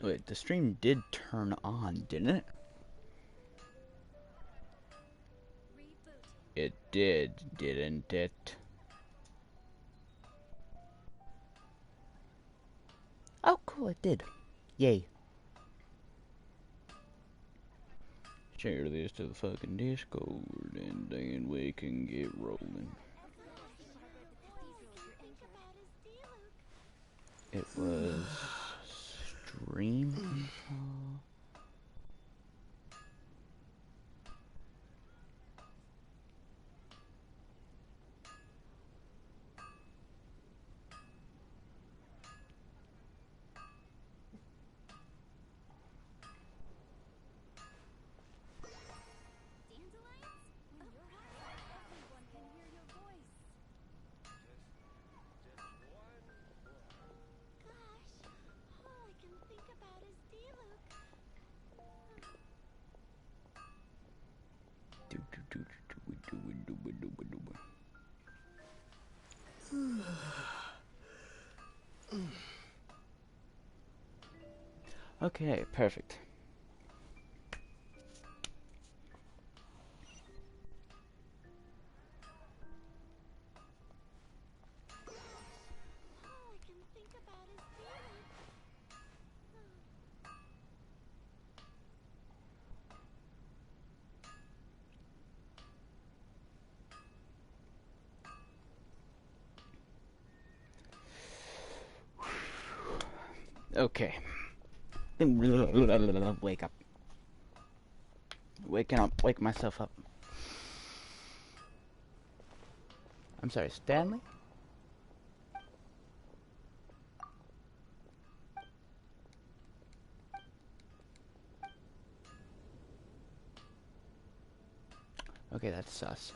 Wait, the stream did turn on, didn't it? It did, didn't it? Oh, cool, it did. Yay. Share this to the fucking Discord, and then we can get rolling. It was stream info. Okay, perfect. Okay. Wake up. Waking up. Wake myself up. I'm sorry, Stanley? Okay, that's sus.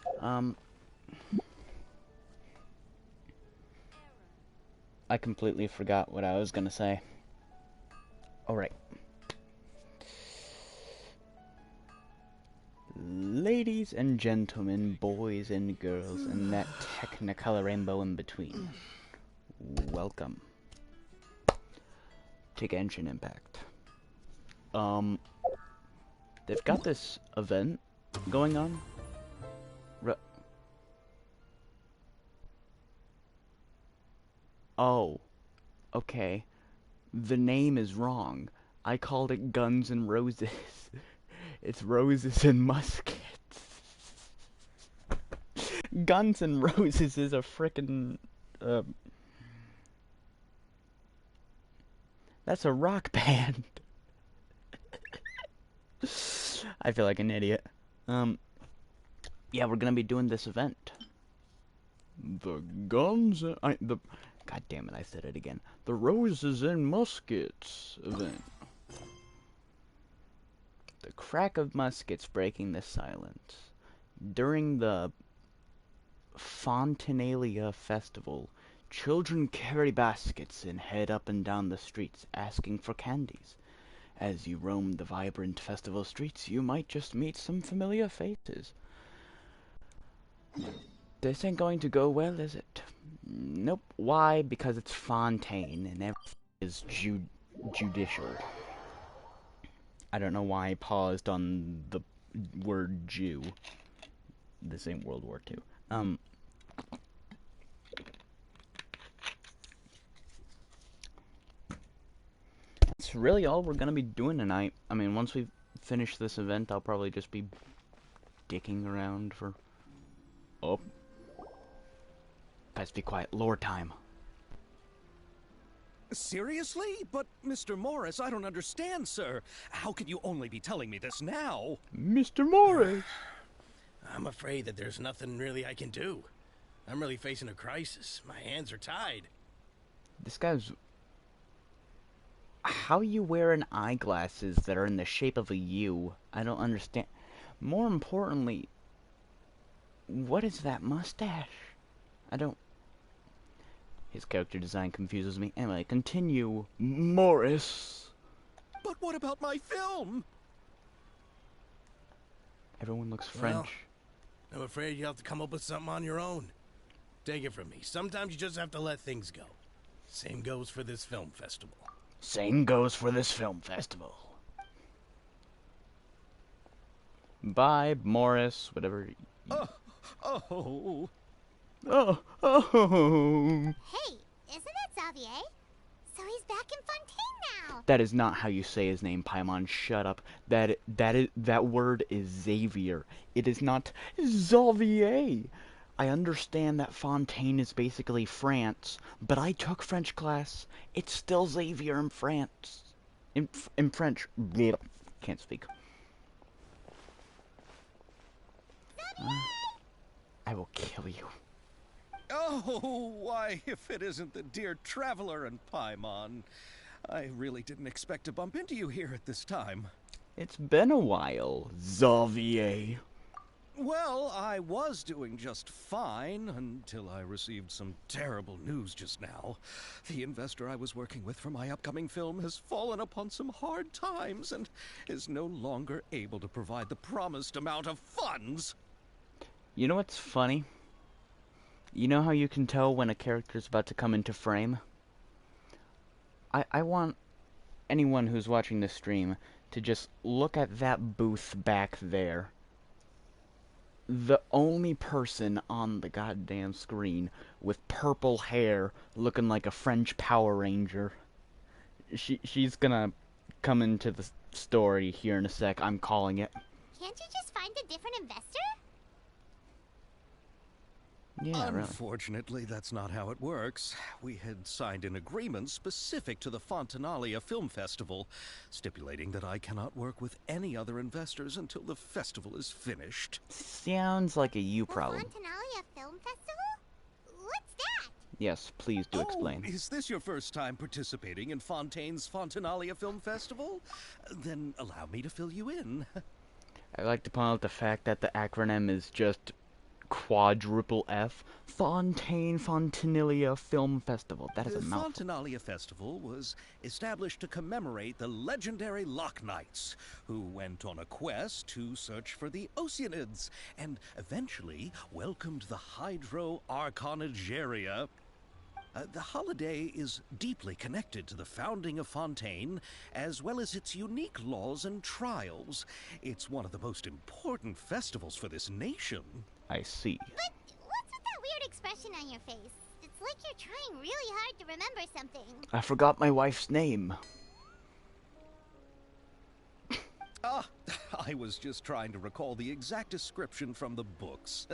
I completely forgot what I was gonna say. Alright. Ladies and gentlemen, boys and girls, and that technicolor rainbow in between. Welcome to Genshin Impact. They've got this event going on. Oh, okay. The name is wrong. I called it Guns and Roses. It's Roses and Muskets. Guns and Roses is a frickin' that's a rock band. I feel like an idiot. Yeah, we're gonna be doing this event. The Guns and... God damn it, I said it again. The Roses and Muskets event. The crack of muskets breaking the silence. During the Fontanalia Festival, children carry baskets and head up and down the streets asking for candies. As you roam the vibrant festival streets, you might just meet some familiar faces. This ain't going to go well, is it? Nope. Why? Because it's Fontaine, and everything is judicial. I don't know why I paused on the word Jew. This ain't World War II. That's really all we're gonna be doing tonight. I mean, once we finish this event, I'll probably just be dicking around for... Oh. Best be quiet. Lore time. Seriously? But, Mr. Morris, I don't understand, sir. How can you only be telling me this now? Mr. Morris! I'm afraid that there's nothing really I can do. I'm really facing a crisis. My hands are tied. This guy's... How you wearing eyeglasses that are in the shape of a U? I don't understand. More importantly, what is that mustache? I don't... His character design confuses me. Anyway, continue, Morris. But what about my film? Everyone looks French. Well, I'm afraid you'll have to come up with something on your own. Take it from me. Sometimes you just have to let things go. Same goes for this film festival. Same goes for this film festival. Bye, Morris, whatever. Oh, oh. Oh, oh. Hey, isn't that Xavier? So he's back in Fontaine now. That is not how you say his name, Paimon. Shut up. That word is Xavier. It is not Xavier. I understand that Fontaine is basically France, but I took French class. It's still Xavier in France. In French. Blech. Can't speak. I will kill you. Oh, why, if it isn't the dear traveler and Paimon. I really didn't expect to bump into you here at this time. It's been a while, Xavier. Well, I was doing just fine until I received some terrible news just now. The investor I was working with for my upcoming film has fallen upon some hard times and is no longer able to provide the promised amount of funds. You know what's funny? You know how you can tell when a character's about to come into frame? I want anyone who's watching this stream to just look at that booth back there. The only person on the goddamn screen with purple hair looking like a French Power Ranger. She's gonna come into the story here in a sec. I'm calling it. Can't you just find a different investor? Yeah, really. Unfortunately, that's not how it works. We had signed an agreement specific to the Fontanalia Film Festival, stipulating that I cannot work with any other investors until the festival is finished. Sounds like a you problem. The Fontanalia Film Festival? What's that? Yes, please do explain. Oh, is this your first time participating in Fontaine's Fontanalia Film Festival? Then allow me to fill you in. I'd like to point out the fact that the acronym is just quadruple F. Fontanalia Film Festival. That is a The mouthful. Fontanalia Festival was established to commemorate the legendary Loch Knights, who went on a quest to search for the Oceanids, and eventually welcomed the Hydro Arconageria. The holiday is deeply connected to the founding of Fontaine, as well as its unique laws and trials. It's one of the most important festivals for this nation. I see. But what's with that weird expression on your face? It's like you're trying really hard to remember something. I forgot my wife's name. I was just trying to recall the exact description from the books,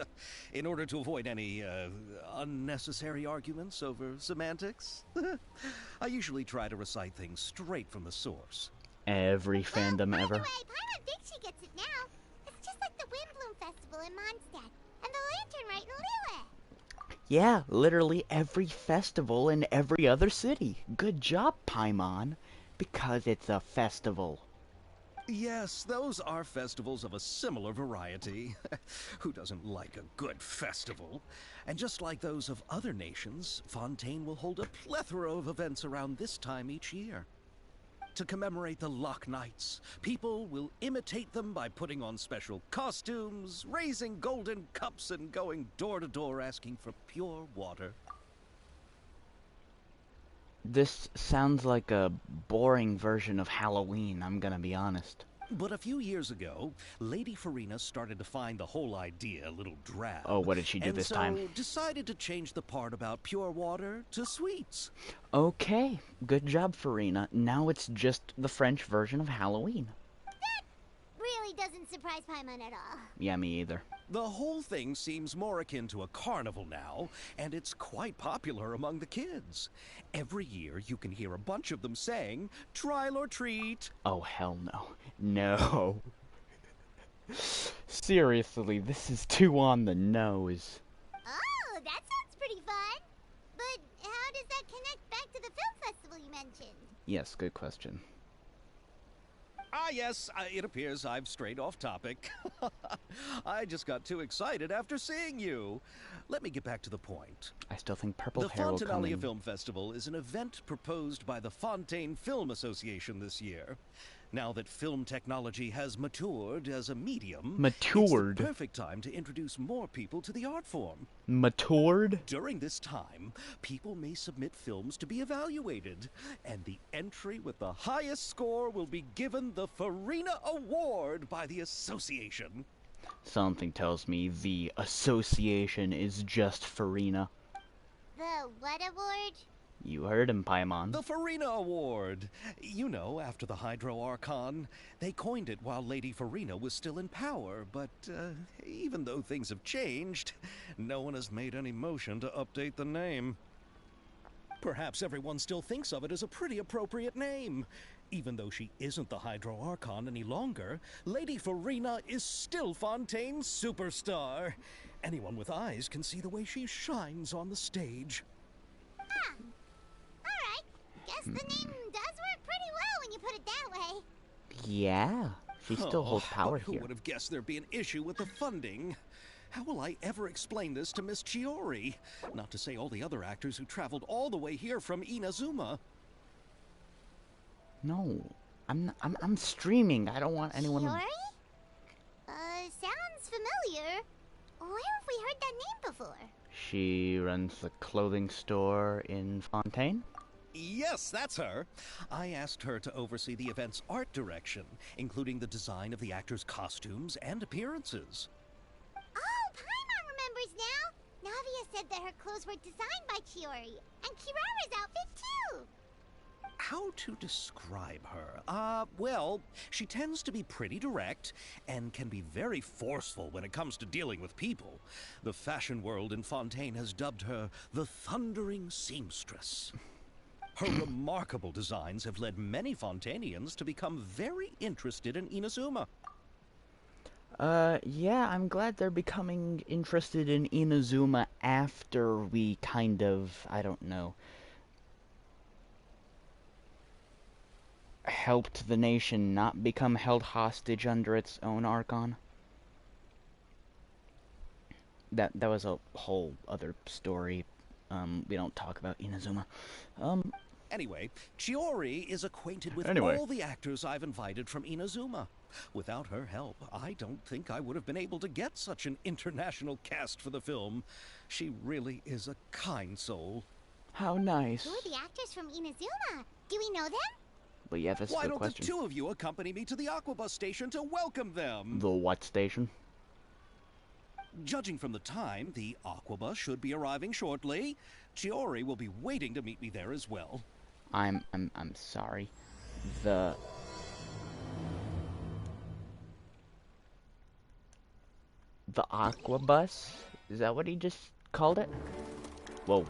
in order to avoid any unnecessary arguments over semantics. I usually try to recite things straight from the source. Every fandom By ever. the way, Paimon thinks she gets it now. It's just like the Windbloom Festival in Mondstadt, and the Lantern Rite in Lille. Yeah, literally every festival in every other city. Good job, Paimon. Because it's a festival. Yes, those are festivals of a similar variety. Who doesn't like a good festival? And just like those of other nations, Fontaine will hold a plethora of events around this time each year. To commemorate the Loch Knights, people will imitate them by putting on special costumes, raising golden cups, and going door to door asking for pure water. This sounds like a boring version of Halloween, I'm gonna be honest. But a few years ago, Lady Farina started to find the whole idea a little drab. Oh, what did she do this time? And so decided to change the part about pure water to sweets. Okay, good job, Farina. Now it's just the French version of Halloween. Really doesn't surprise Paimon at all. Yeah, me either. The whole thing seems more akin to a carnival now, and it's quite popular among the kids. Every year, you can hear a bunch of them saying, "Trial or treat." Oh, hell no. No. Seriously, this is too on the nose. Oh, that sounds pretty fun. But how does that connect back to the film festival you mentioned? Yes, good question. Yes, it appears I've strayed off topic. I just got too excited after seeing you. Let me get back to the point. I still think purple The hair will come Fontanalia in. Film Festival is an event proposed by the Fontaine Film Association this year. Now that film technology has matured as a medium, it's the Matured. perfect time to introduce more people to the art form. Matured? During this time, people may submit films to be evaluated, and the entry with the highest score will be given the Farina Award by the association. Something tells me the association is just Farina. The what award? You heard him, Paimon. The Farina Award. You know, after the Hydro Archon. They coined it while Lady Farina was still in power, but even though things have changed, no one has made any motion to update the name. Perhaps everyone still thinks of it as a pretty appropriate name. Even though she isn't the Hydro Archon any longer, Lady Farina is still Fontaine's superstar. Anyone with eyes can see the way she shines on the stage. Ah, alright. Guess the name does work pretty well when you put it that way. Yeah, she still holds power Who here. would have guessed there'd be an issue with the funding? How will I ever explain this to Miss Chiori? Not to say all the other actors who traveled all the way here from Inazuma. No, I'm streaming. I don't want anyone. Chiori? Sounds familiar. Where have we heard that name before? She runs the clothing store in Fontaine. Yes, that's her. I asked her to oversee the event's art direction, including the design of the actors' costumes and appearances. Oh, Paimon remembers now. Navia said that her clothes were designed by Chiori, and Kirara's outfit too. How to describe her? Well, she tends to be pretty direct and can be very forceful when it comes to dealing with people. The fashion world in Fontaine has dubbed her the Thundering Seamstress. Her remarkable designs have led many Fontainians to become very interested in Inazuma. Yeah, I'm glad they're becoming interested in Inazuma after we kind of, I don't know, helped the nation not become held hostage under its own Archon. That was a whole other story. We don't talk about Inazuma. Anyway, Chiori is acquainted with Anyway. all the actors I've invited from Inazuma. Without her help, I don't think I would have been able to get such an international cast for the film. She really is a kind soul. How nice. Who are the actors from Inazuma? Do we know them? But yeah, that's a Why good don't question. the two of you accompany me to the Aquabus station to welcome them? The what station? Judging from the time, the Aquabus should be arriving shortly. Chiori will be waiting to meet me there as well. I'm sorry. The Aquabus? Is that what he just called it? Whoa.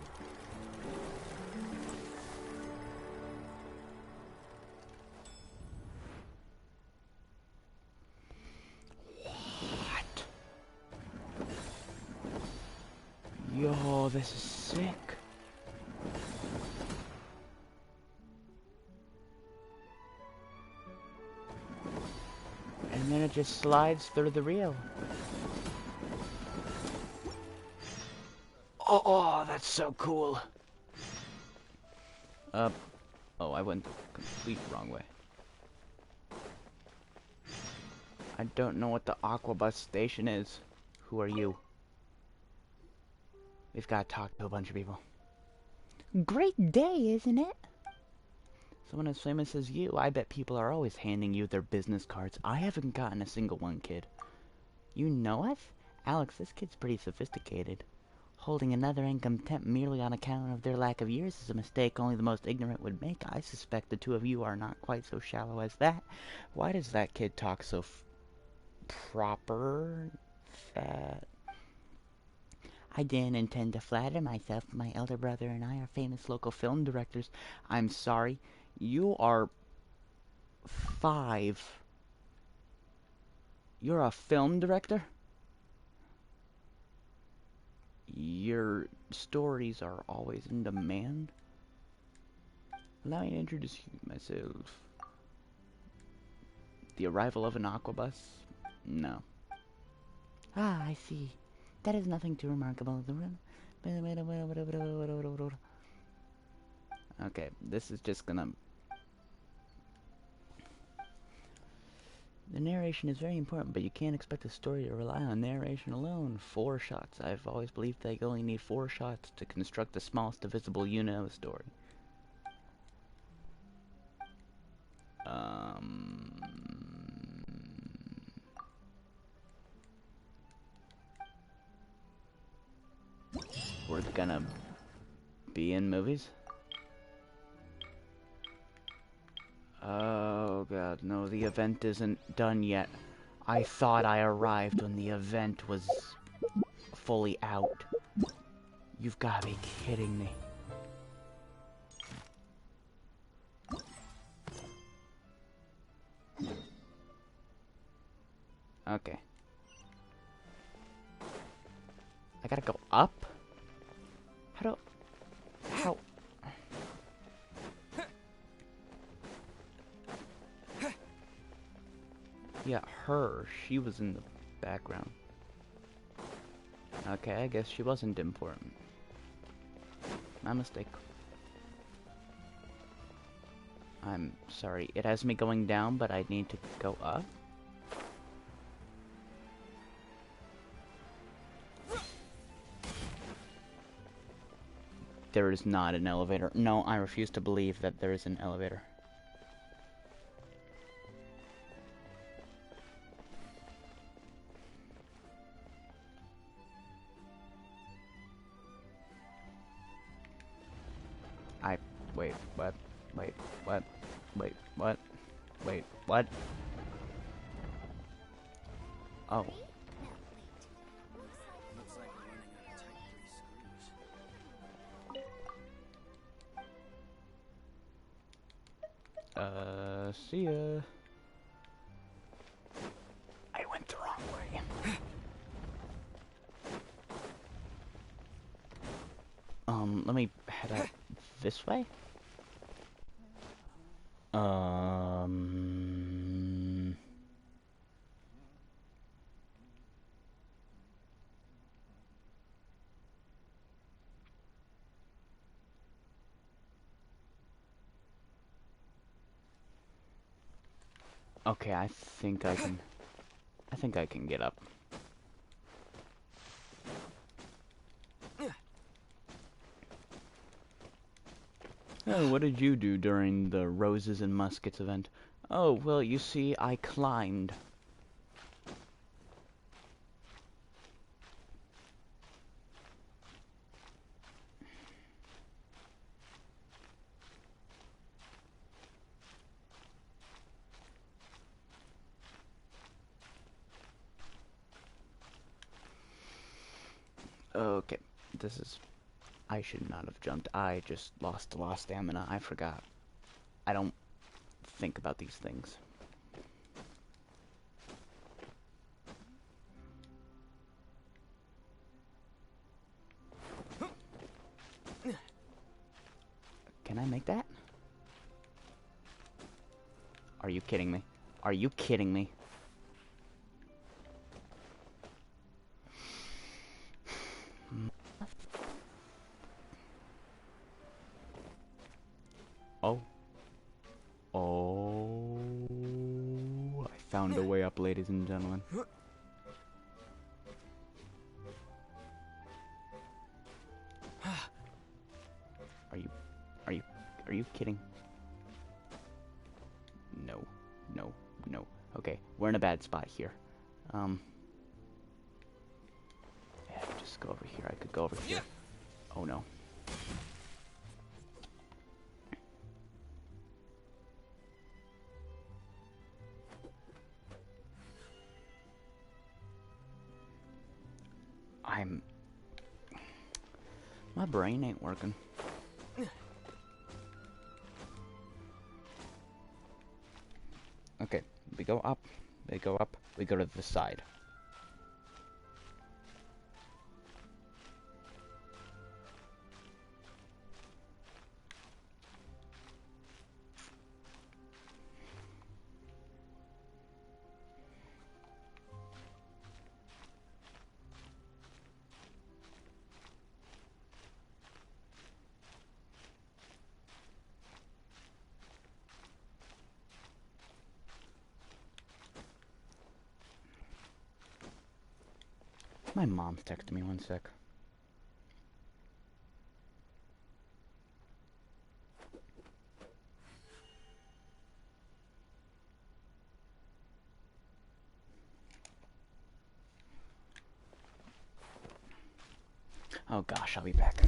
What? Yo, this is sick. And then it just slides through the reel. Oh, that's so cool. Oh, I went the complete wrong way. I don't know what the Aquabus station is. Who are you? We've got to talk to a bunch of people. Great day, isn't it? Someone as famous as you. I bet people are always handing you their business cards. I haven't gotten a single one, kid. You know us? Alex, this kid's pretty sophisticated. Holding another in contempt merely on account of their lack of years is a mistake only the most ignorant would make. I suspect the two of you are not quite so shallow as that. Why does that kid talk so proper? That I didn't intend to flatter myself. My elder brother and I are famous local film directors. I'm sorry. You are 5. You're a film director? Your stories are always in demand? Allow me to introduce myself. The arrival of an Aquabus? No. Ah, I see. That is nothing too remarkable. Okay, this is just gonna... The narration is very important, but you can't expect a story to rely on narration alone. 4 shots. I've always believed that you only need 4 shots to construct the smallest divisible unit of a story. We're gonna be in movies? Oh god, no, the event isn't done yet. I thought I arrived when the event was fully out. You've gotta be kidding me. Okay. I gotta go up? How? Yeah, her. She was in the background. Okay, I guess she wasn't important. My mistake. I'm sorry. It has me going down, but I need to go up. There is not an elevator. No, I refuse to believe that there is an elevator. Wait, what? Wait, what? Wait, what? Wait, what? Oh. Looks like we're running out of tight screws. See ya. I went the wrong way. Let me head out this way. Okay, I think I can get up. Oh, what did you do during the Roses and Muskets event? Oh, well, you see, I climbed. Okay, this is... I should not have jumped. I just lost a lot of stamina. I forgot. I don't think about these things. Can I make that? Are you kidding me? Are you kidding me? Oh. Oh. I found a way up, ladies and gentlemen. Are you kidding? No. No. No. Okay, we're in a bad spot here. Yeah, just go over here. I could go over here. Oh no. My brain ain't working. Okay, we go up, we go up, we go to the side. My mom's texting me, one sec. Oh gosh, I'll be back.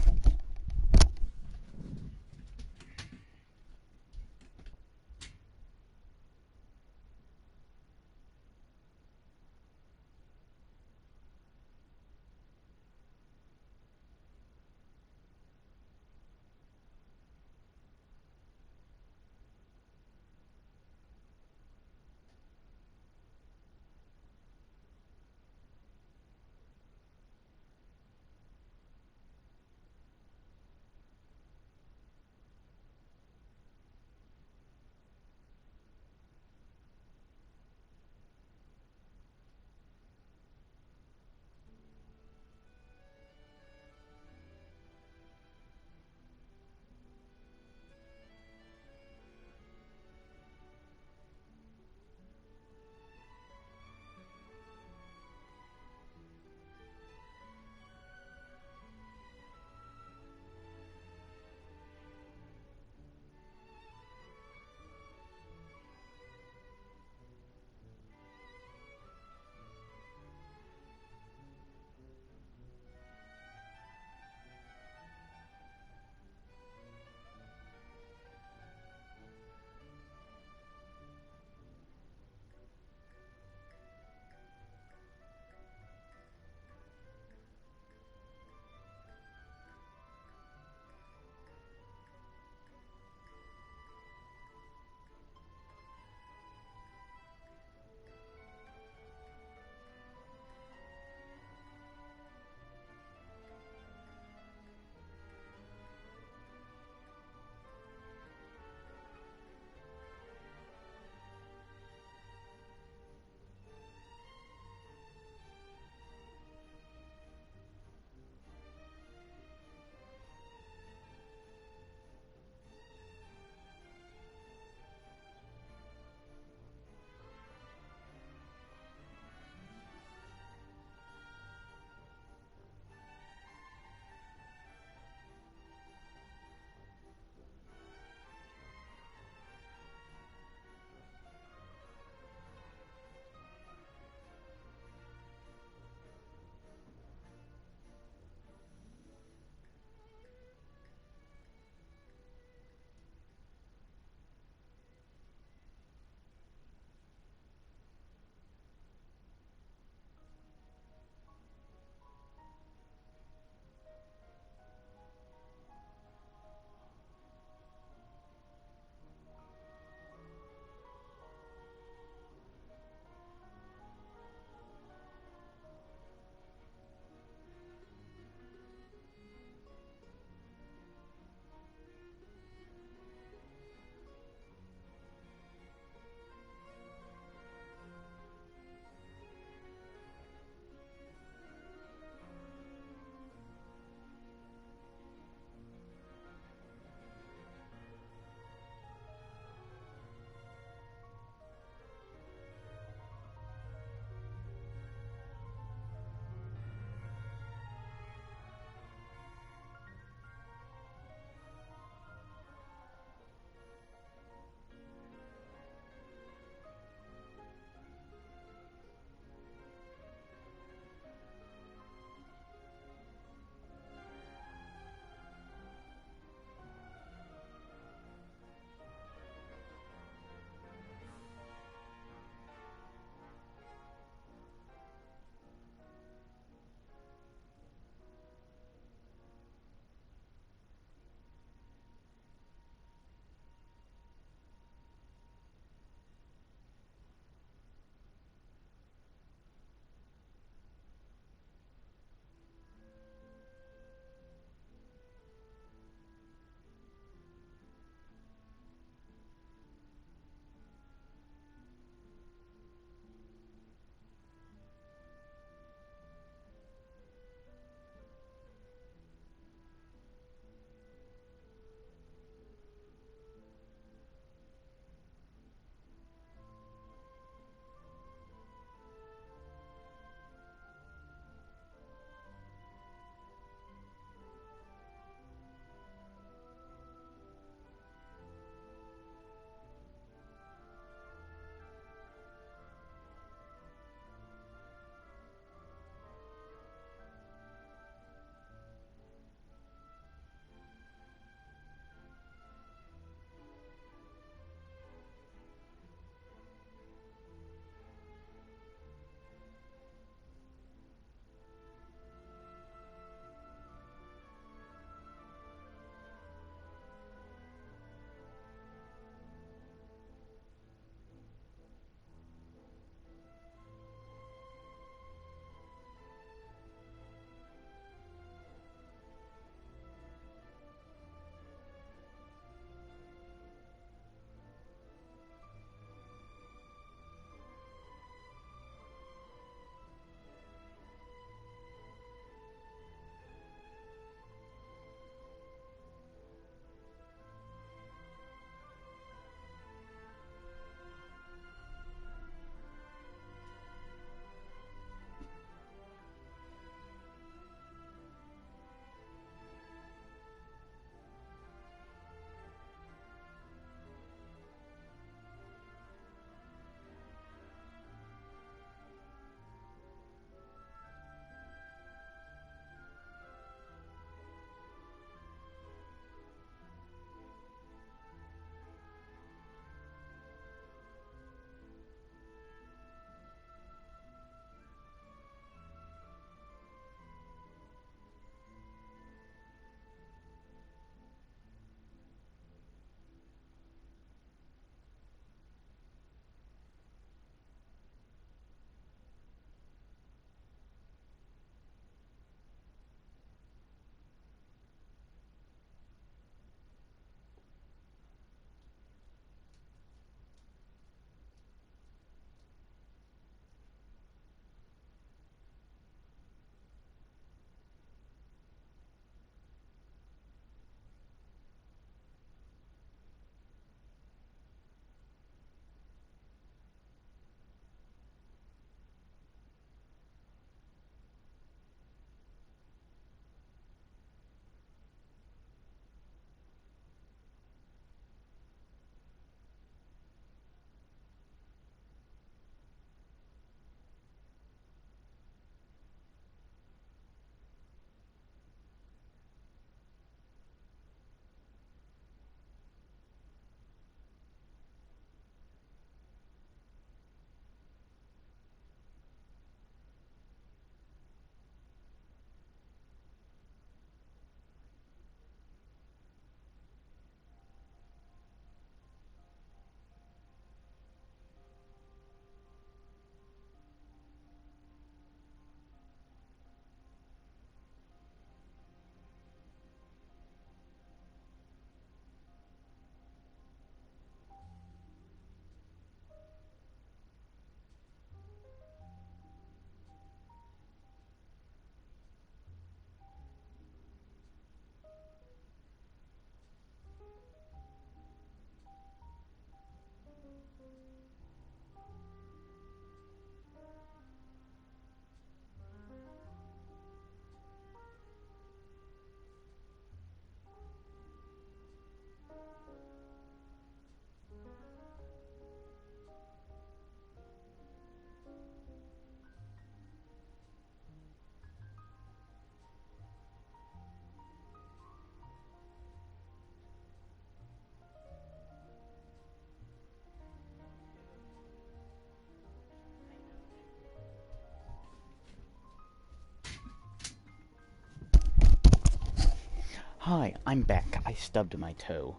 Hi, I'm back. I stubbed my toe.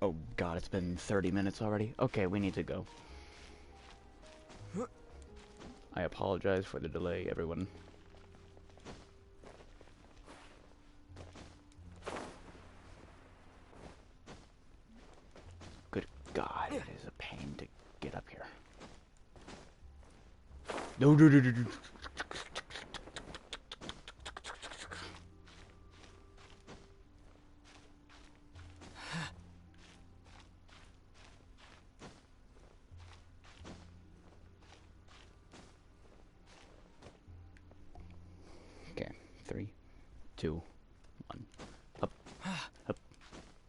Oh god, it's been 30 minutes already. Okay, we need to go. I apologize for the delay, everyone. Good god, it is a pain to get up here. No, no, no, no, no. Okay, 3, 2, 1. Up, up,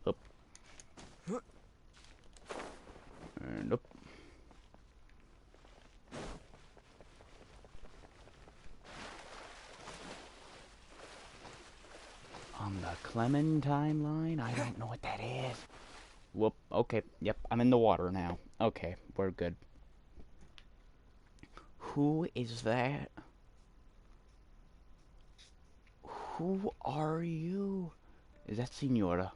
up, and up. On the Clementine line? I don't know what that is. Whoop, okay, yep, I'm in the water now. Okay, we're good. Who is that? Who are you? Is that Senora?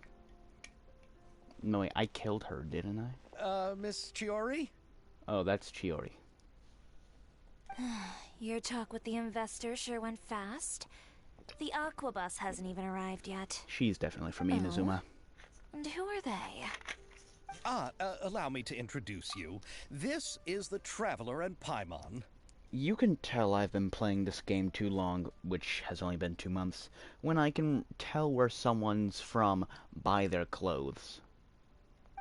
No, wait, I killed her, didn't I? Miss Chiori? Oh, that's Chiori. Your talk with the investor sure went fast. The aqua bus hasn't even arrived yet. She's definitely from Inazuma. And who are they? Allow me to introduce you. This is the Traveler and Paimon. You can tell I've been playing this game too long, which has only been 2 months, when I can tell where someone's from by their clothes.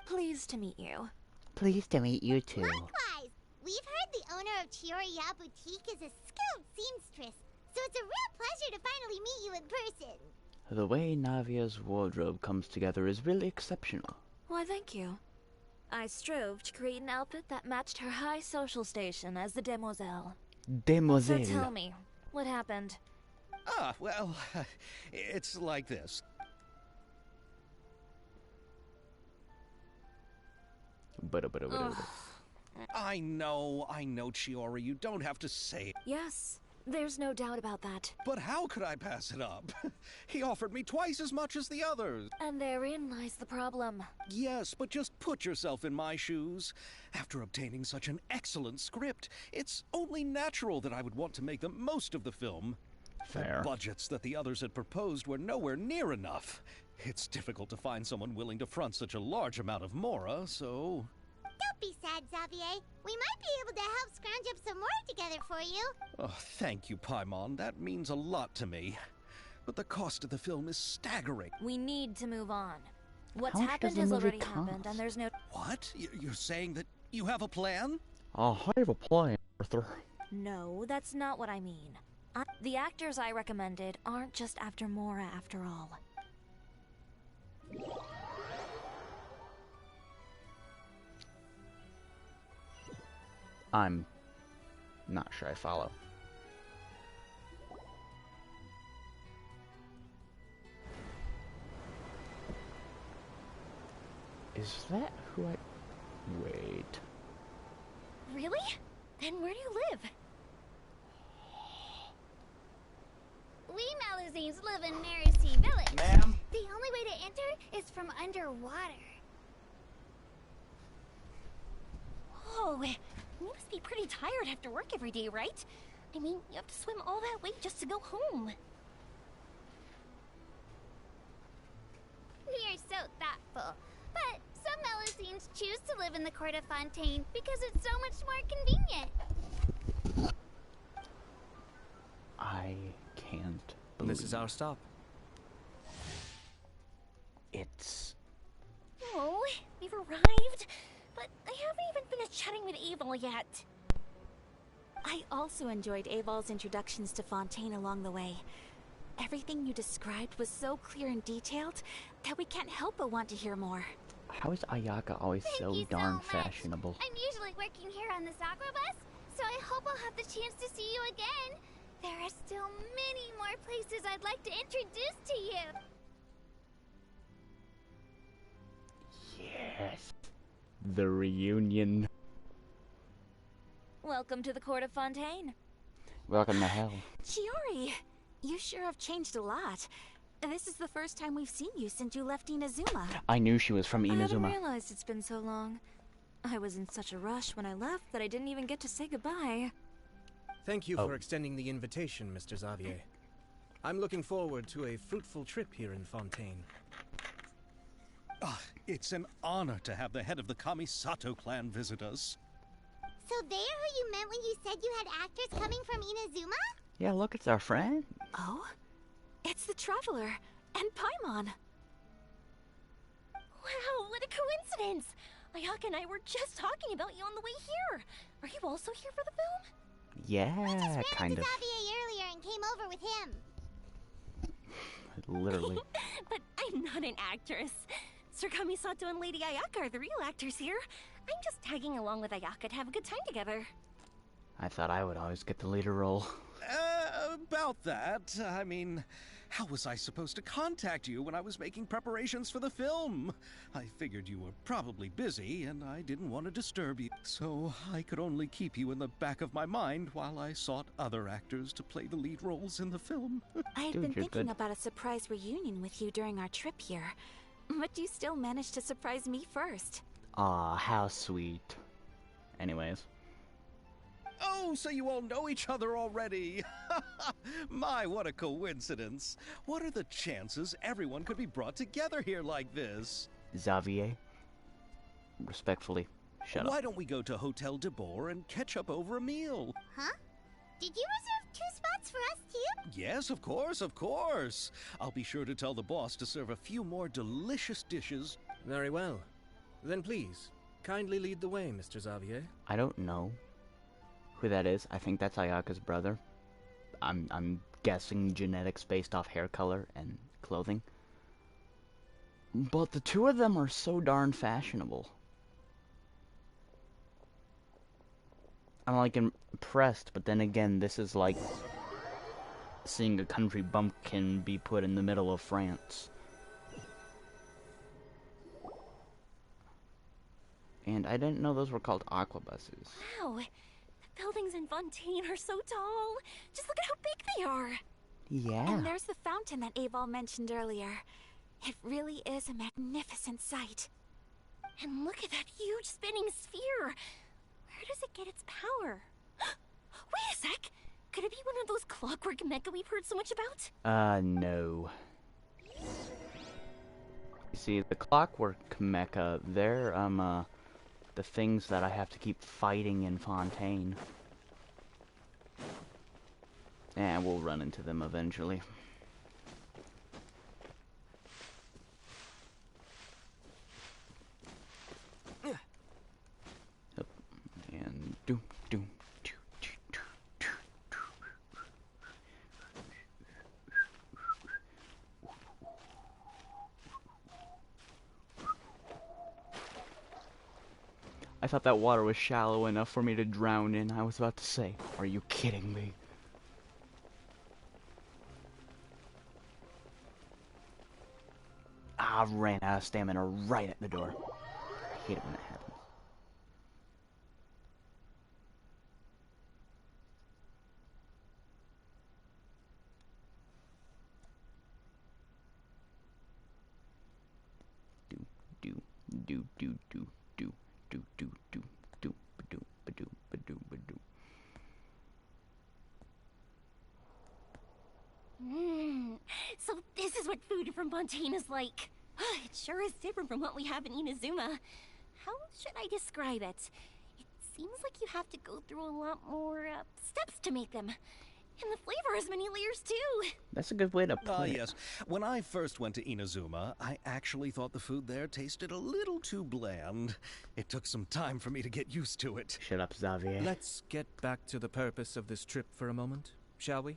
Pleased to meet you. Pleased to meet you too. Likewise, we've heard the owner of Chioriya Boutique is a skilled seamstress, so it's a real pleasure to finally meet you in person. The way Navia's wardrobe comes together is really exceptional. Why, thank you. I strove to create an outfit that matched her high social station as the demoiselle. Demoiselle. So tell me, what happened? Well, it's like this. I know, Chiori, you don't have to say it. Yes, there's no doubt about that. But how could I pass it up? He offered me twice as much as the others. And therein lies the problem. Yes, but just put yourself in my shoes. After obtaining such an excellent script, it's only natural that I would want to make the most of the film. Fair. The budgets that the others had proposed were nowhere near enough. It's difficult to find someone willing to front such a large amount of mora, so... Don't be sad, Xavier. We might be able to help scrounge up some more together for you. Oh, thank you, Paimon. That means a lot to me. But the cost of the film is staggering. We need to move on. What's How much happened does the has movie already happened, cost? and there's no... What? You're saying that you have a plan? I have a plan, Arthur. No, that's not what I mean. The actors I recommended aren't just after Mora after all. I'm not sure I follow. Is that who I... Wait. Really? Then where do you live? We Malazines live in Marcy Village. Ma'am? The only way to enter is from underwater. Oh, you must be pretty tired after work every day, right? I mean, you have to swim all that way just to go home. You're so thoughtful. But some Malazines choose to live in the Court of Fontaine because it's so much more convenient. I can't believe This is our stop. it's... Oh, we've arrived, but I haven't even finished chatting with Aval yet. I also enjoyed Aval's introductions to Fontaine along the way. Everything you described was so clear and detailed that we can't help but want to hear more. How is Ayaka always Thank so you darn much. fashionable? I'm usually working here on this aqua bus, so I hope I'll have the chance to see you again. There are still many more places I'd like to introduce to you. Yes. The reunion. Welcome to the Court of Fontaine. Welcome to hell. Chiori, you sure have changed a lot. This is the first time we've seen you since you left Inazuma. I knew she was from I hadn't Inazuma. realized it's been so long. I was in such a rush when I left that I didn't even get to say goodbye. Thank you Oh. for extending the invitation, Mr. Xavier. I'm looking forward to a fruitful trip here in Fontaine. Ah, it's an honor to have the head of the Kamisato clan visit us. So they're who you meant when you said you had actors coming from Inazuma? Yeah, look, it's our friend. Oh? It's the Traveler and Paimon. Wow, what a coincidence! Ayaka and I were just talking about you on the way here. Are you also here for the film? Yeah, Ran kind into of. Xavier earlier and came over with him. Literally. But I'm not an actress. Sir Kamisato and Lady Ayaka are the real actors here. I'm just tagging along with Ayaka to have a good time together. I thought I would always get the leader role. About that, I mean, how was I supposed to contact you when I was making preparations for the film? I figured you were probably busy, and I didn't want to disturb you. So I could only keep you in the back of my mind while I sought other actors to play the lead roles in the film. I had Dude, been you're thinking good. about a surprise reunion with you during our trip here. But you still managed to surprise me first. Aw, how sweet. Anyways. Oh, so you all know each other already. My, what a coincidence. What are the chances everyone could be brought together here like this? Xavier. Respectfully, shut Why up. don't we go to Hotel de Boer and catch up over a meal? Huh? Did you reserve 2 spots for us too? Yes, of course, of course. I'll be sure to tell the boss to serve a few more delicious dishes. Very well. Then please, kindly lead the way, Mr. Xavier. I don't know who that is. I think that's Ayaka's brother. I'm guessing genetics based off hair color and clothing. But the two of them are so darn fashionable. I'm like impressed, but then again, this is like seeing a country bumpkin be put in the middle of France. And I didn't know those were called aquabuses. Wow, the buildings in Fontaine are so tall. Just look at how big they are. Yeah. And there's the fountain that Aval mentioned earlier. It really is a magnificent sight. And look at that huge spinning sphere. Where does it get its power? Wait a sec. Could it be one of those clockwork mecha we've heard so much about? No. You see, the clockwork mecha, they're, the things that I have to keep fighting in Fontaine. And we'll run into them eventually. Yep. And do. I thought that water was shallow enough for me to drown in. I was about to say, are you kidding me? I ran out of stamina right at the door. I hate it when that happens. Do, do, do, do, do, do, do, do, do, ba-do, ba-do, ba-do, ba-do. So this is what food from Fontaine is like. It sure is different from what we have in Inazuma. How should I describe it? It seems like you have to go through a lot more steps to make them. And the flavor has many layers too. That's a good way to put it. Yes. When I first went to Inazuma, I actually thought the food there tasted a little too bland. It took some time for me to get used to it. Shut up, Xavier. Let's get back to the purpose of this trip for a moment, shall we?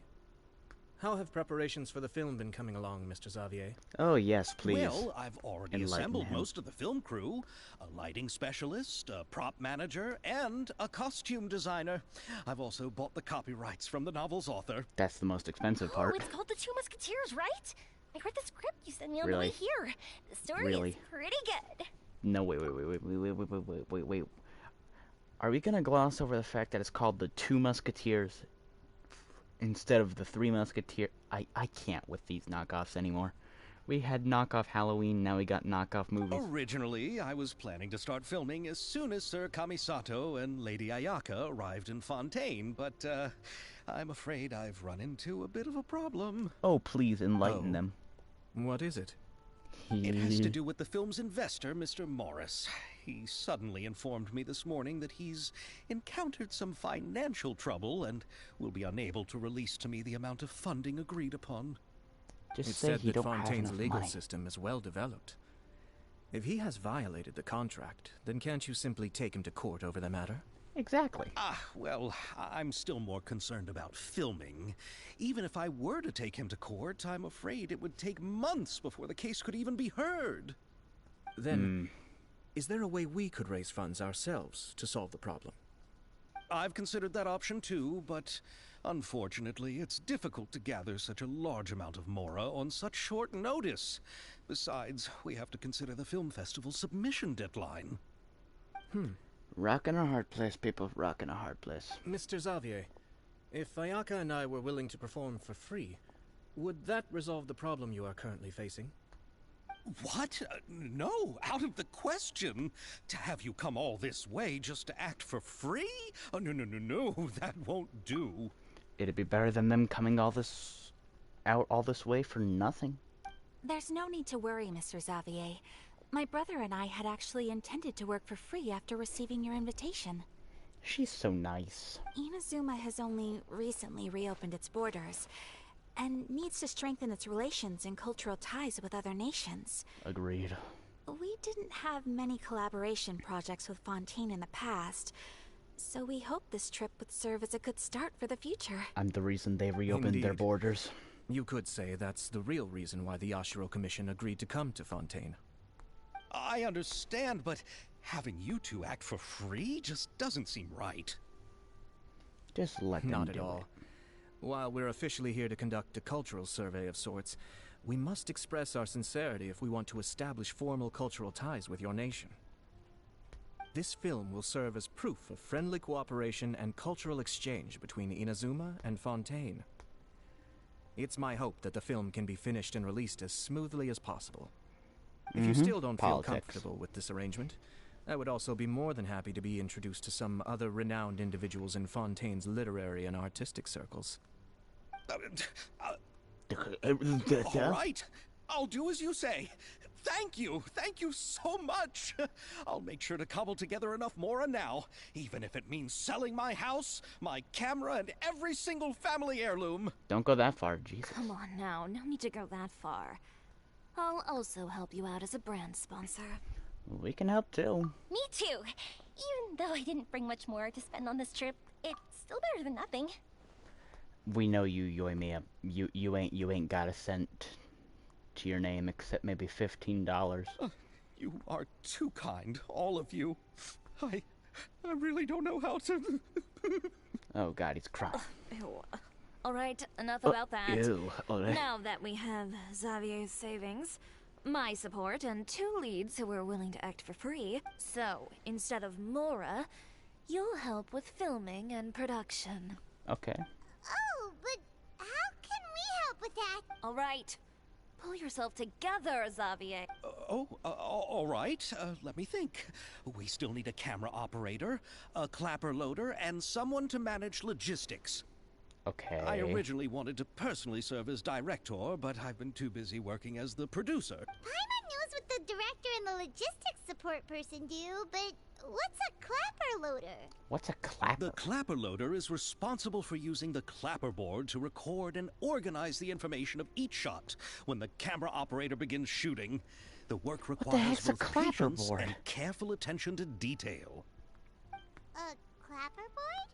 How have preparations for the film been coming along, Mr. Xavier? Oh, yes, please. Well, I've already Enlighten assembled him. most of the film crew. A lighting specialist, a prop manager, and a costume designer. I've also bought the copyrights from the novel's author. That's the most expensive Oh, part. it's called The Two Musketeers, right? I read the script you sent me on Really? the way here. The story Really? is pretty good. No, wait. Are we gonna gloss over the fact that it's called The Two Musketeers instead of the Three Musketeers. I can't with these knockoffs anymore. We had knockoff Halloween, now we got knockoff movies. Originally, I was planning to start filming as soon as Sir Kamisato and Lady Ayaka arrived in Fontaine, but I'm afraid I've run into a bit of a problem. Oh, please enlighten Oh. them. What is it? It has to do with the film's investor, Mr. Morris. He suddenly informed me this morning that he's encountered some financial trouble and will be unable to release to me the amount of funding agreed upon. Just It's say said he that don't have Fontaine's enough legal money. system is well developed. If he has violated the contract, then can't you simply take him to court over the matter? Exactly. Well, I'm still more concerned about filming. Even if I were to take him to court, I'm afraid it would take months before the case could even be heard. Then, is there a way we could raise funds ourselves to solve the problem? I've considered that option too, but unfortunately, it's difficult to gather such a large amount of mora on such short notice. Besides, we have to consider the film festival's submission deadline. Rock in a hard place, people. Rock in a hard place. Mr. Xavier, if Ayaka and I were willing to perform for free, would that resolve the problem you are currently facing? What? No, out of the question. To have you come all this way just to act for free? Oh, no, that won't do. It'd be better than them coming all this way for nothing. There's no need to worry, Mr. Xavier. My brother and I had actually intended to work for free after receiving your invitation. She's so nice. Inazuma has only recently reopened its borders, and needs to strengthen its relations and cultural ties with other nations. Agreed. We didn't have many collaboration projects with Fontaine in the past, so we hoped this trip would serve as a good start for the future. I'm the reason they reopened their Indeed. borders. You could say that's the real reason why the Yashiro Commission agreed to come to Fontaine. I understand, but having you two act for free just doesn't seem right. Just let them Not at do all. it. While we're officially here to conduct a cultural survey of sorts, we must express our sincerity if we want to establish formal cultural ties with your nation. This film will serve as proof of friendly cooperation and cultural exchange between Inazuma and Fontaine. It's my hope that the film can be finished and released as smoothly as possible. If you still don't feel Politics. comfortable with this arrangement, I would also be more than happy to be introduced to some other renowned individuals in Fontaine's literary and artistic circles. All right, I'll do as you say. Thank you so much. I'll make sure to cobble together enough mora now, even if it means selling my house, my camera, and every single family heirloom. Don't go that far, Jesus. Come on now, no need to go that far. I'll also help you out as a brand sponsor. We can help too. Me too. Even though I didn't bring much more to spend on this trip, it's still better than nothing. We know you, Yoimiya. You ain't got a cent to your name except maybe $15. You are too kind, all of you. I really don't know how to. Oh God, he's crying. Ew. All right, enough about that. Ew. Now that we have Xavier's savings, my support, and 2 leads who are willing to act for free, so instead of Mora, you'll help with filming and production. Okay. Oh, but how can we help with that? All right, pull yourself together, Xavier. All right. Let me think. We still need a camera operator, a clapper loader, and someone to manage logistics. Okay. I originally wanted to personally serve as director, but I've been too busy working as the producer. Paimon knows what the director and the logistics support person do, but what's a clapper loader? What's a clapper? The clapper loader is responsible for using the clapper board to record and organize the information of each shot when the camera operator begins shooting. The work the requires heck's a both clapper patience board? and careful attention to detail. A clapper board?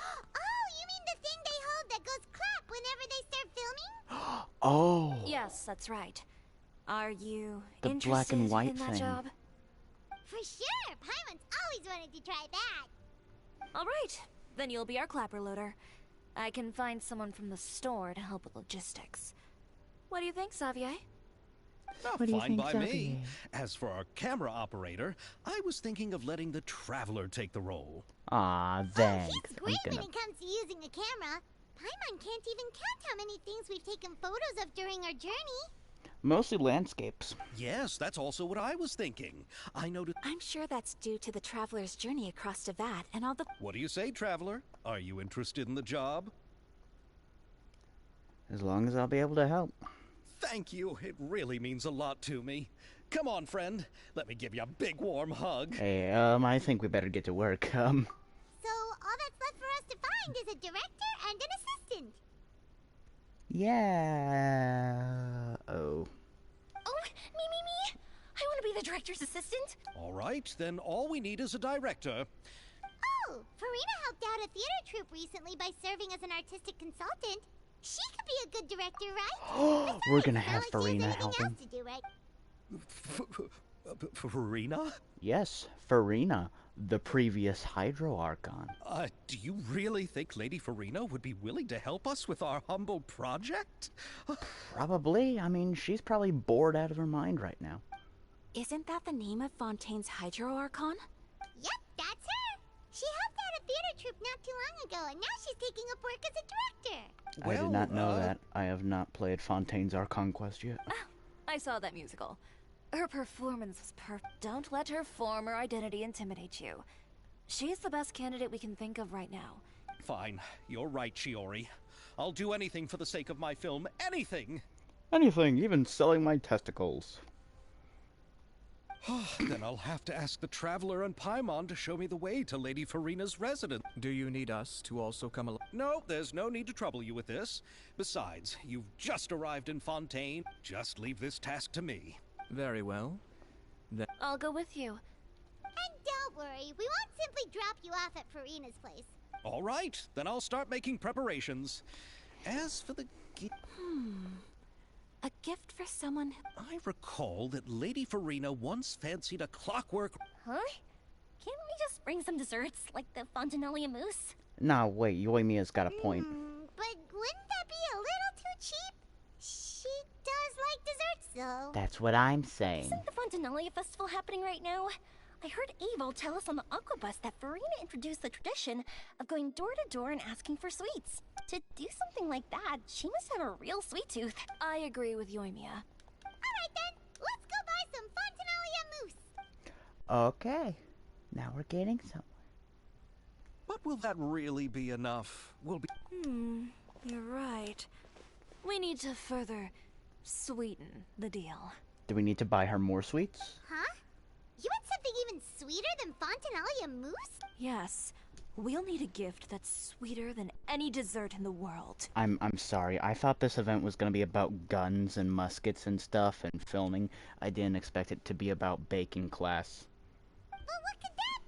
Oh, you mean the thing they hold that goes clap whenever they start filming? Oh. Yes, that's right. Are you The interested black and white in that thing. job? For sure! Paimon's always wanted to try that. All right, then you'll be our clapper loader. I can find someone from the store to help with logistics. What do you think, Xavier? What do you Fine think, by Xavier? me. As for our camera operator, I was thinking of letting the traveler take the role. Aw, Oh, thanks. he's great when it comes to using a camera. Paimon can't even count how many things we've taken photos of during our journey. Mostly landscapes. Yes, that's also what I was thinking. I noticed. I'm sure that's due to the traveler's journey across Devat and all the... What do you say, traveler? Are you interested in the job? As long as I'll be able to help. Thank you. It really means a lot to me. Come on, friend. Let me give you a big warm hug. Hey, I think we better get to work. So all that's left for us to find is a director and an assistant. Yeah. Oh. Oh, me. I want to be the director's assistant. All right, then all we need is a director. Oh, Farina helped out a theater troupe recently by serving as an artistic consultant. She could be a good director, right? We're gonna Besides, have it's not like she Farina has anything helping. else to do, right? Farina? Yes, Farina, the previous Hydro Archon. Do you really think Lady Farina would be willing to help us with our humble project? Probably. I mean, she's probably bored out of her mind right now. Isn't that the name of Fontaine's Hydro Archon? Yep, that's her. She helped out a theater troupe not too long ago, and now she's taking up work as a director. I did not know that. I have not played Fontaine's Archon Quest yet. I saw that musical. Her performance was Don't let her former identity intimidate you. She's the best candidate we can think of right now. Fine. You're right, Shiori. I'll do anything for the sake of my film. Anything! Anything, even selling my testicles. Then I'll have to ask the Traveler and Paimon to show me the way to Lady Farina's residence. Do you need us to also come along? No, there's no need to trouble you with this. Besides, you've just arrived in Fontaine. Just leave this task to me. Very well. I'll go with you. And don't worry, we won't simply drop you off at Farina's place. All right, then I'll start making preparations. As for the gift... A gift for someone who... I recall that Lady Farina once fancied a clockwork... Huh? Can't we just bring some desserts, like the Fontinalia mousse? Nah, wait, Yoimiya's got a point. But wouldn't that be a little too cheap? She does like desserts, though. That's what I'm saying. Isn't the Fontinalia festival happening right now? I heard Aval tell us on the Aquabus that Farina introduced the tradition of going door to door and asking for sweets. To do something like that, she must have a real sweet tooth. I agree with Yoimiya. Alright then, let's go buy some Fontinalia mousse. Okay, now we're getting somewhere. But will that really be enough? We'll be... You're right. We need to further sweeten the deal. Do we need to buy her more sweets? Huh? You want something even sweeter than Fontinalia mousse? Yes, we'll need a gift that's sweeter than any dessert in the world. I'm sorry. I thought this event was gonna be about guns and muskets and stuff and filming. I didn't expect it to be about baking class. But what could that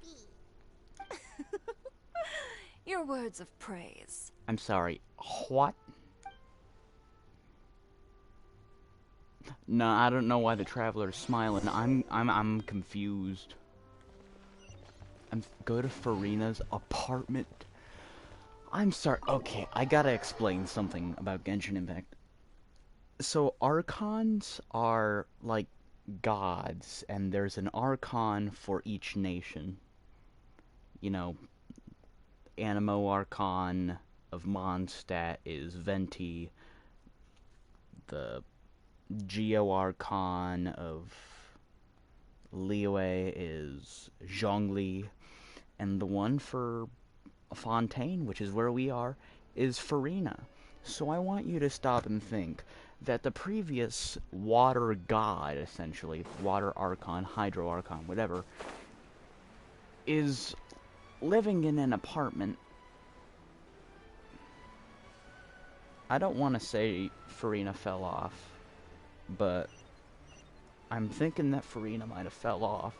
be? Your words of praise. I'm sorry. What? No, I don't know why the Traveler's smiling. I'm confused. Go to Farina's apartment. I'm sorry. Okay, I gotta explain something about Genshin Impact. So Archons are like gods, and there's an Archon for each nation. You know, Animo Archon of Mondstadt is Venti. The Geo Archon of Liyue is Zhongli, and the one for Fontaine, which is where we are, is Farina. So I want you to stop and think that the previous water god, essentially, water archon, hydro archon, whatever, is living in an apartment. I don't want to say Farina fell off, but I'm thinking that Farina might have fell off.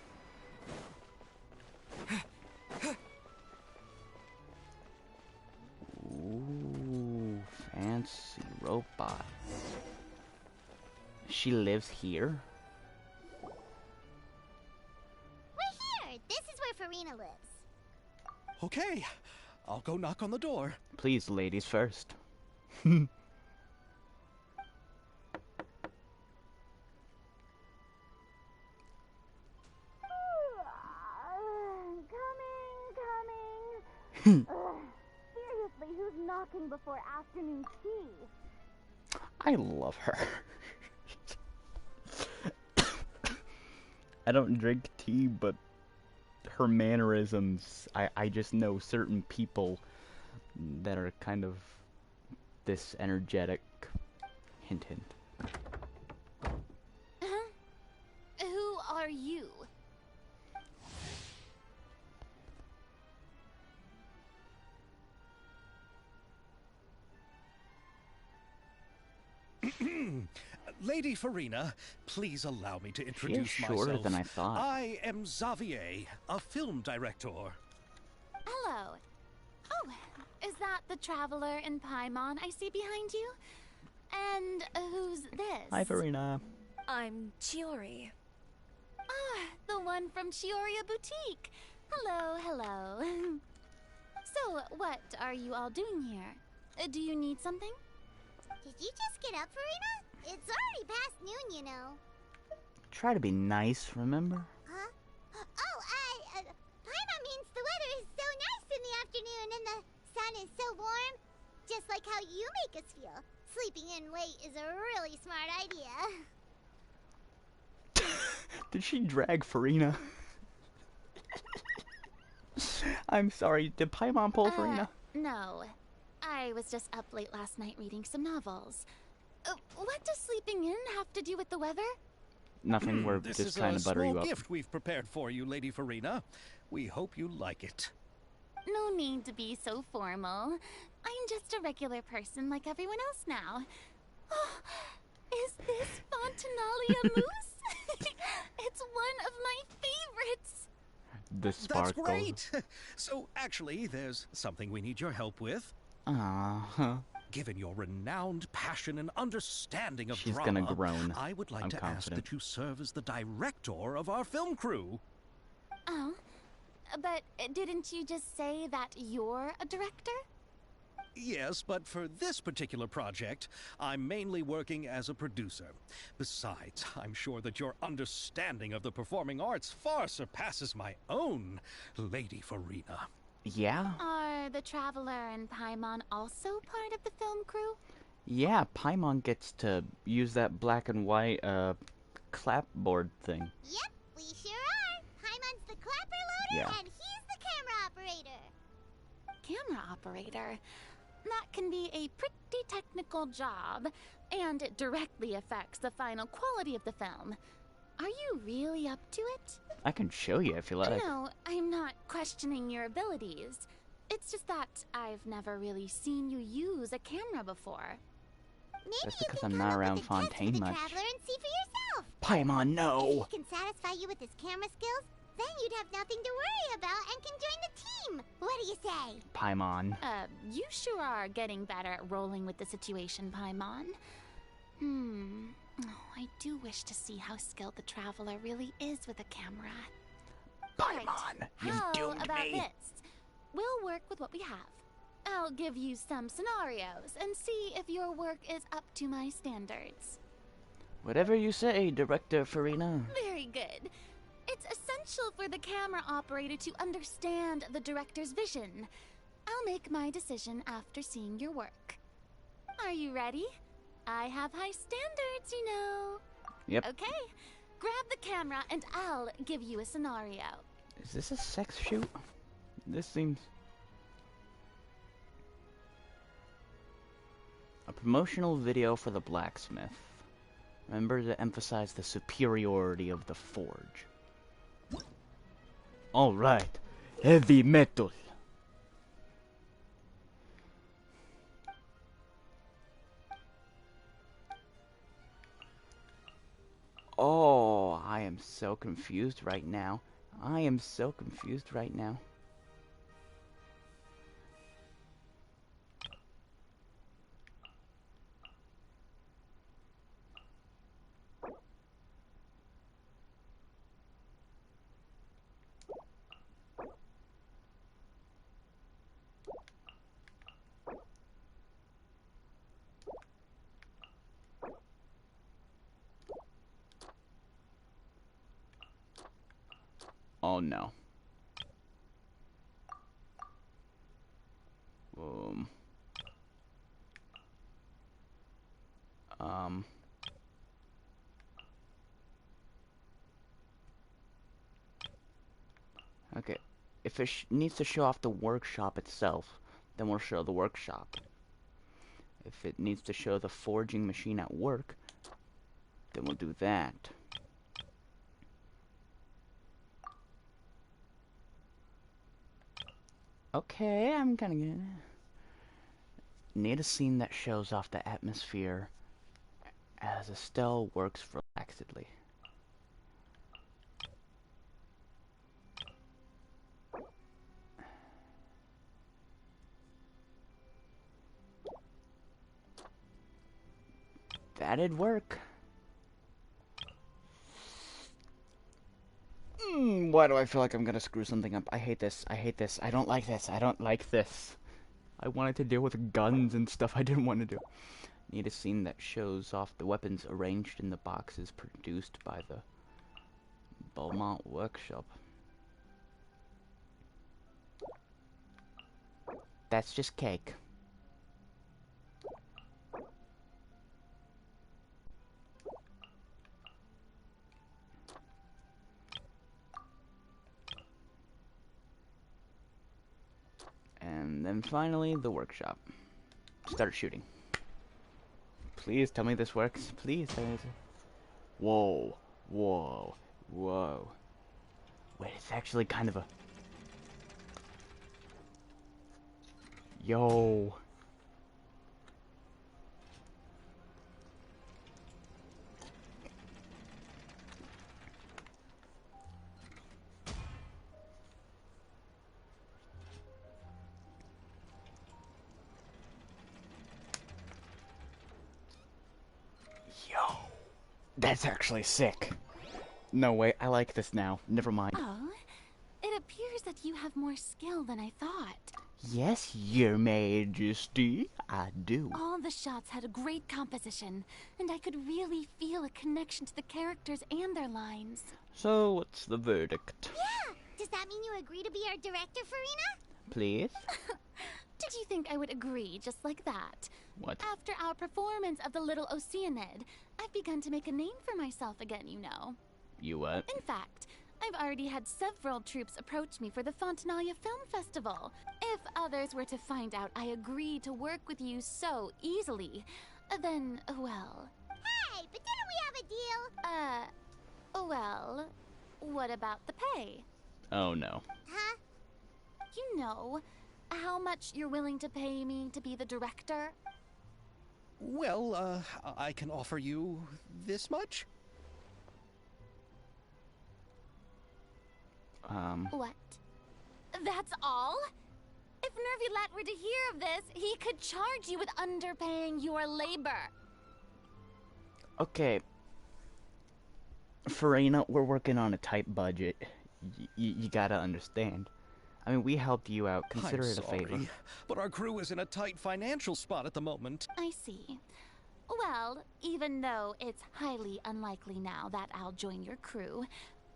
Ooh, fancy robot. She lives here? We're here. This is where Farina lives. Okay, I'll go knock on the door. Please, ladies first. Coming. Seriously, who's knocking evening before afternoon tea. I love her. I don't drink tea, but her mannerisms, I just know certain people that are kind of this energetic. Hint, hint. Who are you? Lady Farina, please allow me to She is introduce shorter myself. than I thought. I am Xavier, a film director. Hello. Oh, is that the traveler in Paimon I see behind you? And who's this? Hi, Farina. I'm Chiori. Ah, the one from Chioria Boutique. Hello, hello. So, what are you all doing here? Do you need something? Did you just get up, Farina? It's already past noon, you know. Try to be nice, remember? Huh? Oh, Paimon means the weather is so nice in the afternoon and the sun is so warm. Just like how you make us feel. Sleeping in late is a really smart idea. Did she drag Farina? I'm sorry, did Paimon pull Farina? No. I was just up late last night reading some novels. What does sleeping in have to do with the weather? Nothing, we're This just is trying a to butter small you up. gift we've prepared for you, Lady Farina. We hope you like it. No need to be so formal. I'm just a regular person like everyone else now. Oh, is this Fontinalia mousse? It's one of my favorites. The sparkle. That's great! So, actually, there's something we need your help with. Huh. Given your renowned passion and understanding of She's drama, gonna groan. I would like I'm to ask confident. that you serve as the director of our film crew. Oh, but didn't you just say that you're a director? Yes, but for this particular project, I'm mainly working as a producer. Besides, I'm sure that your understanding of the performing arts far surpasses my own, Lady Farina. Yeah? Are the Traveler and Paimon also part of the film crew? Yeah, Paimon gets to use that black and white, clapboard thing. Yep, we sure are. Paimon's the clapper loader Yeah. and he's the camera operator. Camera operator. That can be a pretty technical job, and it directly affects the final quality of the film. Are you really up to it? I can show you if you like. No, I'm not questioning your abilities. It's just that I've never really seen you use a camera before. Maybe That's you because can I'm come not up around with a test for Fontaine the much. traveler and see for yourself. Paimon, no! If he can satisfy you with his camera skills, then you'd have nothing to worry about and can join the team. What do you say? Paimon. You sure are getting better at rolling with the situation, Paimon. Oh, I do wish to see how skilled the Traveler really is with a camera. Paimon, you've How doomed about me. this? We'll work with what we have. I'll give you some scenarios and see if your work is up to my standards. Whatever you say, Director Farina. Very good. It's essential for the camera operator to understand the director's vision. I'll make my decision after seeing your work. Are you ready? I have high standards, you know. Yep. Okay, grab the camera and I'll give you a scenario. Is this a sex shoot? This seems... A promotional video for the blacksmith. Remember to emphasize the superiority of the forge. Alright, heavy metal. Oh, I am so confused right now. I am so confused right now. Oh no. Um. Okay. If it needs to show off the workshop itself, then we'll show the workshop. If it needs to show the forging machine at work, then we'll do that. Okay, I'm kinda getting it. Need a scene that shows off the atmosphere as Estelle works relaxedly. That'd work. Why do I feel like I'm gonna screw something up? I hate this. I hate this. I don't like this. I don't like this. I wanted to deal with guns and stuff I didn't want to do. Need a scene that shows off the weapons arranged in the boxes produced by the Beaumont workshop. That's just cake. And then finally, the workshop. Start shooting. Please tell me this works. Please tell me this. Whoa. Whoa. Whoa. Wait, it's actually kind of a... Yo. That's actually sick. No way, I like this now. Never mind. Oh, it appears that you have more skill than I thought. Yes, Your Majesty, I do. All the shots had a great composition, and I could really feel a connection to the characters and their lines. So, what's the verdict? Yeah! Does that mean you agree to be our director, Farina? Please? Did you think I would agree just like that? What? After our performance of the Little Oceanid, I've begun to make a name for myself again, you know. You what? In fact, I've already had several troops approach me for the Fontanalia Film Festival. If others were to find out I agreed to work with you so easily, then, well... Hey, but didn't we have a deal? Well, what about the pay? Oh no. Huh? You know, how much you're willing to pay me to be the director? Well, I can offer you this much? What? That's all? If Nervulat were to hear of this, he could charge you with underpaying your labor. Okay. Farina, we're working on a tight budget. You gotta understand. I mean, we helped you out. Consider I'm it a favor. sorry, but our crew is in a tight financial spot at the moment. I see. Well, even though it's highly unlikely now that I'll join your crew,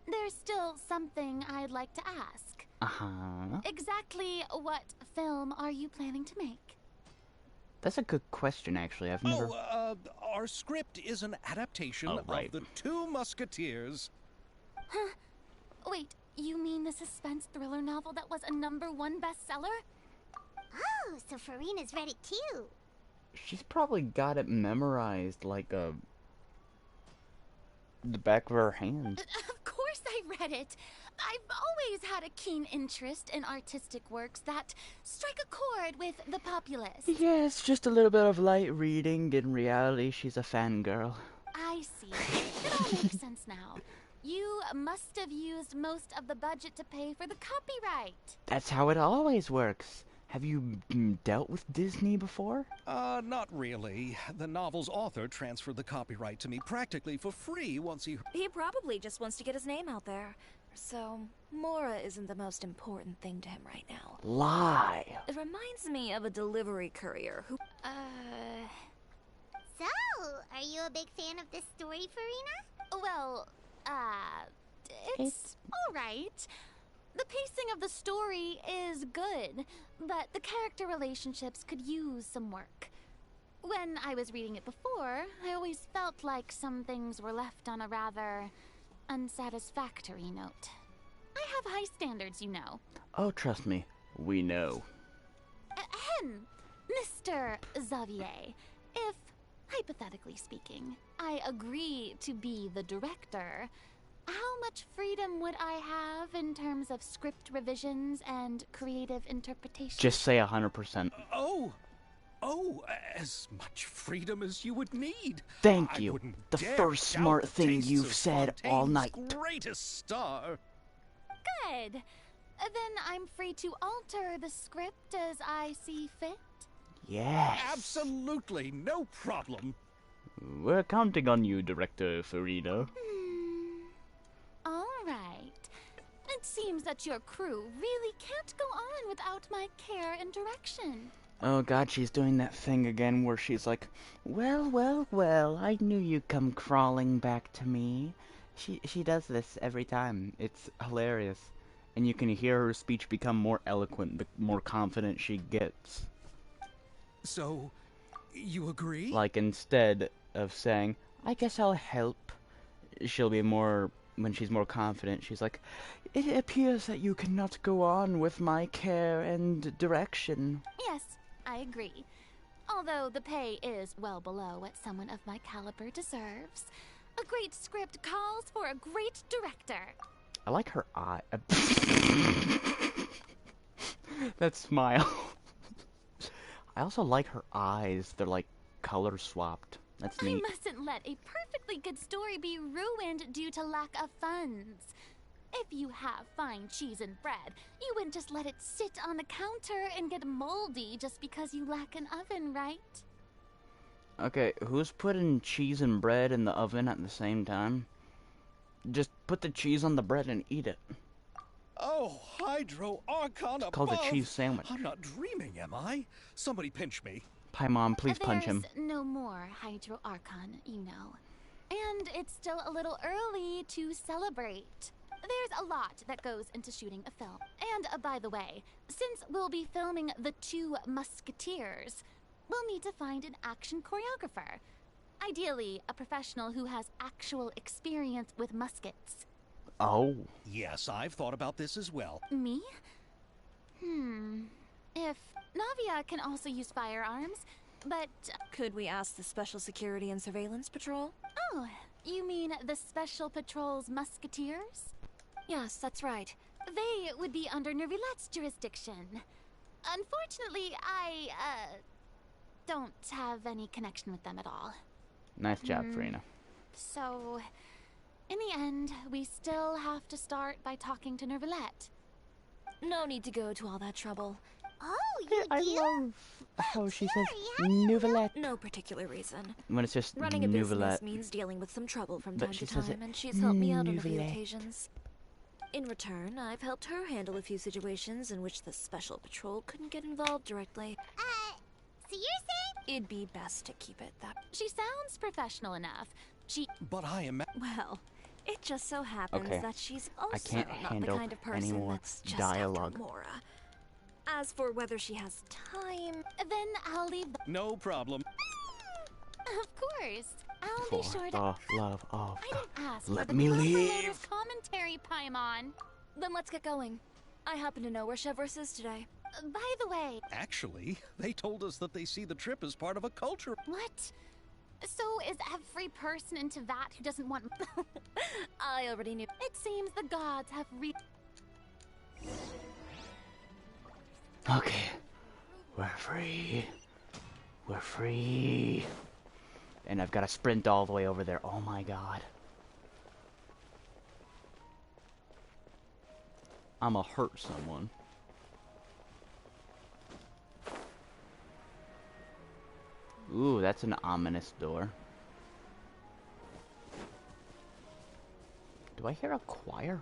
there's still something I'd like to ask. Uh-huh. Exactly what film are you planning to make? That's a good question, actually. I've never... Our script is an adaptation Oh, right. of The Two Musketeers. Huh? Wait, you mean the suspense thriller novel that was a #1 bestseller? Oh, so Farina's read it too. She's probably got it memorized like the back of her hand. Of course I read it. I've always had a keen interest in artistic works that strike a chord with the populace. Yeah, it's just a little bit of light reading. In reality, she's a fangirl. I see. It all makes sense now. You must have used most of the budget to pay for the copyright. That's how it always works. Have you dealt with Disney before? Not really. The novel's author transferred the copyright to me practically for free once he... He probably just wants to get his name out there. So, Mora isn't the most important thing to him right now. Lie. It reminds me of a delivery courier who... So, are you a big fan of this story, Farina? Well, it's alright. The pacing of the story is good, but the character relationships could use some work. When I was reading it before, I always felt like some things were left on a rather unsatisfactory note. I have high standards, you know. Oh, trust me, we know. Ahem, Mr. Xavier, if, hypothetically speaking, I agree to be the director, how much freedom would I have in terms of script revisions and creative interpretation? Just say 100%. Oh, as much freedom as you would need. Thank I you. wouldn't The dare first doubt smart the thing tastes you've of said all night. Fontaine's greatest star. Good. Then I'm free to alter the script as I see fit. Yes. Absolutely, no problem. We're counting on you, Director Farina. All right. It seems that your crew really can't go on without my care and direction. Oh god, she's doing that thing again where she's like, well, I knew you'd come crawling back to me. She does this every time. It's hilarious. And you can hear her speech become more eloquent the more confident she gets. So, you agree? Like, instead of saying, I guess I'll help, she'll be more, when she's more confident, she's like, it appears that you cannot go on with my care and direction. Yes, I agree. Although the pay is well below what someone of my caliber deserves. A great script calls for a great director. I like her eye. That smile. I also like her eyes. They're like color swapped. That's neat. I mustn't let a perfectly good story be ruined due to lack of funds. If you have fine cheese and bread, you wouldn't just let it sit on the counter and get moldy just because you lack an oven, right? Okay, who's putting cheese and bread in the oven at the same time? Just put the cheese on the bread and eat it. Oh, Hydro Archon It's called a above. cheese sandwich. I'm not dreaming, am I? Somebody pinch me. Paimon, please punch him. There's no more Hydro Archon, you know. And it's still a little early to celebrate. There's a lot that goes into shooting a film. And by the way, since we'll be filming The Two Musketeers, we'll need to find an action choreographer. Ideally, a professional who has actual experience with muskets. Oh. Yes, I've thought about this as well. Me? If Navia can also use firearms, but... Could we ask the Special Security and Surveillance Patrol? Oh, you mean the Special Patrol's Musketeers? Yes, that's right. They would be under Nervilette's jurisdiction. Unfortunately, I, don't have any connection with them at all. Nice job, Farina. So, in the end, we still have to start by talking to Nervilette. No need to go to all that trouble. Oh, you I do? love how she says Sorry, how do you know? Nouvellette. No particular reason. When it's just Running a business Nouvellette. means dealing with some trouble from But time she to says it time, and she's helped me out on a few Nouvellette. occasions. In return, I've helped her handle a few situations in which the Special Patrol couldn't get involved directly. So you're saying? It'd be best to keep it that... She sounds professional enough. But I am. Well, it just so happens Okay. that she's also can't not the handle kind of any person more that's just dialogue. after Mora. As for whether she has time... Then I'll leave the... No problem. Of course. I'll For be sure to... the love of I didn't ask Let for the me proper leave. load of commentary, Paimon. Then let's get going. I happen to know where Chevreuse is today. By the way, Actually, they told us that they see the trip as part of a culture. what? So is every person into that who doesn't want... I already knew. It seems the gods have Okay. We're free. We're free. And I've got to sprint all the way over there. Oh my god. I'ma hurt someone. Ooh, that's an ominous door. Do I hear a choir?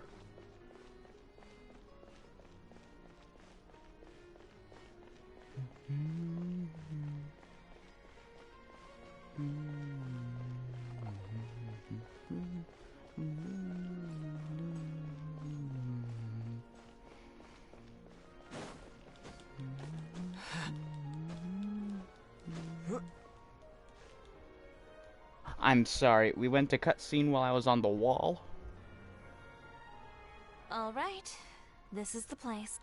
I'm sorry, we went to cutscene while I was on the wall. Alright, this is the place.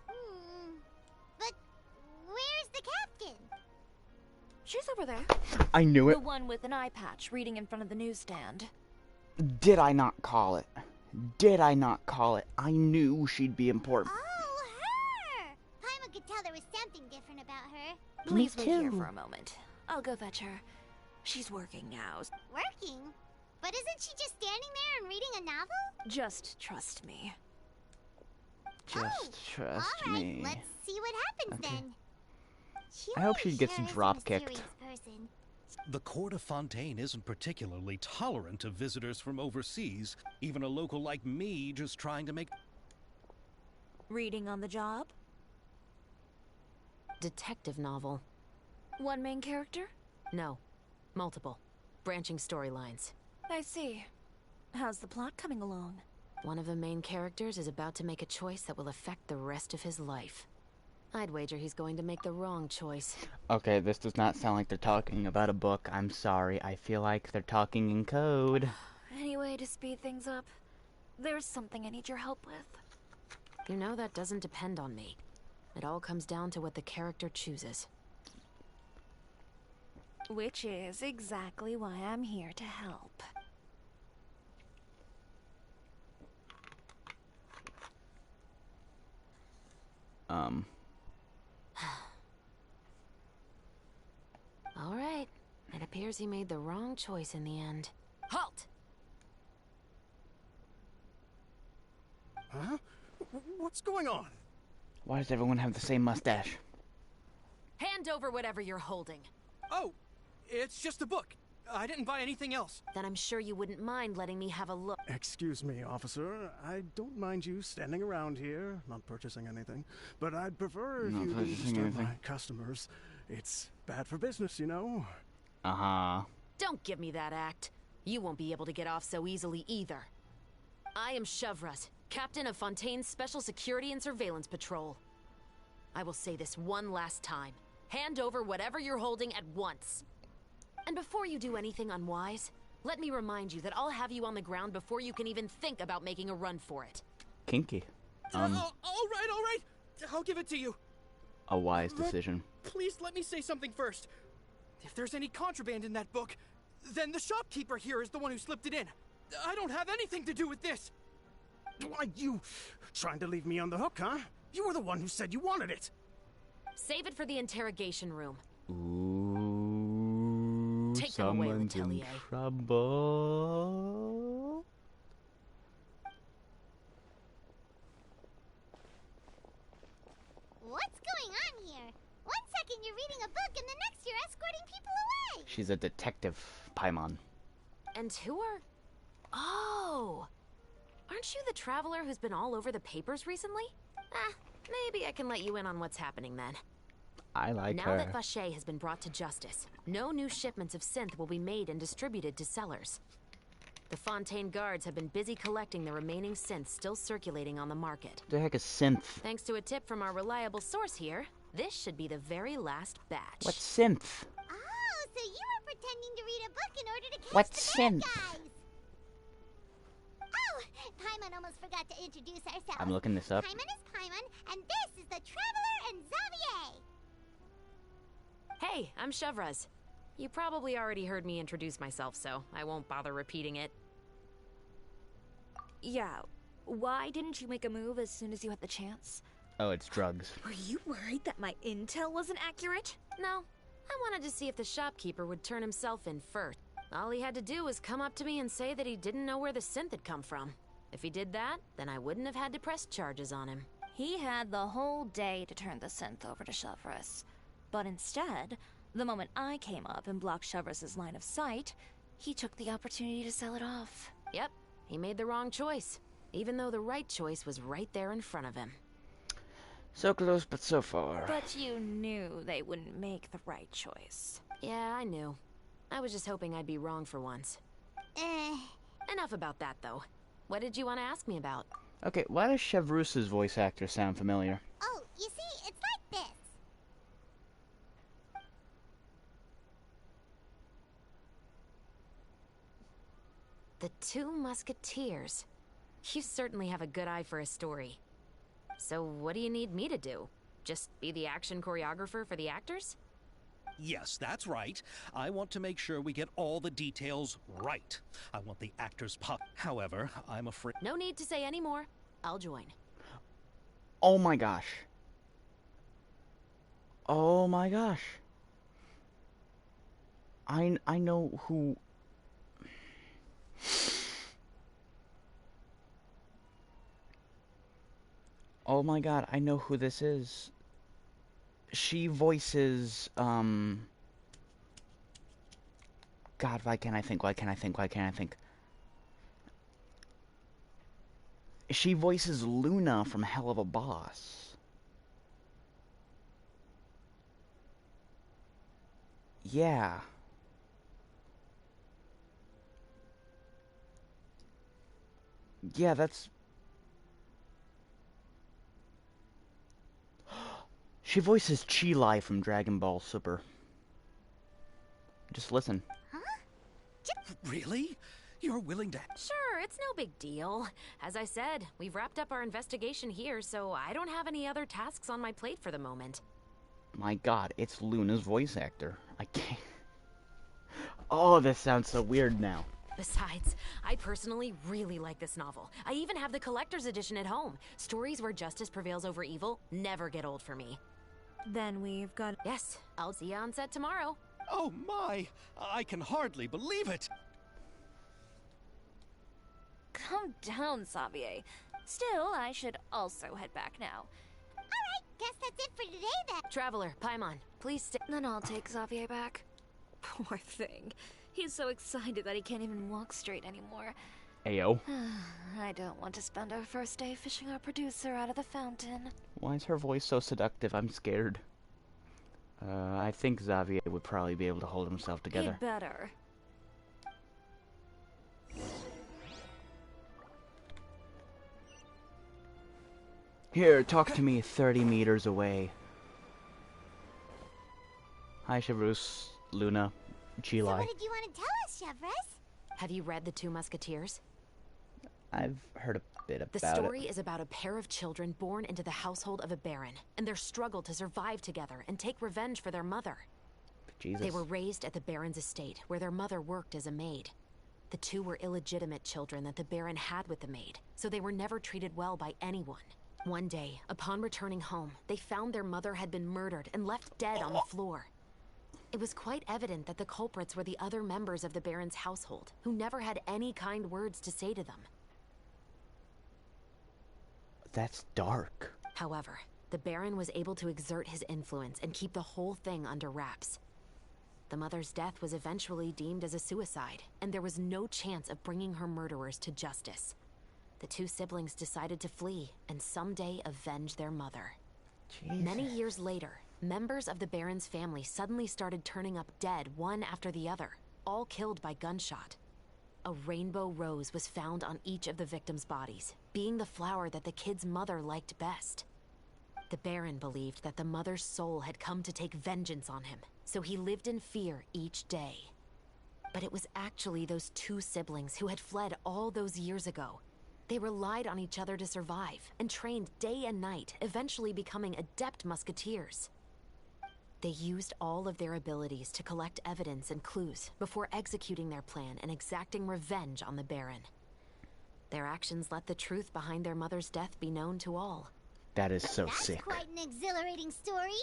But where's the captain? She's over there. I knew it. The one with an eye patch reading in front of the newsstand. Did I not call it? Did I not call it? I knew she'd be important. Oh, her! Paimon could tell there was something different about her. Please Me wait here too. for a moment. I'll go fetch her. She's working now. Working? But isn't she just standing there and reading a novel? Just trust me. Just trust All right, me. let's see what happens Okay. then. I hope she gets sure is a drop-kicked. mysterious person. The court of Fontaine isn't particularly tolerant of visitors from overseas, even a local like me just trying to make... Reading on the job? Detective novel. One main character? No. Multiple. Branching storylines. I see. How's the plot coming along? One of the main characters is about to make a choice that will affect the rest of his life. I'd wager he's going to make the wrong choice. Okay, this does not sound like they're talking about a book. I'm sorry. I feel like they're talking in code. Any way to speed things up? There's something I need your help with. You know that doesn't depend on me. It all comes down to what the character chooses. Which is exactly why I'm here to help. All right. It appears he made the wrong choice in the end. Halt! Huh? What's going on? Why does everyone have the same mustache? Hand over whatever you're holding. Oh, it's just a book. I didn't buy anything else. Then I'm sure you wouldn't mind letting me have a look. Excuse me, officer. I don't mind you standing around here, not purchasing anything, but I'd prefer if Not you didn't purchasing disturb anything. my customers. It's bad for business, you know. Uh-huh. Don't give me that act. You won't be able to get off so easily either. I am Chevras, captain of Fontaine's Special Security and Surveillance Patrol. I will say this one last time. Hand over whatever you're holding at once. And before you do anything unwise, let me remind you that I'll have you on the ground before you can even think about making a run for it. Kinky. All right. I'll give it to you. A wise decision. Please let me say something first. If there's any contraband in that book, then the shopkeeper here is the one who slipped it in. I don't have anything to do with this. Why, you trying to leave me on the hook, huh? You were the one who said you wanted it. Save it for the interrogation room. Ooh, Take them away, someone's in Letelier. trouble. What's going on here? One second you're reading a book and the next you're escorting people away. She's a detective, Paimon. And who are... Oh! Aren't you the traveler who's been all over the papers recently? Maybe I can let you in on what's happening then. I like Now her. that Vacher has been brought to justice, no new shipments of synth will be made and distributed to sellers. The Fontaine guards have been busy collecting the remaining synths still circulating on the market. The heck is synth? Thanks to a tip from our reliable source here, this should be the very last batch. What's synth? Oh, so you were pretending to read a book in order to catch What's the bad synth? guys. Oh, Paimon almost forgot to introduce ourselves. I'm looking this up. Paimon is Paimon, and this is the Traveler and Xavier. Hey, I'm Chevras. You probably already heard me introduce myself, so I won't bother repeating it. Yeah, why didn't you make a move as soon as you had the chance? Oh, it's drugs. Were you worried that my intel wasn't accurate? No, I wanted to see if the shopkeeper would turn himself in first. All he had to do was come up to me and say that he didn't know where the synth had come from. If he did that, then I wouldn't have had to press charges on him. He had the whole day to turn the synth over to Chevras. But instead, the moment I came up and blocked Chevras' line of sight, he took the opportunity to sell it off. Yep, he made the wrong choice, even though the right choice was right there in front of him. So close, but so far. But you knew they wouldn't make the right choice. Yeah, I knew. I was just hoping I'd be wrong for once. Enough about that, though. What did you want to ask me about? Okay, why does Chevrous's voice actor sound familiar? Oh, you see, it's like this. The Two Musketeers. You certainly have a good eye for a story. So what do you need me to do? Just be the action choreographer for the actors? Yes, that's right. I want to make sure we get all the details right. I want the actors pop. However, I'm afraid. No need to say any more. I'll join. Oh my gosh. Oh my gosh. I know who. Oh my god, I know who this is. She voices, God, why can't I think? Why can't I think? Why can't I think? She voices Luna from Hell of a Boss. Yeah. Yeah, that's... She voices Chi-Lai from Dragon Ball Super. Just listen. Really? You're willing to... Sure, it's no big deal. As I said, we've wrapped up our investigation here, so I don't have any other tasks on my plate for the moment. My god, it's Luna's voice actor. I can't... Oh, this sounds so weird now. Besides, I personally really like this novel. I even have the collector's edition at home. Stories where justice prevails over evil never get old for me. Then we've got... Yes, I'll see you on set tomorrow. Oh my! I can hardly believe it! Calm down, Xavier. Still, I should also head back now. Alright, guess that's it for today then. Traveler, Paimon, please stay. Then I'll take Xavier back. Poor thing. He's so excited that he can't even walk straight anymore. Ayo. I don't want to spend our first day fishing our producer out of the fountain. Why is her voice so seductive? I'm scared. I think Xavier would probably be able to hold himself together. He'd better. Here, talk to me 30 meters away. Hi, Chevrus, Luna, So Chi-Lai. what did you want to tell us, Chevrus? Have you read The Two Musketeers? I've heard a bit about The it. story is about a pair of children born into the household of a baron, and their struggle to survive together and take revenge for their mother. Jesus. They were raised at the baron's estate, where their mother worked as a maid. The two were illegitimate children that the baron had with the maid, so they were never treated well by anyone. One day, upon returning home, they found their mother had been murdered and left dead on the floor. It was quite evident that the culprits were the other members of the baron's household, who never had any kind words to say to them. That's dark. However, the baron was able to exert his influence and keep the whole thing under wraps. The mother's death was eventually deemed as a suicide, and there was no chance of bringing her murderers to justice. The two siblings decided to flee and someday avenge their mother. Jesus. Many years later, members of the baron's family suddenly started turning up dead one after the other, all killed by gunshot. A rainbow rose was found on each of the victims' bodies, being the flower that the kid's mother liked best. The baron believed that the mother's soul had come to take vengeance on him, so he lived in fear each day. But it was actually those two siblings who had fled all those years ago. They relied on each other to survive and trained day and night, eventually becoming adept musketeers. They used all of their abilities to collect evidence and clues before executing their plan and exacting revenge on the Baron. Their actions let the truth behind their mother's death be known to all. That is so That's sick. quite an exhilarating story.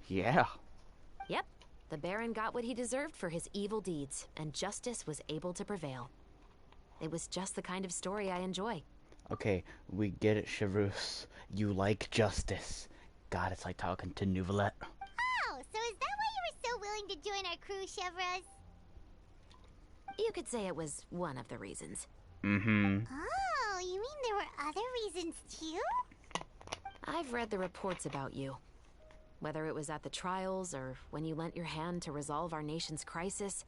Yeah. Yep, the Baron got what he deserved for his evil deeds, and justice was able to prevail. It was just the kind of story I enjoy. Okay, we get it, Chevrus. You like justice. God, it's like talking to Nouvelette. Oh, so is that why you were so willing to join our crew, Chevrus? You could say it was one of the reasons. Mm-hmm. Oh, you mean there were other reasons too? I've read the reports about you. Whether it was at the trials or when you lent your hand to resolve our nation's crisis,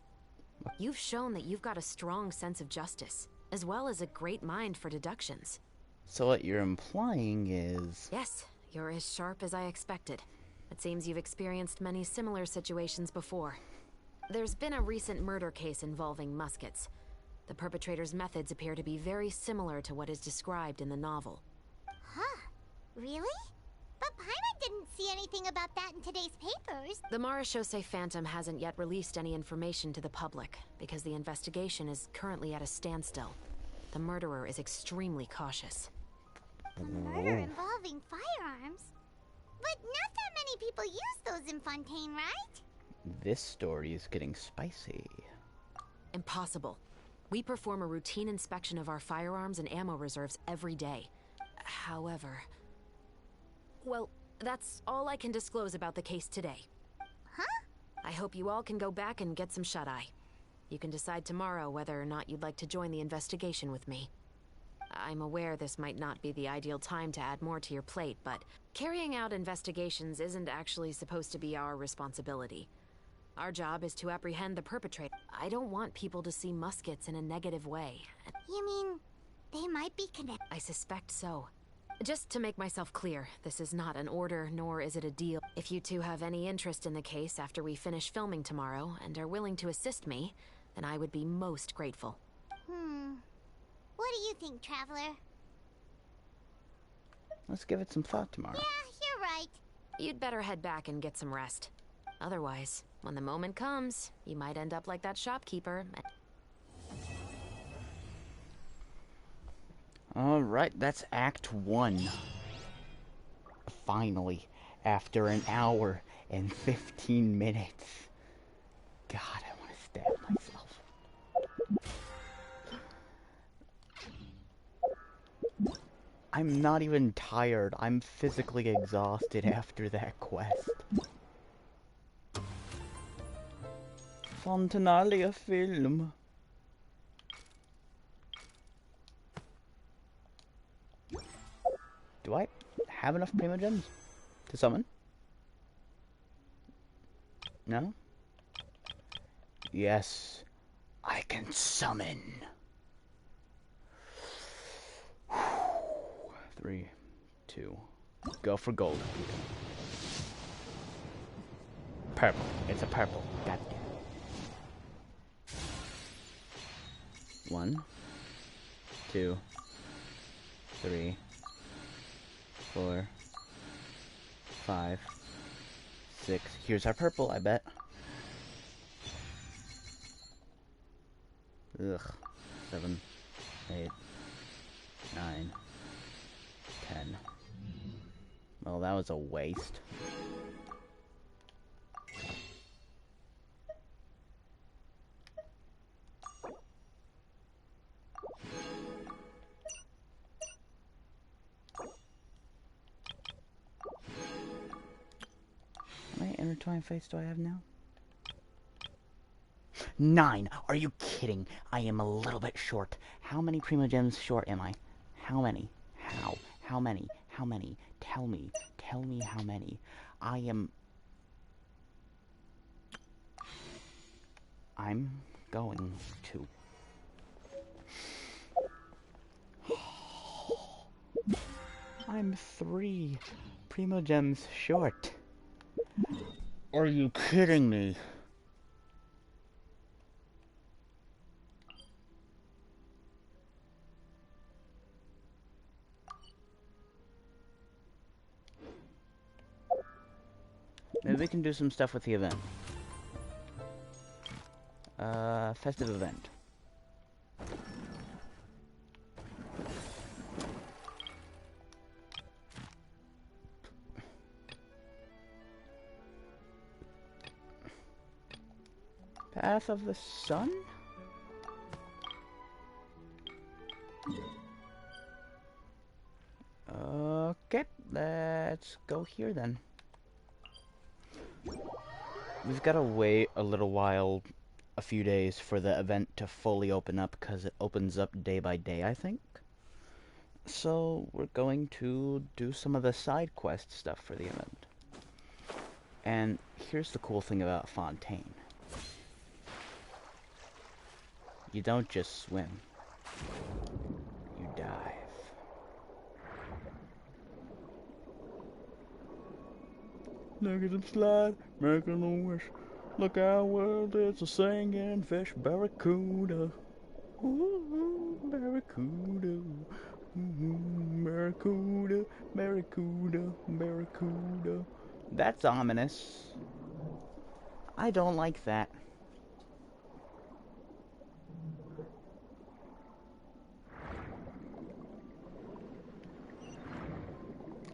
you've shown that you've got a strong sense of justice, as well as a great mind for deductions. So what you're implying is... Yes, you're as sharp as I expected. It seems you've experienced many similar situations before. There's been a recent murder case involving Muskets. The perpetrator's methods appear to be very similar to what is described in the novel. Huh. Really? But Paimon didn't see anything about that in today's papers. The Marechaussee Phantom hasn't yet released any information to the public, because the investigation is currently at a standstill. The murderer is extremely cautious. A murder involving firearms? But not that many people use those in Fontaine, right? This story is getting spicy. Impossible. We perform a routine inspection of our firearms and ammo reserves every day. However... Well, that's all I can disclose about the case today. Huh? I hope you all can go back and get some shut-eye. You can decide tomorrow whether or not you'd like to join the investigation with me. I'm aware this might not be the ideal time to add more to your plate, but carrying out investigations isn't actually supposed to be our responsibility. Our job is to apprehend the perpetrator. I don't want people to see Muskets in a negative way. You mean they might be connected? I suspect so. Just to make myself clear, this is not an order, nor is it a deal. If you two have any interest in the case after we finish filming tomorrow and are willing to assist me, then I would be most grateful. What do you think, Traveler? Let's give it some thought tomorrow. Yeah, you're right. You'd better head back and get some rest. Otherwise, when the moment comes, you might end up like that shopkeeper. Alright, that's Act 1. Finally, after an hour and 15 minutes. God, I want to stab myself. I'm not even tired. I'm physically exhausted after that quest. Fontanalia film. Do I have enough primogems to summon? No? Yes, I can summon. 3, 2, go for gold. Purple. It's a purple. God damn it. 1, 2, 3, 4, 5, 6. Here's our purple, I bet. Ugh. 7, 8, 9, 10. Well, that was a waste. How many intertwined fates do I have now? 9! Are you kidding? I am a little bit short. How many primogems short am I? How many? How? How many? How many? Tell me. Tell me how many. I'm going to. I'm 3 primogems short. Are you kidding me? Maybe we can do some stuff with the event. Festive event. Path of the Sun? Okay, let's go here then. We've got to wait a little while, a few days, for the event to fully open up, because it opens up day by day, I think. So, we're going to do some of the side quest stuff for the event. And here's the cool thing about Fontaine. You don't just swim. You dive. Look at him slide, making a wish. Look out, well, it's a singing fish barracuda. Ooh, barracuda. Barracuda, barracuda, barracuda. That's ominous. I don't like that.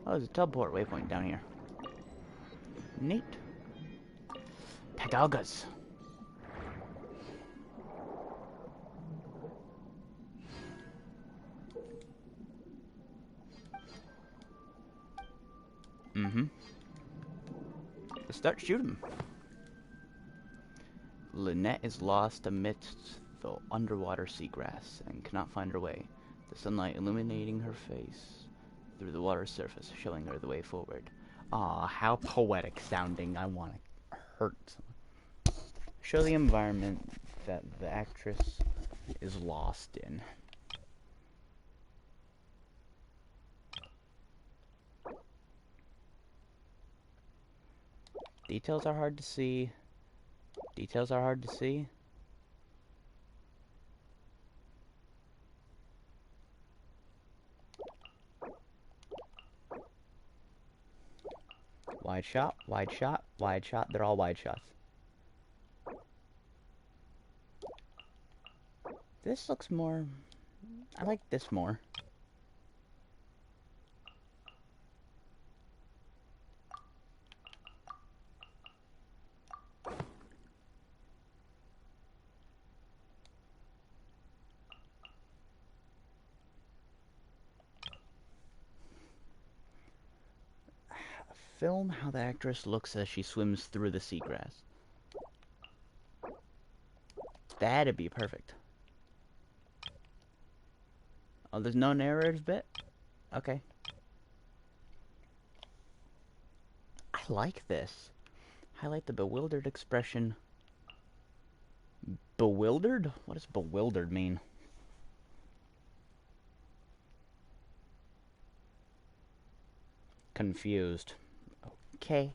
Oh, there's a teleport waypoint down here. Neat. Pedalgas. Mm-hmm. Let's start shooting. Lynette is lost amidst the underwater seagrass and cannot find her way. The sunlight illuminating her face through the water's surface, showing her the way forward. Aw, how poetic sounding. I want to hurt someone. Show the environment that the actress is lost in. Details are hard to see. Details are hard to see. Wide shot, wide shot, wide shot. They're all wide shots. This looks more... I like this more. Film how the actress looks as she swims through the seagrass. That'd be perfect. Oh, there's no narrative bit? Okay. I like this. Highlight the bewildered expression. Bewildered? What does bewildered mean? Confused. Okay.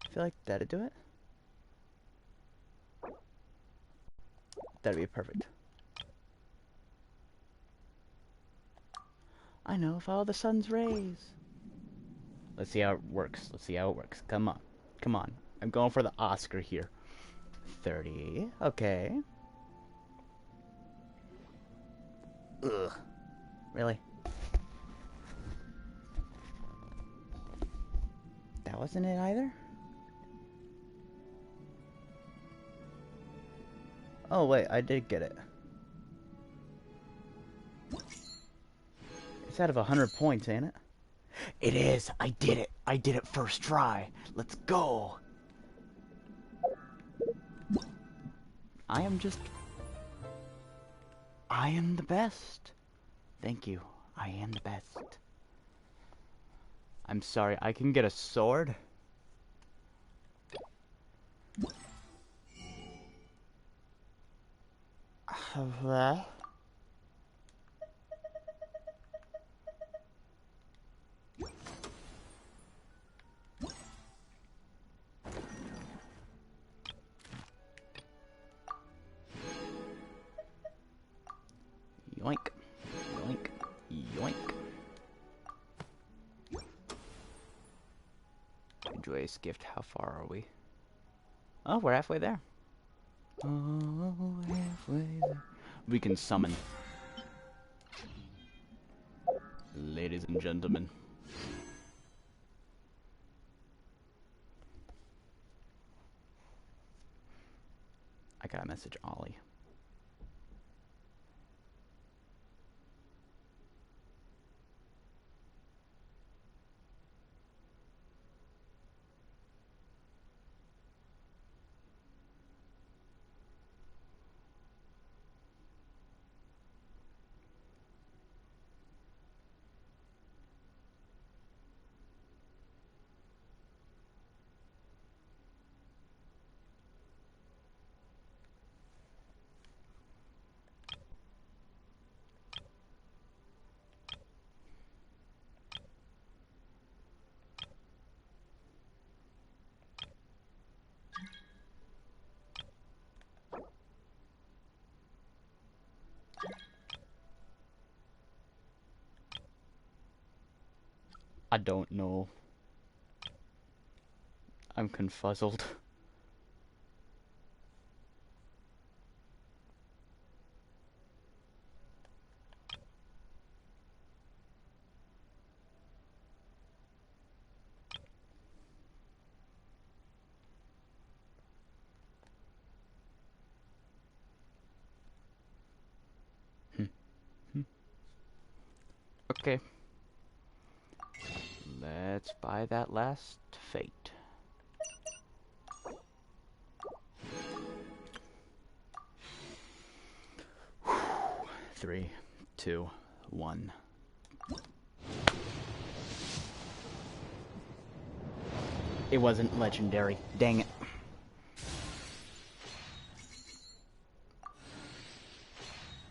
I feel like that'd do it. That'd be perfect. I know, follow the sun's rays. Let's see how it works. Let's see how it works. Come on. Come on. I'm going for the Oscar here. 30. Okay. Ugh. Really? That wasn't it either? Oh, wait. I did get it. It's out of 100 points, ain't it? It is. I did it. I did it first try. Let's go. I am the best. Thank you. I am the best. I'm sorry. I can get a sword? What? Yoink. Yoink. Yoink. Joyous gift. How far are we? Oh, we're halfway there. Oh, halfway there. We can summon. Ladies and gentlemen. I gotta message Ollie. I don't know. I'm confuzzled. Okay. Let's buy that last fate. Three, two, one. It wasn't legendary. Dang it.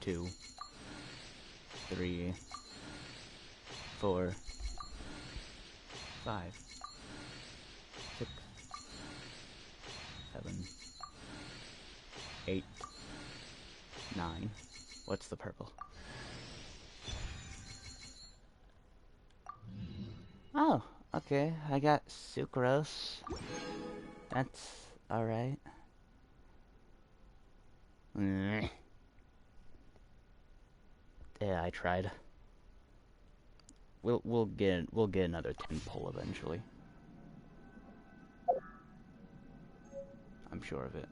Two, three, four, five, six, seven, eight, nine. What's the purple? Oh, okay. I got sucrose. That's alright. Yeah, I tried. We'll get another 10 pull eventually. I'm sure of it.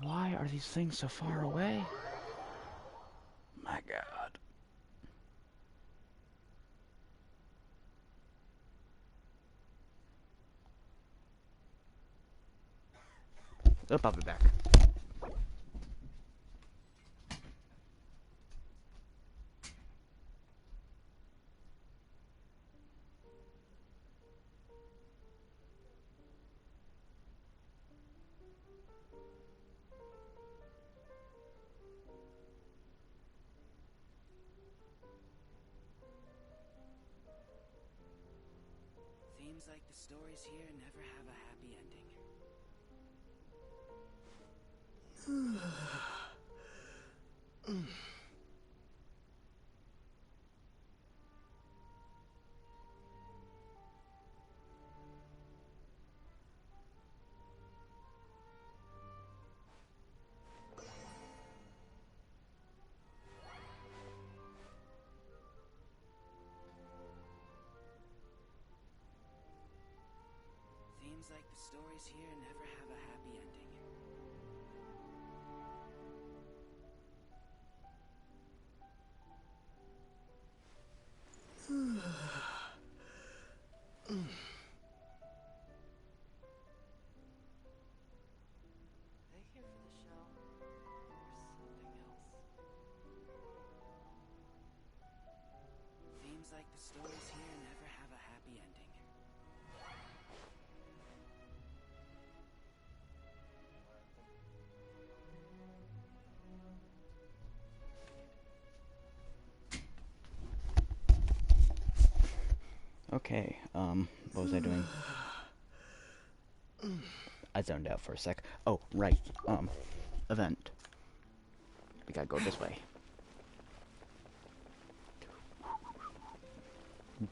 Why are these things so far away? My God. Oh, I'll be back. Seems like the stories here never have a happy ending. Seems like the stories here never have a happy ending. They here for the show, or something else? Seems like the stories here never have a happy ending. Okay, what was I doing? I zoned out for a sec. Oh, right, event. We gotta go this way.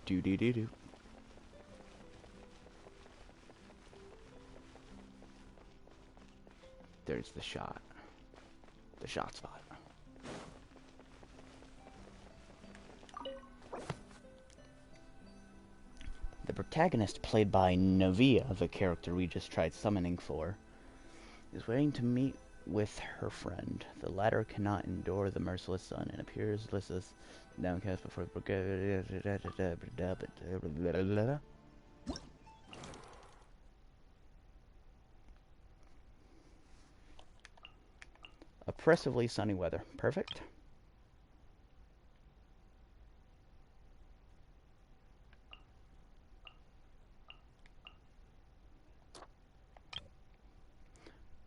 Do. There's the shot. The shot spot. The protagonist, played by Novia, the character we just tried summoning for, is waiting to meet with her friend. The latter cannot endure the merciless sun and appears listless, downcast before the oppressively sunny weather. Perfect.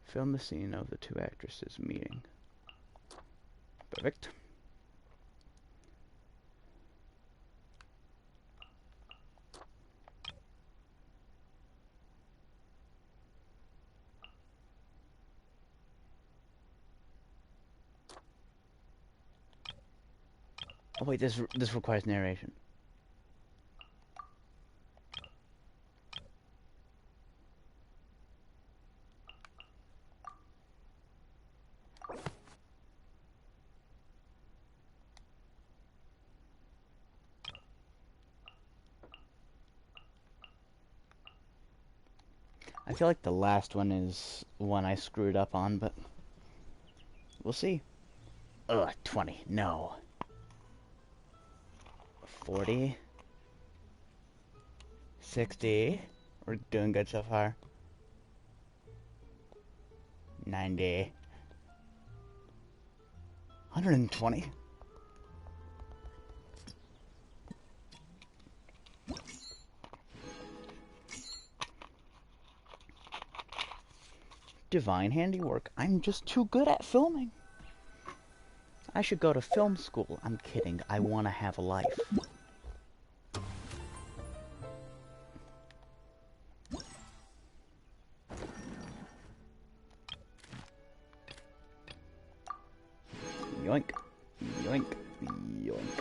Film the scene of the two actresses meeting. Perfect. Oh wait, this requires narration. I feel like the last one is one I screwed up on, but we'll see. Ugh, 20. No. 40. 60. We're doing good so far. 90. 120. Divine handiwork. I'm just too good at filming. I should go to film school. I'm kidding. I want to have a life. Yoink. Yoink. Yoink.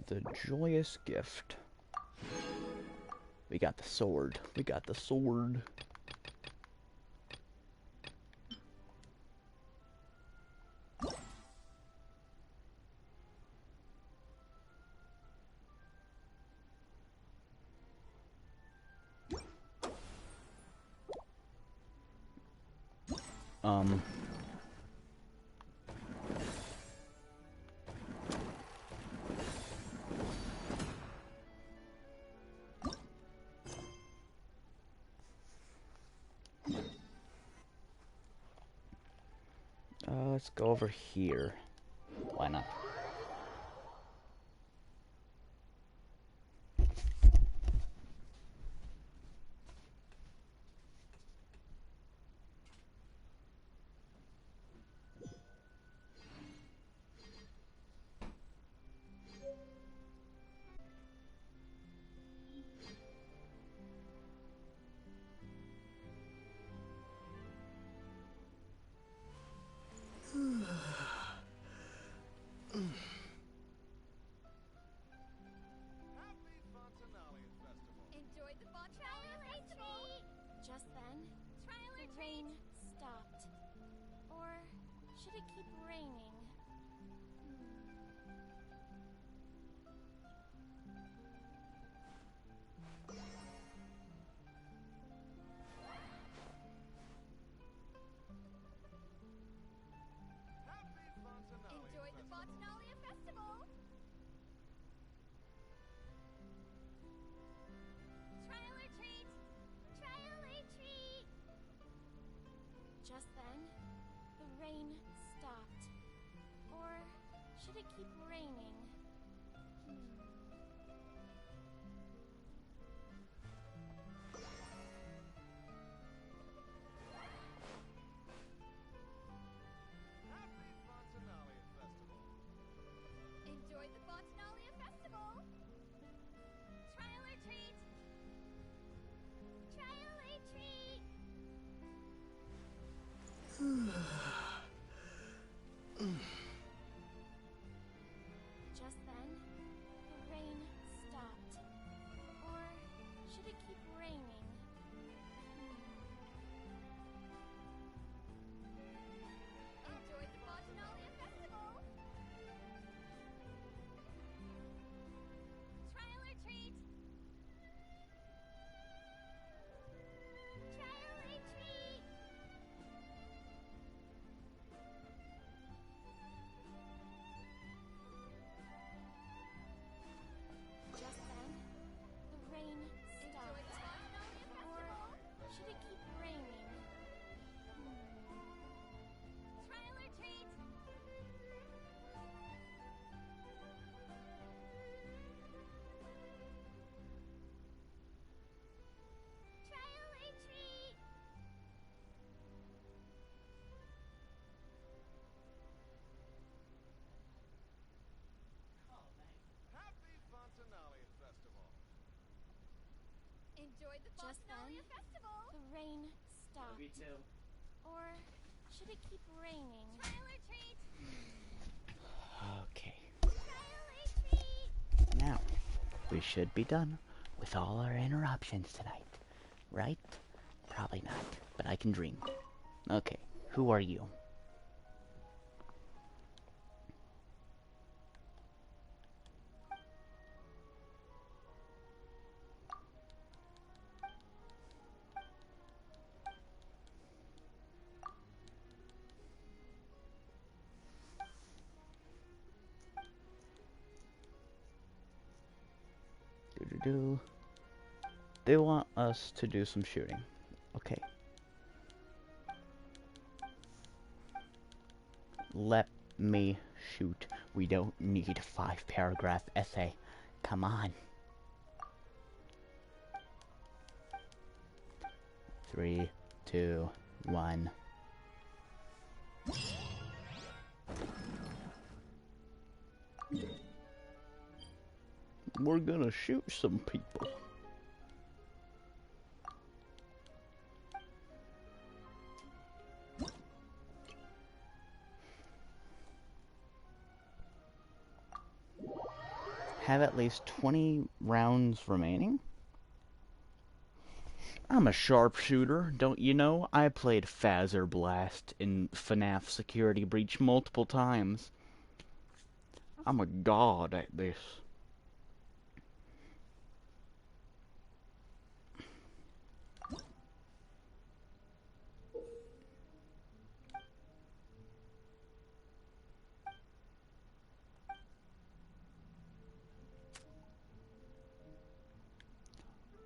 The joyous gift. We got the sword. We got the sword. Let's go over here. Why not? Enjoyed the Bonfire Festival. Just then, the rain stopped. Or should it keep raining? Enjoyed the Fontanalia Festival. Trial or treat! Trial or treat! Just then, the rain stopped. Or should it keep raining? Enjoyed the Fontanalia Festival. Trial or treat! Trial or treat! Just then, the rain stopped. Me too. Or should it keep raining? Trial or treat? Okay. Trial or treat? Now, we should be done with all our interruptions tonight. Right? Probably not, but I can dream. Okay, who are you? Do. They want us to do some shooting. Okay. Let me shoot. We don't need a 5-paragraph essay. Come on. 3, 2, 1. We're gonna shoot some people. Have at least 20 rounds remaining? I'm a sharpshooter, don't you know? I played Phaser Blast in FNAF Security Breach multiple times. I'm a god at this.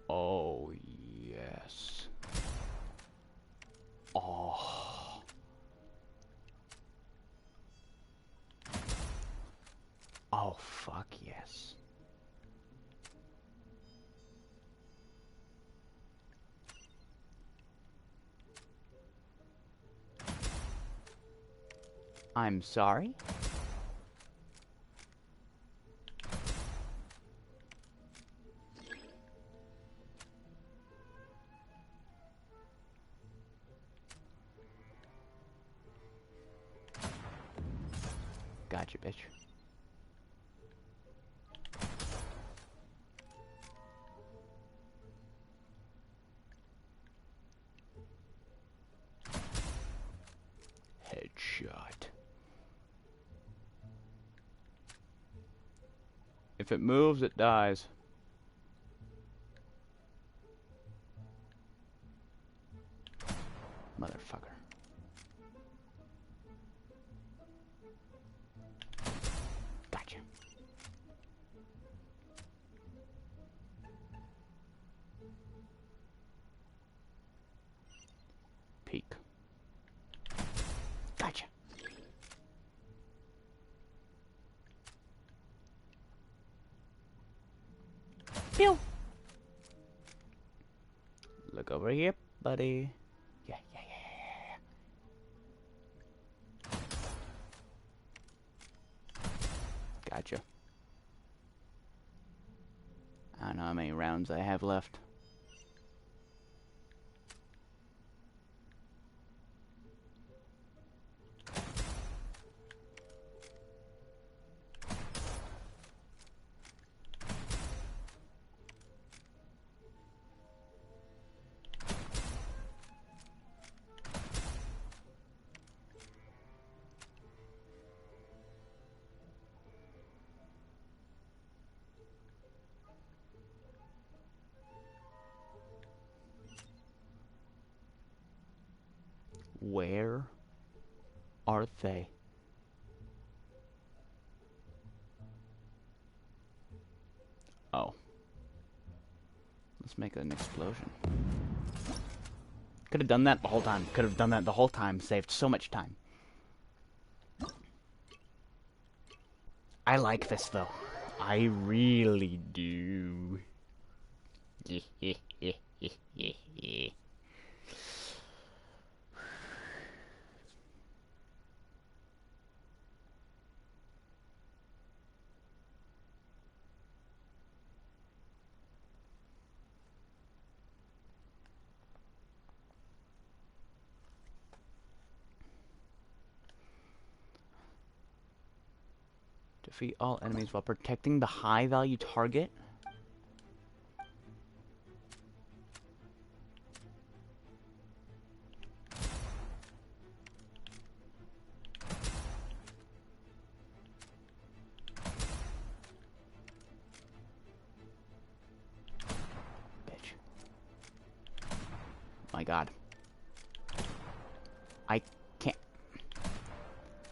Oh, yes. Oh. Oh, fuck yes. I'm sorry? Gotcha, bitch. Headshot. If it moves, it dies. Motherfucker. Gotcha. Peek. Gotcha. Pew! Look over here, buddy. Yeah. Gotcha. I don't know how many rounds I have left. Where are they? Oh. Let's make an explosion. Could have done that the whole time. Could have done that the whole time. Saved so much time. I like this though. I really do. Defeat all enemies while protecting the high-value target? Bitch. My god. I can't.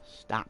Stop.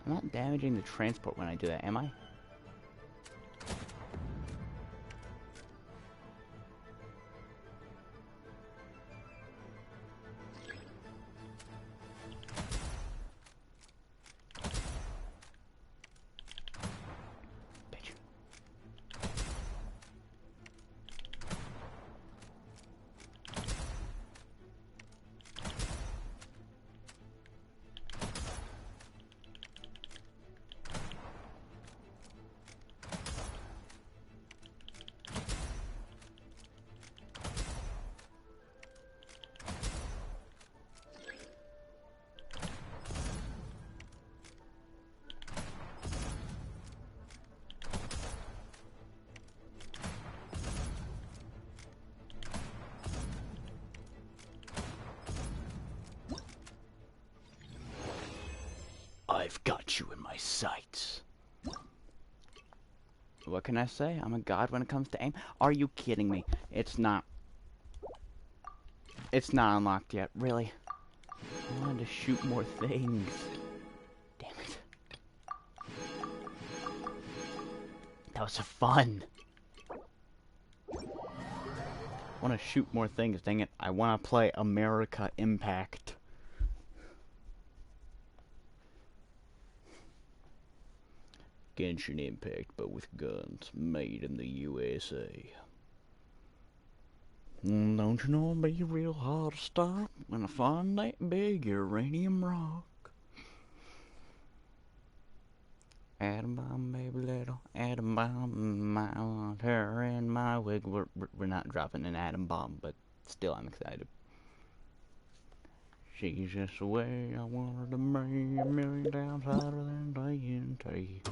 I'm not damaging the transport when I do that, am I? Bitch. I've got you in my sights. What can I say? I'm a god when it comes to aim. Are you kidding me? It's not. It's not unlocked yet, really. I wanted to shoot more things. Damn it. That was fun. I want to shoot more things, dang it. I want to play America Impact. Genshin Impact, but with guns made in the USA. Don't you know it'll be real hard to stop when I find that big uranium rock? Atom bomb, baby, little atom bomb. I want her in my wig. We're not dropping an atom bomb, but still, I'm excited. She's just the way I want her to be, a million times hotter than TNT.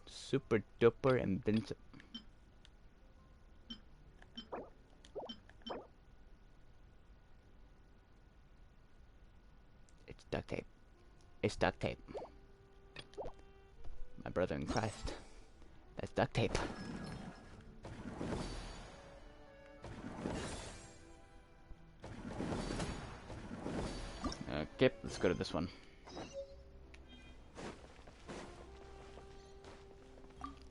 Super duper invincible. It's duct tape. It's duct tape. My brother in Christ. That's duct tape. Okay, let's go to this one.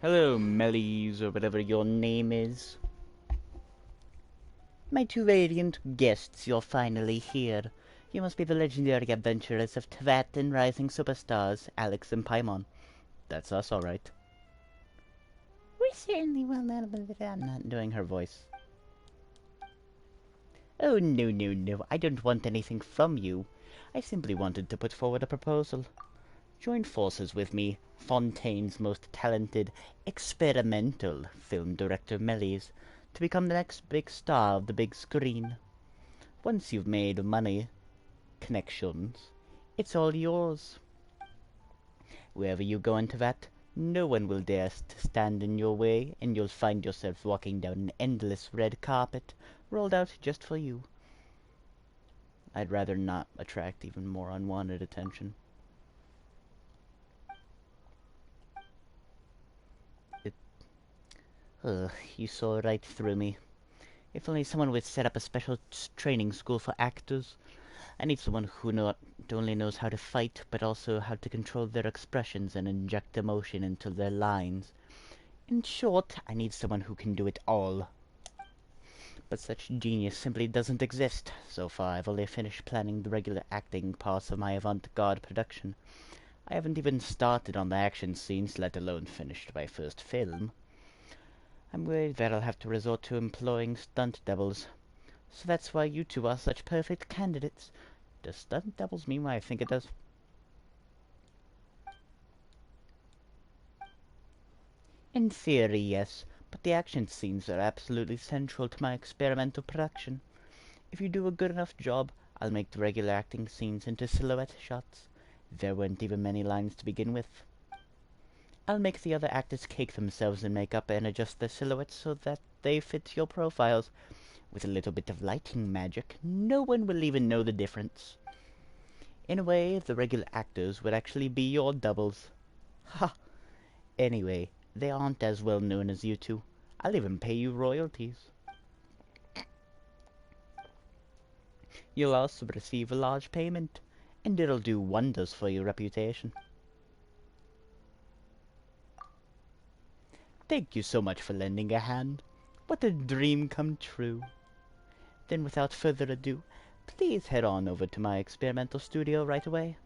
Hello, Mellies, or whatever your name is. My two radiant guests, you're finally here. You must be the legendary adventurers of Tvat and Rising Superstars, Alex and Paimon. That's us, alright. We certainly will not. I'm not doing her voice. Oh, no, no, no. I don't want anything from you. I simply wanted to put forward a proposal. Join forces with me, Fontaine's most talented, experimental film director Mellies, to become the next big star of the big screen. Once you've made money, connections, it's all yours. Wherever you go into that, no one will dare to stand in your way, and you'll find yourself walking down an endless red carpet, rolled out just for you. I'd rather not attract even more unwanted attention. Ugh, you saw right through me. If only someone would set up a special training school for actors. I need someone who not only knows how to fight, but also how to control their expressions and inject emotion into their lines. In short, I need someone who can do it all. But such genius simply doesn't exist. So far, I've only finished planning the regular acting parts of my avant-garde production. I haven't even started on the action scenes, let alone finished my first film. I'm worried that I'll have to resort to employing stunt doubles. So that's why you two are such perfect candidates. Does stunt doubles mean what I think it does? In theory, yes, but the action scenes are absolutely central to my experimental production. If you do a good enough job, I'll make the regular acting scenes into silhouette shots. There weren't even many lines to begin with. I'll make the other actors cake themselves in makeup and adjust their silhouettes so that they fit your profiles. With a little bit of lighting magic, no one will even know the difference. In a way, the regular actors would actually be your doubles. Ha! Anyway, they aren't as well known as you two. I'll even pay you royalties. You'll also receive a large payment, and it'll do wonders for your reputation. Thank you so much for lending a hand. What a dream come true. Then without further ado, please head on over to my experimental studio right away.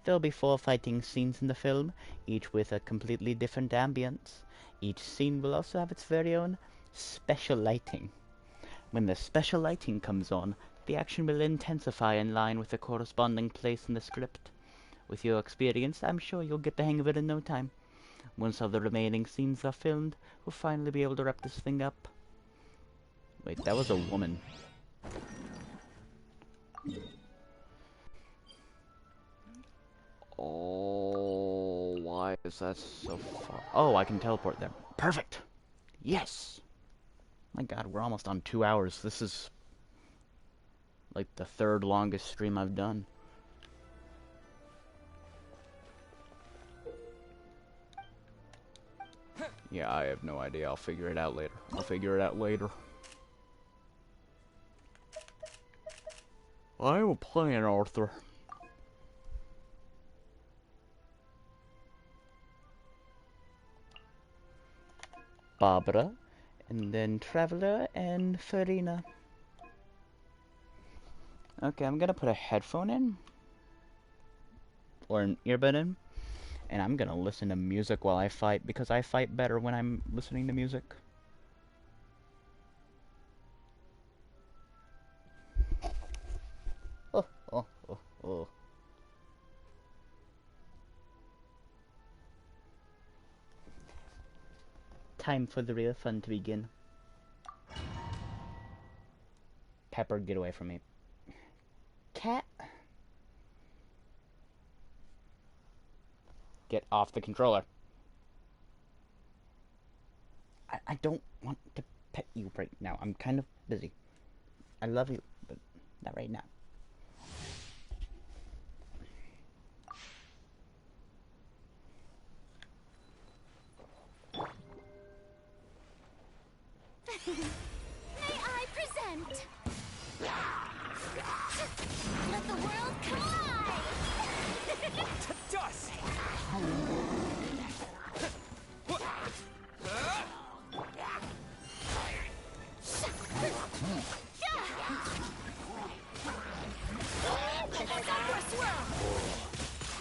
There'll be 4 fighting scenes in the film, each with a completely different ambience. Each scene will also have its very own special lighting. When the special lighting comes on, the action will intensify in line with the corresponding place in the script. With your experience, I'm sure you'll get the hang of it in no time. Once all the remaining scenes are filmed, we'll finally be able to wrap this thing up. Wait, that was a woman. Oh, why is that so far? Oh, I can teleport there. Perfect! Yes! My god, we're almost on 2 hours. This is like the 3rd longest stream I've done. Yeah, I have no idea. I'll figure it out later. I will play an Arthur. Barbara, and then Traveler and Farina. Okay, I'm gonna put a headphone in, or an earbud in, and I'm gonna listen to music while I fight, because I fight better when I'm listening to music. Oh, oh, oh, oh. Time for the real fun to begin. Pepper, get away from me. Cat. Get off the controller. I don't want to pet you right now. I'm kind of busy. I love you, but not right now. May I present? Let the world collide! To dust!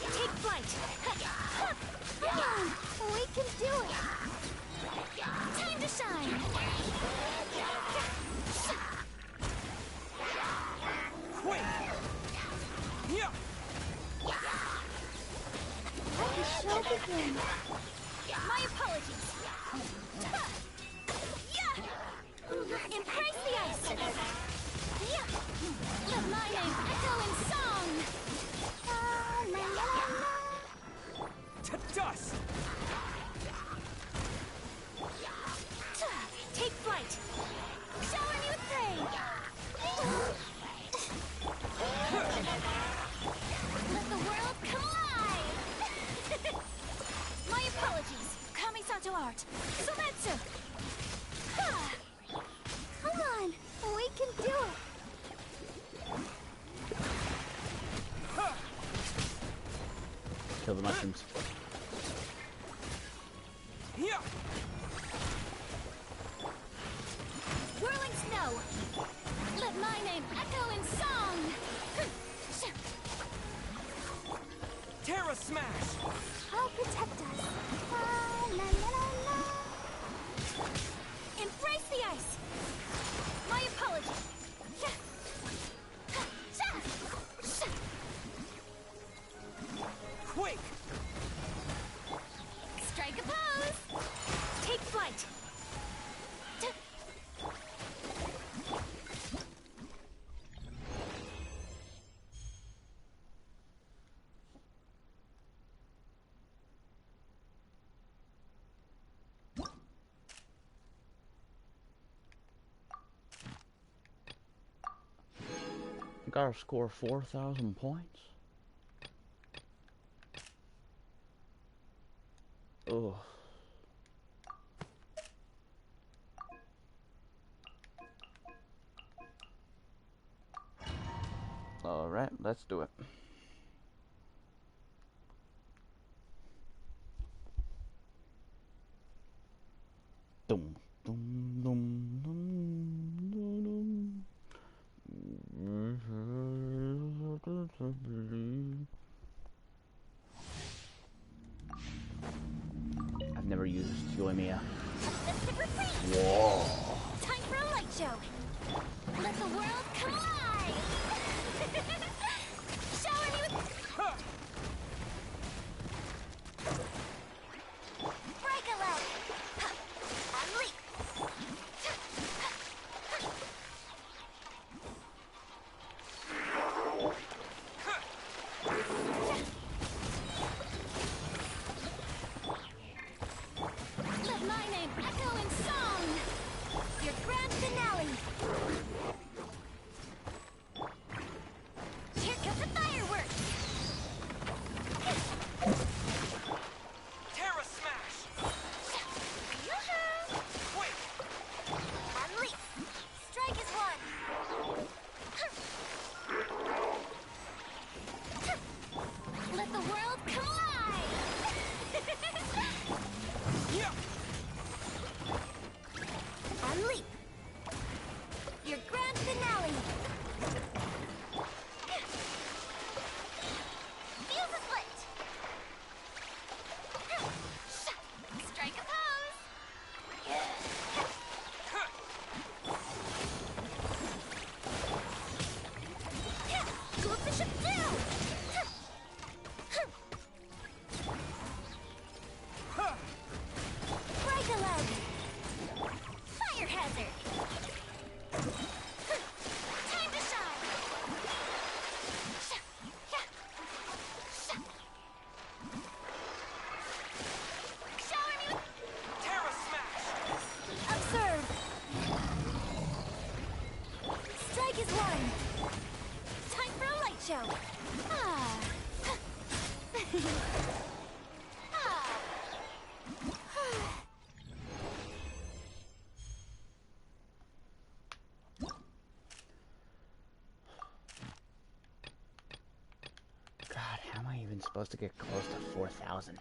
Take flight! Come on! We can do it! Time to shine! Quick! Yeah! Let the show begin! My apologies! Embrace the ice! Let my name echo in song! To dust! Take flight! Shower me with praise! Let the world collide! My apologies! Kamisato art! Sometsu! Come on! We can do it! kill the mushrooms. Whirling snow! Let my name echo in song! Terra Smash! I'll protect us. La la la la. Embrace the ice! My apologies! Quake! Strike a pose! Take flight! Gotta score 4,000 points. Ugh. Alright, let's do it. Dum, dum, dum, dum, dum, dum. I've never used Yoimiya. Whoa. Time for a light show! Let the world collide! Shower me with... Break a leg! Unleash! Let my name echo in song! Your grand finale! Here comes the fireworks! Terra Smash! Yoo-hoo! Quake! Unleash! Strike is one! Let the world collide! Unleash! Your grand finale! Feel the split! Strike a pose! Go Bishop down! Break a leg! Fire hazard! Time to shine! Shower me with... Terra Smash! Observe! Strike is one! Time for a light show! Ah! Ah! God, how am I even supposed to get close to 4,000?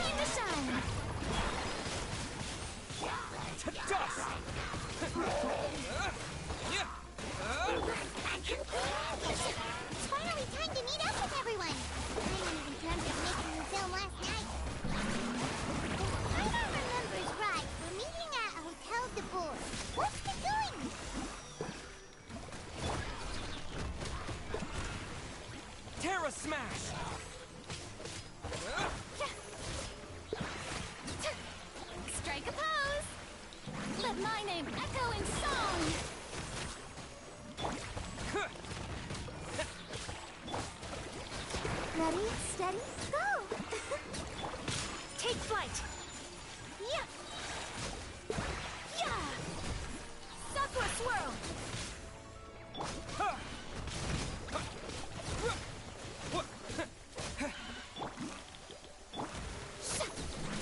Time to shine! To dust! It's finally time to meet up with everyone. Paimon even dreamt of making the film last night. If Paimon remembers right, we're meeting at Hotel de Boer. What's the going? Terra Smash! Strike a pose! Let my name echo in song! Ready, steady, go! Take flight! Yeah! Yeah! Sakura swirl!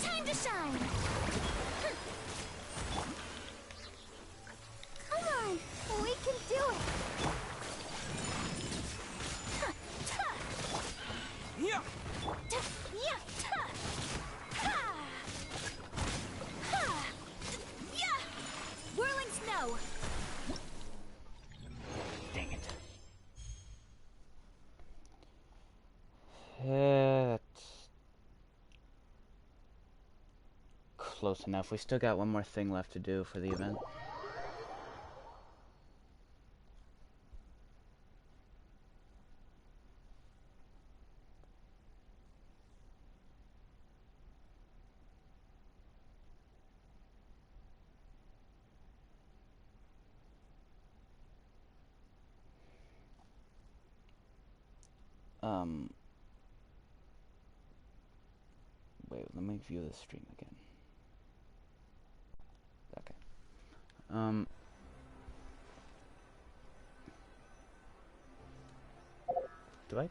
Time to shine! Come on, we can do it! Yeah! Yeah! Ha! Ha! Yeah! Whirling snow! Dang it. That's close enough. We still got one more thing left to do for the event. Wait, let me view the stream again. Okay. Do I?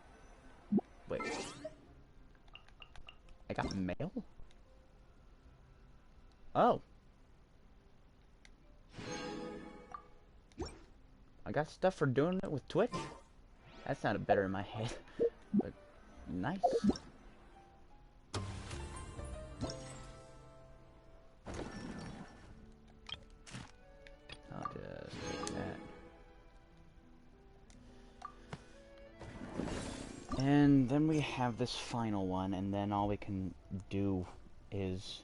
Wait. I got mail? Oh. I got stuff for doing it with Twitch? That sounded better in my head. But, nice. I'll just take that. And then we have this final one, and then all we can do is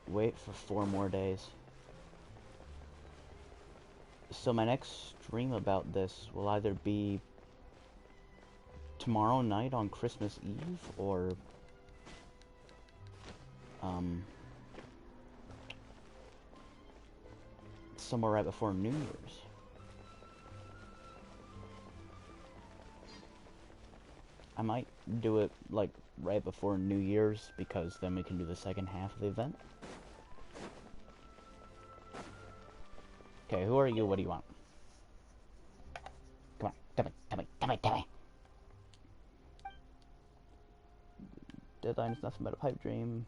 wait for 4 more days. So my next stream about this will either be tomorrow night on Christmas Eve, or somewhere right before New Year's. I might do it like right before New Year's, because then we can do the second half of the event. Okay, who are you? What do you want? Come on, tell me. Deadline is nothing but a pipe dream.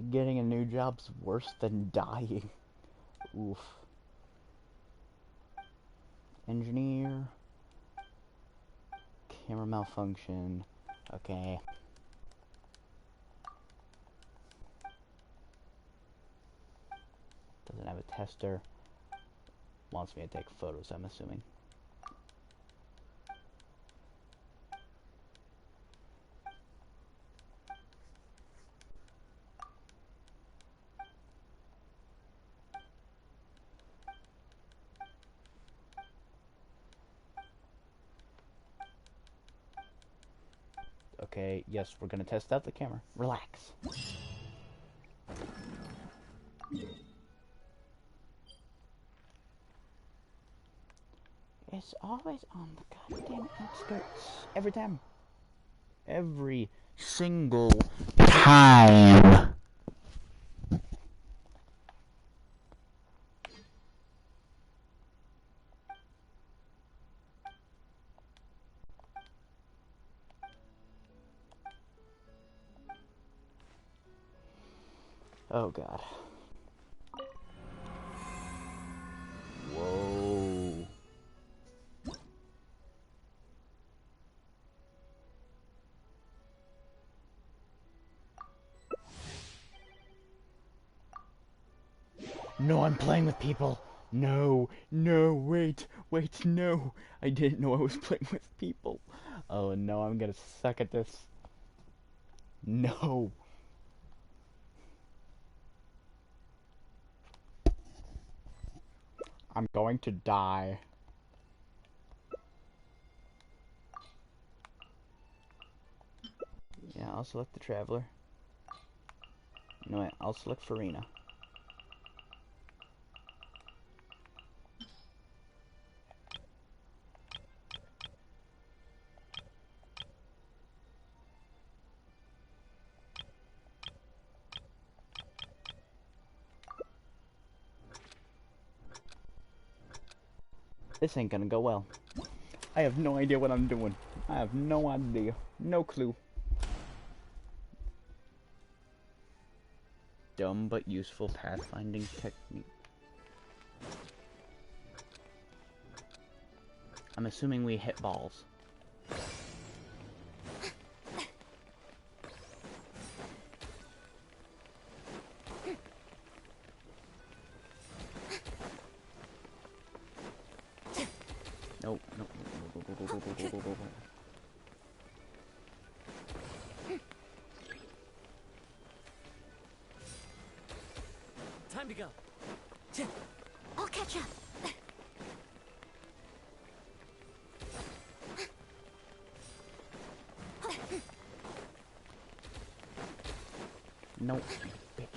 Getting a new job's worse than dying. Oof. Engineer. Camera malfunction. Okay. Doesn't have a tester. Wants me to take photos, I'm assuming. Okay, yes, we're gonna test out the camera. Relax. It's always on the goddamn outskirts. Every time. Every single time. Oh god. Whoa. No, I'm playing with people. No, no, wait, no. I didn't know I was playing with people. Oh no, I'm gonna suck at this. No. I'm going to die. Yeah, I'll select the Traveler. No, wait, I'll select Farina. This ain't gonna go well. I have no idea what I'm doing. I have no idea. No clue. Dumb but useful pathfinding technique. I'm assuming we hit balls. Nope, nope, go, go, go, go, go, go, go, go, go. Time to go. I'll catch up. Nope, bitch.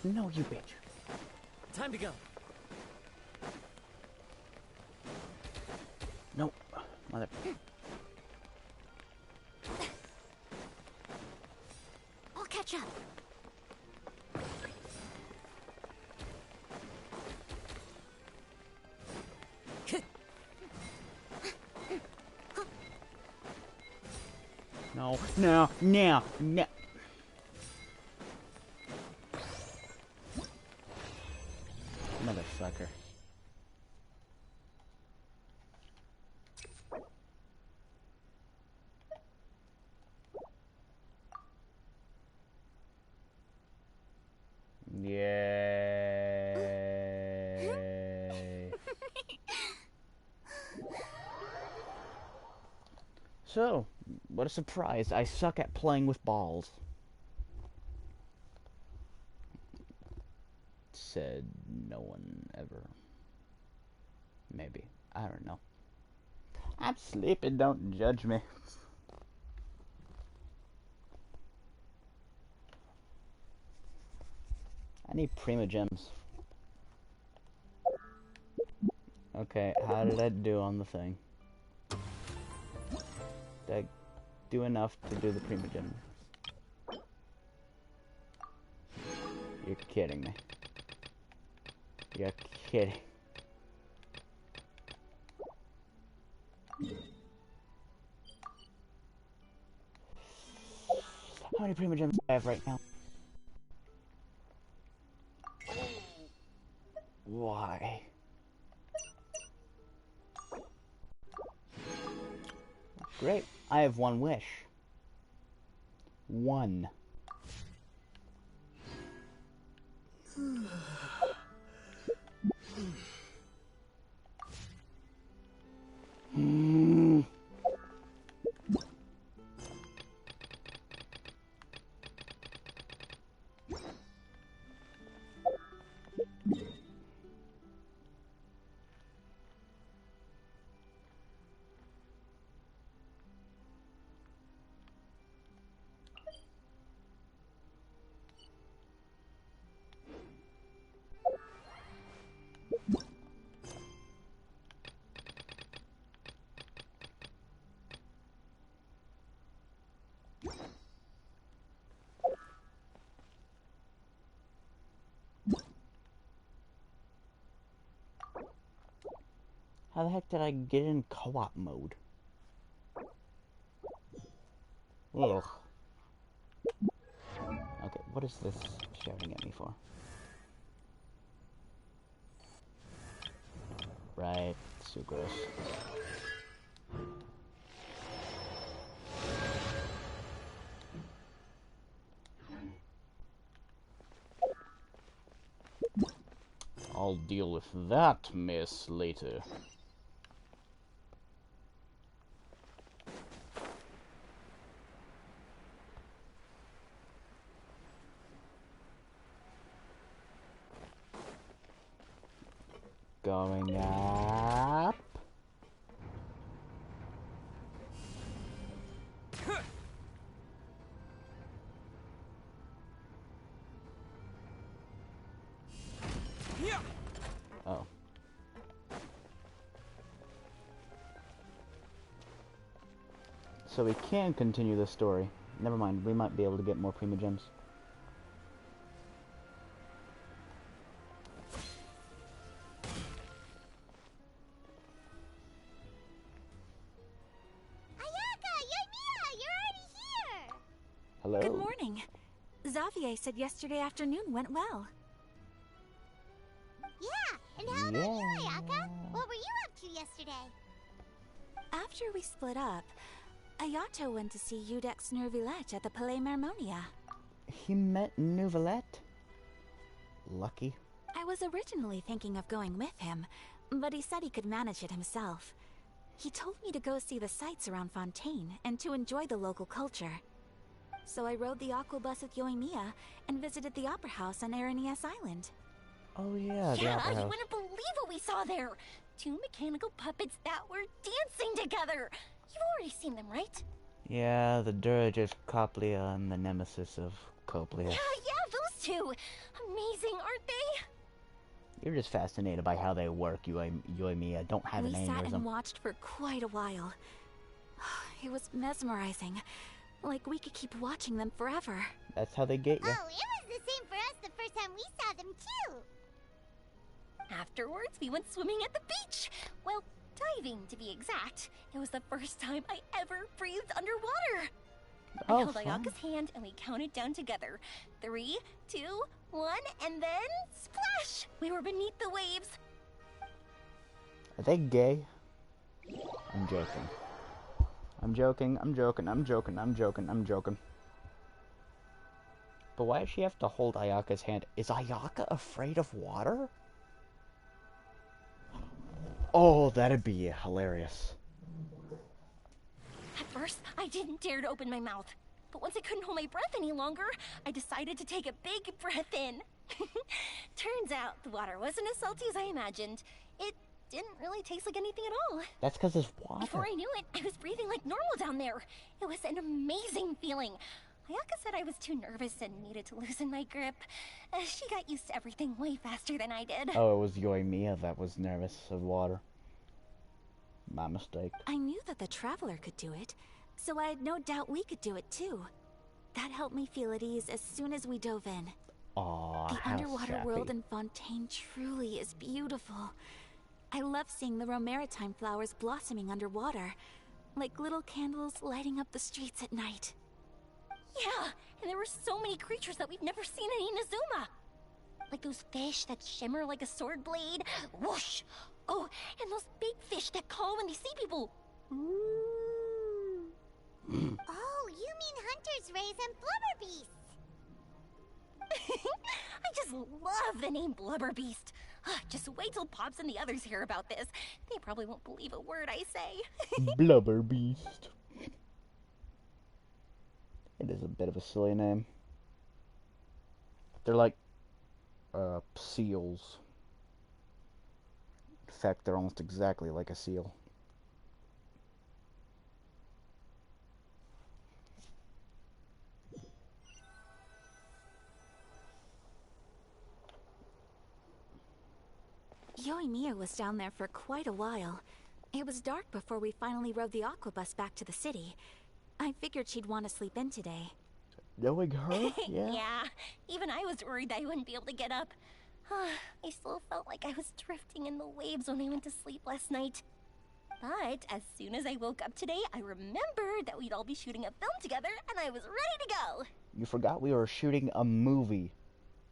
No, you bitch. Time to go. Nope. Mother. I'll catch up. No, no, no, no. Motherfucker. Yay. So, what a surprise. I suck at playing with balls. Said no one ever. Maybe. I don't know. I'm sleeping, don't judge me. I need Prima Gems. Okay, how did I do on the thing? Did I do enough to do the Prima Gems? You're kidding me. You're kidding. How many Prima Gems do I have right now? Why? Great. I have one wish. One. How the heck did I get in co-op mode? Ugh. Okay, what is this shouting at me for? Right, sucrose. I'll deal with that mess later. Going up. Oh. So we can continue the story. Never mind, we might be able to get more Prima Gems. Ayaka, Yoimiya, you're already here! Hello? Good morning. Xavier said yesterday afternoon went well. Yeah, and how about you, Ayaka? What were you up to yesterday? After we split up, Ayato went to see Udex Nervillette at the Palais Mermonia. He met Nouvellette? Lucky. I was originally thinking of going with him, but he said he could manage it himself. He told me to go see the sights around Fontaine and to enjoy the local culture. So I rode the aqua bus with Yoimiya and visited the Opera House on Aranias Island. Oh yeah, the Yeah, Opera you House. wouldn't believe what we saw there. 2 mechanical puppets that were dancing together. You've already seen them, right? Yeah, the Dirge of Coplia and the Nemesis of Coplia. Yeah, those two. Amazing, aren't they? You're just fascinated by how they work, Yoimiya. Don't have We an sat and aneurysm. watched for quite a while. It was mesmerizing. Like we could keep watching them forever. That's how they get you. Oh, it was the same for us the first time we saw them, too! Afterwards, we went swimming at the beach. Well, diving to be exact. It was the first time I ever breathed underwater. I held fun. Ayaka's hand and we counted down together. 3, 2, 1, and then splash! We were beneath the waves. Are they gay? I'm joking. I'm joking, I'm joking, I'm joking, I'm joking, I'm joking. But why does she have to hold Ayaka's hand? Is Ayaka afraid of water? Oh, that'd be hilarious. At first, I didn't dare to open my mouth. But once I couldn't hold my breath any longer, I decided to take a big breath in. Turns out the water wasn't as salty as I imagined. It didn't really taste like anything at all. That's because it's water. Before I knew it, I was breathing like normal down there. It was an amazing feeling. Ayaka said I was too nervous and needed to loosen my grip. She got used to everything way faster than I did. Oh, it was Yoimiya that was nervous of water. My mistake. I knew that the Traveler could do it, so I had no doubt we could do it too. That helped me feel at ease as soon as we dove in. Aw, The how underwater sappy. world in Fontaine truly is beautiful. I love seeing the romaritime flowers blossoming underwater, like little candles lighting up the streets at night. Yeah, and there were so many creatures that we've never seen in Inazuma. Like those fish that shimmer like a sword blade. Whoosh! Oh, and those big fish that call when they see people. Oh, you mean Hunter's Rays and Blubber Beasts! I just love the name Blubber Beast. Just wait till Pops and the others hear about this. They probably won't believe a word I say. Blubber Beast. It is a bit of a silly name. They're like, seals. In fact, they're almost exactly like a seal. Yoimiya was down there for quite a while. It was dark before we finally rode the aqua bus back to the city. I figured she'd want to sleep in today. Knowing her? Yeah. Yeah, even I was worried that I wouldn't be able to get up. I still felt like I was drifting in the waves when I went to sleep last night. But as soon as I woke up today, I remembered that we'd all be shooting a film together, and I was ready to go. You forgot we were shooting a movie.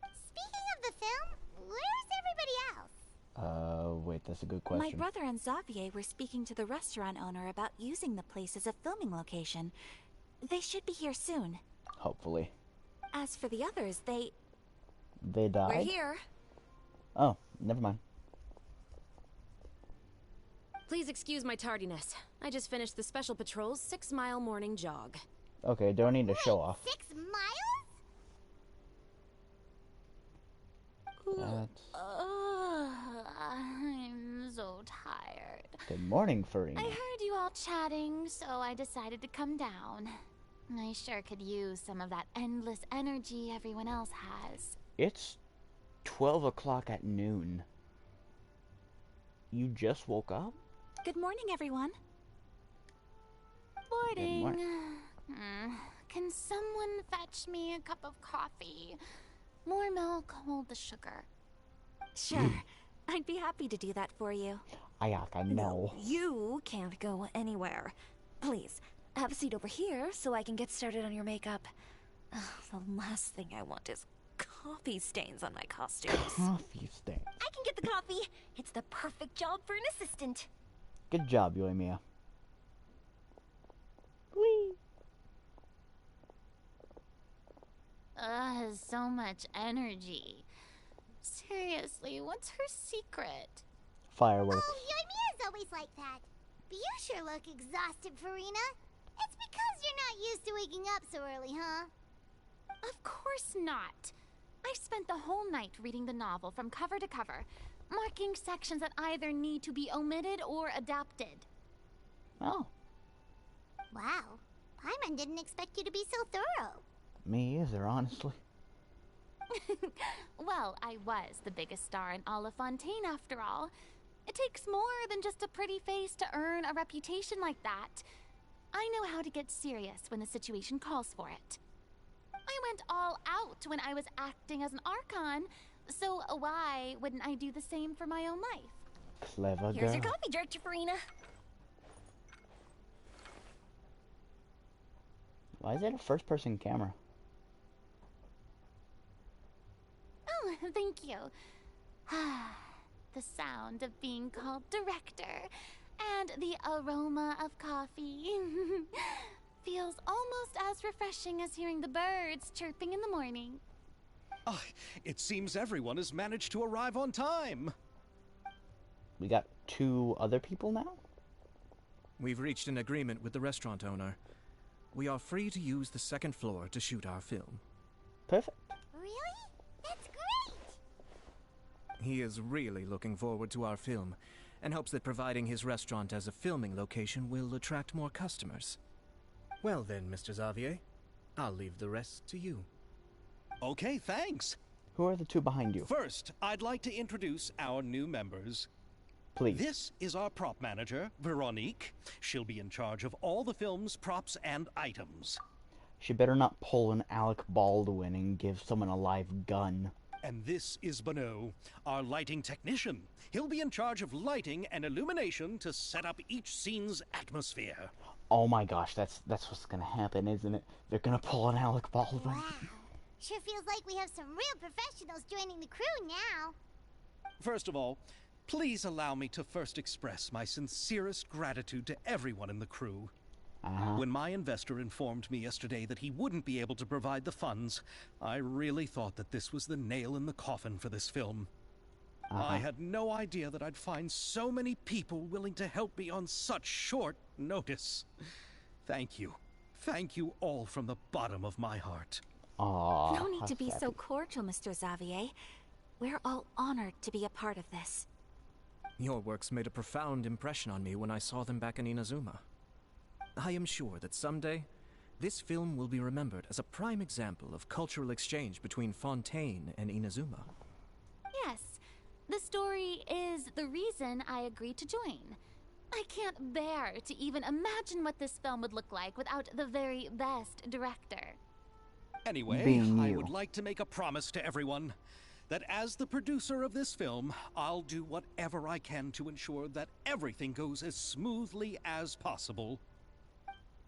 Speaking of the film, where's everybody else? Wait, that's a good My question. brother and Xavier were speaking to the restaurant owner about using the place as a filming location. They should be here soon. Hopefully. As for the others, They died? We're here. Oh, never mind. Please excuse my tardiness. I just finished the Special Patrol's 6-mile morning jog. Okay, don't need to show off. 6 miles? That's... I'm so tired. Good morning, Farina. I heard you all chatting, so I decided to come down. I sure could use some of that endless energy everyone else has. It's 12 o'clock at noon. You just woke up? Good morning, everyone. Morning. morning. Can someone fetch me a cup of coffee? More milk, hold the sugar. Sure. I'd be happy to do that for you. Ayaka, no. You can't go anywhere. Please, have a seat over here so I can get started on your makeup. Ugh, the last thing I want is coffee stains on my costumes. Coffee stain. I can get the coffee. It's the perfect job for an assistant. Good job, Yoimiya. Whee! So much energy. Seriously, what's her secret? Fireworks. Oh, Yoimiya's always like that. But you sure look exhausted, Farina. It's because you're not used to waking up so early, huh? Of course not. I spent the whole night reading the novel from cover to cover, marking sections that either need to be omitted or adapted. Oh, Wow. Paimon didn't expect you to be so thorough. me either, honestly. Well, I was the biggest star in all of Fontaine after all. It takes more than just a pretty face to earn a reputation like that. I know how to get serious when the situation calls for it. I went all out when I was acting as an Archon, so why wouldn't I do the same for my own life? Clever Here's girl. your coffee, Director Farina. Why is it a first-person camera? Oh, thank you. The sound of being called director and the aroma of coffee feels almost as refreshing as hearing the birds chirping in the morning. Ah, it seems everyone has managed to arrive on time. We got 2 other people now? We've reached an agreement with the restaurant owner. We are free to use the second floor to shoot our film. Perfect. Really? That's great! He is really looking forward to our film, and hopes that providing his restaurant as a filming location will attract more customers. Well then, Mr. Xavier, I'll leave the rest to you. Okay, thanks. Who are the 2 behind you? First, I'd like to introduce our new members. Please. This is our prop manager, Veronique. She'll be in charge of all the film's props and items. She better not pull an Alec Baldwin and give someone a live gun. And this is Bonneau, our lighting technician. He'll be in charge of lighting and illumination to set up each scene's atmosphere. Oh my gosh, that's what's gonna happen, isn't it? They're gonna pull an Alec Baldwin. Wow. Sure feels like we have some real professionals joining the crew now. First of all, please allow me to first express my sincerest gratitude to everyone in the crew. When my investor informed me yesterday that he wouldn't be able to provide the funds, I really thought that this was the nail in the coffin for this film. I had no idea that I'd find so many people willing to help me on such short notice. Thank you. Thank you all from the bottom of my heart. Aww. No need how to be so sappy. cordial, Mr. Xavier. We're all honored to be a part of this. Your works made a profound impression on me when I saw them back in Inazuma. I am sure that someday, this film will be remembered as a prime example of cultural exchange between Fontaine and Inazuma. Yes, the story is the reason I agreed to join. I can't bear to even imagine what this film would look like without the very best director. Anyway, Being I you. would like to make a promise to everyone. that as the producer of this film, I'll do whatever I can to ensure that everything goes as smoothly as possible.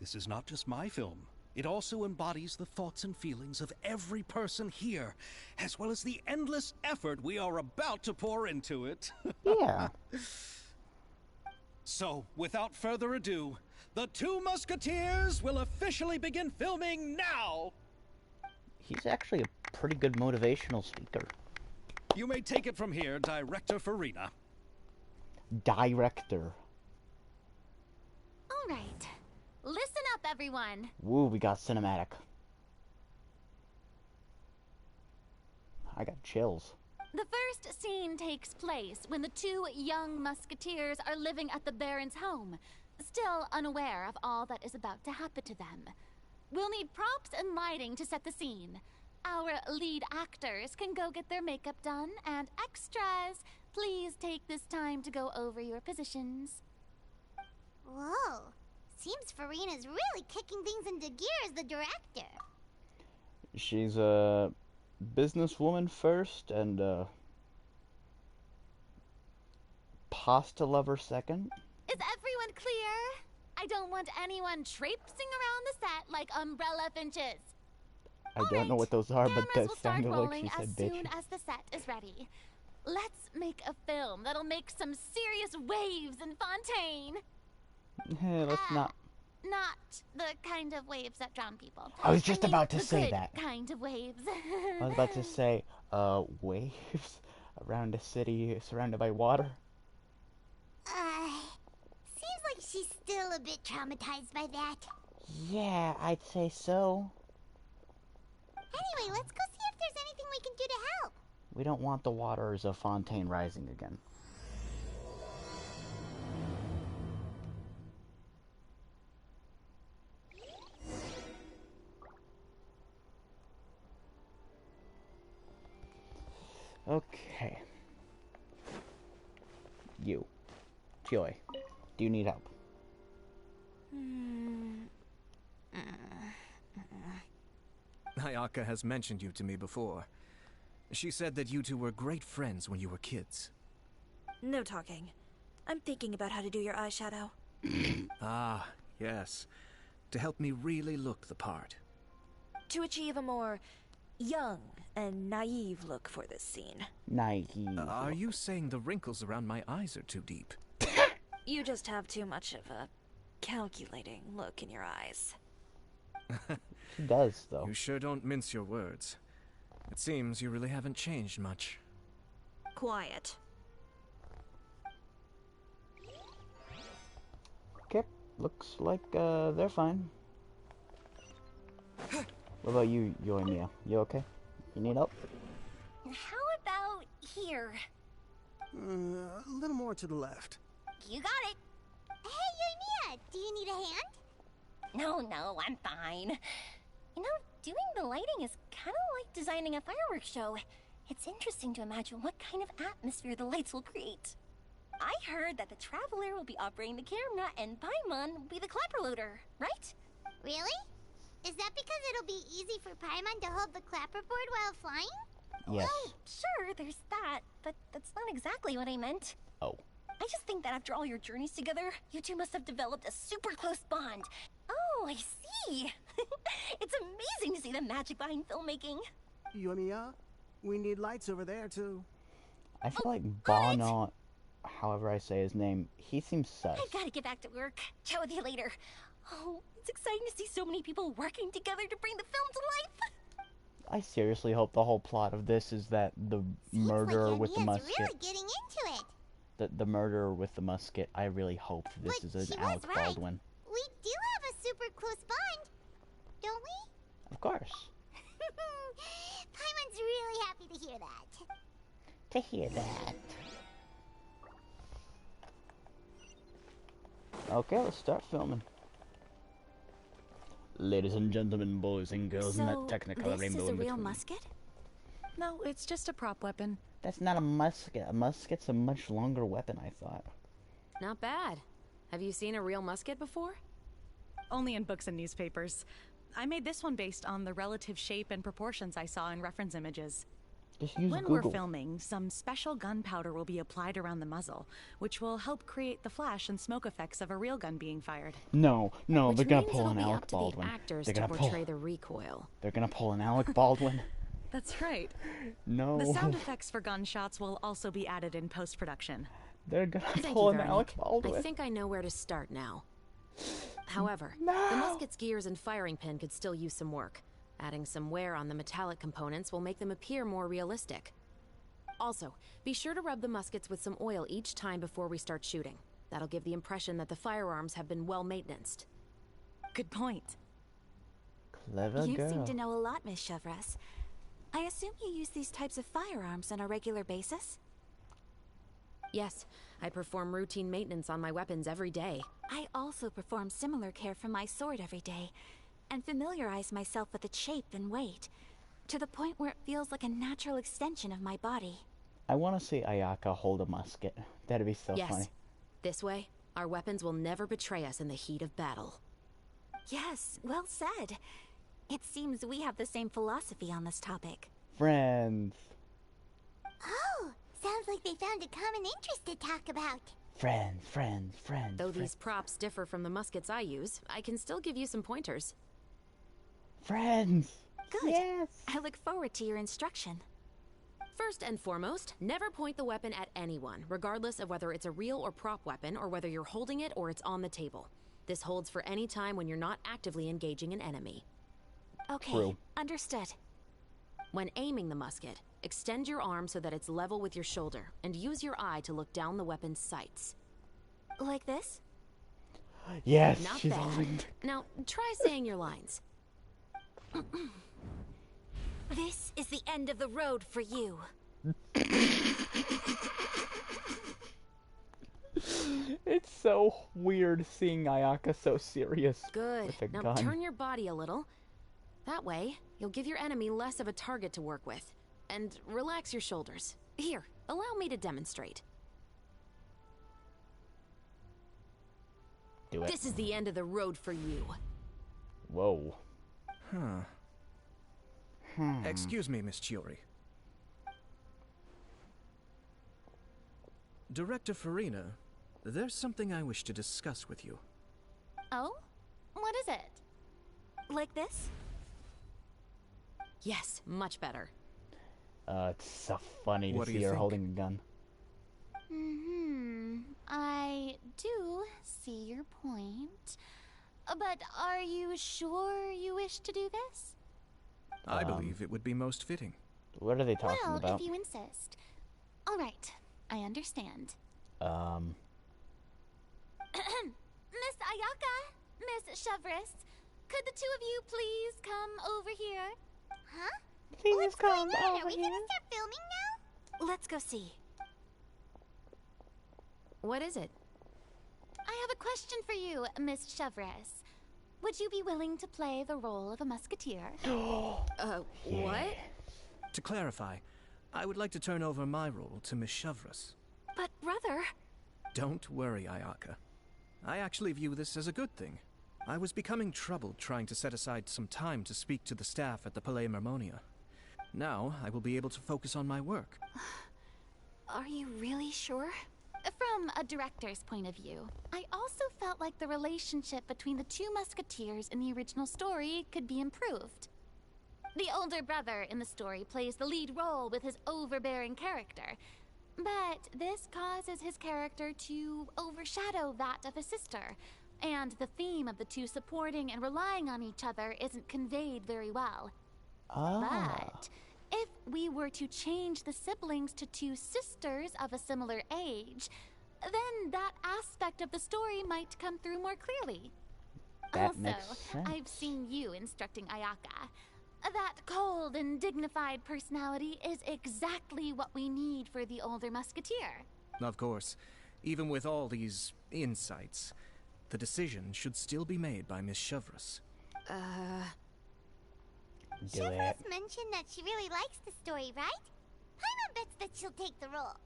This is not just my film. It also embodies the thoughts and feelings of every person here, as well as the endless effort we are about to pour into it. Yeah. So, without further ado, the Two Musketeers will officially begin filming now! He's actually a pretty good motivational speaker. You may take it from here, Director Farina. Director. All right. Listen up, everyone. Woo, we got cinematic. I got chills. The first scene takes place when the two young musketeers are living at the Baron's home, still unaware of all that is about to happen to them. We'll need props and lighting to set the scene. Our lead actors can go get their makeup done, and extras, please take this time to go over your positions. Whoa. Seems Farina's really kicking things into gear as the director. She's a businesswoman first and a pasta lover second. Is everyone clear? I don't want anyone traipsing around the set like umbrella finches. I don't know what those are, but Cameras that will start sounded like rolling she as said bitch. soon as the set is ready. Let's make a film that'll make some serious waves in Fontaine. Let's not. Not the kind of waves that drown people. I was just mean, about to the say good that. kind of waves. I was about to say, waves around a city surrounded by water. Seems like she's still a bit traumatized by that. Yeah, I'd say so. Anyway, let's go see if there's anything we can do to help. We don't want the waters of Fontaine rising again. Okay. You. Joy. Do you need help? Ayaka has mentioned you to me before. She said that you two were great friends when you were kids. No talking. I'm thinking about how to do your eyeshadow. Ah, yes. To help me really look the part. To achieve a more young and naive look for this scene. Naive. Are you saying the wrinkles around my eyes are too deep? You just have too much of a calculating look in your eyes. She does, though. You sure don't mince your words. It seems you really haven't changed much. Quiet. Okay, looks like they're fine. What about you, Yoimiya? You okay? You need help? How about here? A little more to the left. You got it. Hey, Yoimiya, do you need a hand? No, I'm fine. You know, doing the lighting is kind of like designing a fireworks show. It's interesting to imagine what kind of atmosphere the lights will create. I heard that the Traveler will be operating the camera and Paimon will be the clapper loader, right? Really? Is that because it'll be easy for Paimon to hold the clapperboard while flying? Yes. Well, sure, there's that, but that's not exactly what I meant. Oh. I just think that after all your journeys together, you two must have developed a super close bond. Oh, I see. It's amazing to see the magic behind filmmaking. Yoimiya, we need lights over there, too. I feel like Bono, however I say his name, he seems sus. I've got to get back to work. Chat with you later. Oh, it's exciting to see so many people working together to bring the film to life. I seriously hope the whole plot of this is that the Seems murderer like with the Yoimiya's musket, really getting into it. the murderer with the musket, I really hope this But is she an was Alec right. Baldwin. We do have a super close bond, don't we? Of course. Paimon's really happy to hear that. To hear that. Okay, let's start filming. Ladies and gentlemen, boys and girls in that Technicolor rainbow this is a in real between. musket? No, it's just a prop weapon. That's not a musket. A musket's a much longer weapon, I thought. Not bad. Have you seen a real musket before? Only in books and newspapers. I made this one based on the relative shape and proportions I saw in reference images. Just use When Google. we're filming, some special gunpowder will be applied around the muzzle, which will help create the flash and smoke effects of a real gun being fired. No, Which they're gonna means pull it'll an be Alec up to Baldwin. the actors They're to gonna portray the recoil. They're gonna pull an Alec Baldwin. That's right. No. The sound effects for gunshots will also be added in post-production. They're gonna Thank pull you, an Alec Veronique. Baldwin. I think I know where to start now. However, No. the musket's gears and firing pin could still use some work. Adding some wear on the metallic components will make them appear more realistic. Also, be sure to rub the muskets with some oil each time before we start shooting. That'll give the impression that the firearms have been well maintained. Good point. Clever You girl. seem to know a lot, Miss Chevres. I assume you use these types of firearms on a regular basis? Yes, I perform routine maintenance on my weapons every day. I also perform similar care for my sword every day, and familiarize myself with its shape and weight, to the point where it feels like a natural extension of my body. I want to see Ayaka hold a musket. That'd be so Yes. funny. This way, our weapons will never betray us in the heat of battle. Yes, well said. It seems we have the same philosophy on this topic. Friends. Oh, sounds like they found a common interest to talk about. Friends. Though friends. these props differ from the muskets I use, I can still give you some pointers. Friends. Good. Yes. I look forward to your instruction. First and foremost, never point the weapon at anyone, regardless of whether it's a real or prop weapon or whether you're holding it or it's on the table. This holds for any time when you're not actively engaging an enemy. Okay, True. understood. When aiming the musket, extend your arm so that it's level with your shoulder, and use your eye to look down the weapon's sights. Like this? Yes, Not she's bad. holding. Now, try saying your lines. This is the end of the road for you. It's so weird seeing Ayaka so serious Good. with a Now gun. turn your body a little. That way, you'll give your enemy less of a target to work with. And relax your shoulders. Here, allow me to demonstrate. Do it. This is the end of the road for you. Whoa. Huh. Excuse me, Miss Chiori. Director Farina, there's something I wish to discuss with you. Oh? What is it? Like this? Yes, much better. It's so funny to What do see you her think? holding a gun. I do see your point. But are you sure you wish to do this? I believe it would be most fitting. What are they talking Well, about? if you insist. All right, I understand. Miss Ayaka, Miss Chevres, could the two of you please come over here? Huh? Please What's come going on? over Are we here. gonna start filming now? Let's go see. What is it? I have a question for you, Miss Chevres. Would you be willing to play the role of a musketeer? What? To clarify, I would like to turn over my role to Miss Chevres. But, brother... Don't worry, Ayaka. I actually view this as a good thing. I was becoming troubled trying to set aside some time to speak to the staff at the Palais Mermonia. Now, I will be able to focus on my work. Are you really sure? From a director's point of view, I also felt like the relationship between the two musketeers in the original story could be improved. The older brother in the story plays the lead role with his overbearing character, but this causes his character to overshadow that of his sister, and the theme of the two supporting and relying on each other isn't conveyed very well. But if we were to change the siblings to two sisters of a similar age, then that aspect of the story might come through more clearly. That Also, makes sense. I've seen you instructing Ayaka. That cold and dignified personality is exactly what we need for the older musketeer. Of course, even with all these insights, the decision should still be made by Miss Chevres. Do it. Chevres mentioned that she really likes the story, right? Paimon bets that she'll take the role.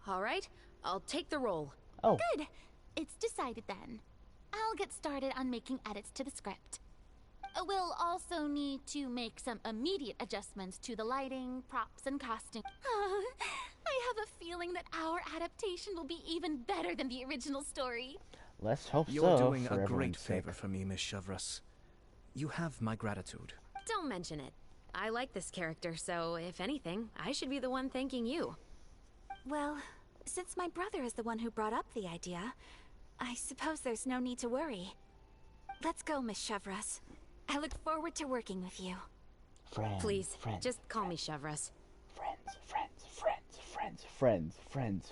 All right, I'll take the role. Oh, Good. It's decided then. I'll get started on making edits to the script. We'll also need to make some immediate adjustments to the lighting, props, and costume. I have a feeling that our adaptation will be even better than the original story. Let's hope You're so. doing for a great everyone's sake. favor for me, Miss Chevras. You have my gratitude. Don't mention it. I like this character, so if anything, I should be the one thanking you. Well, since my brother is the one who brought up the idea, I suppose there's no need to worry. Let's go, Miss Chevras. I look forward to working with you. Friends, Please, friends, just call me Chevras.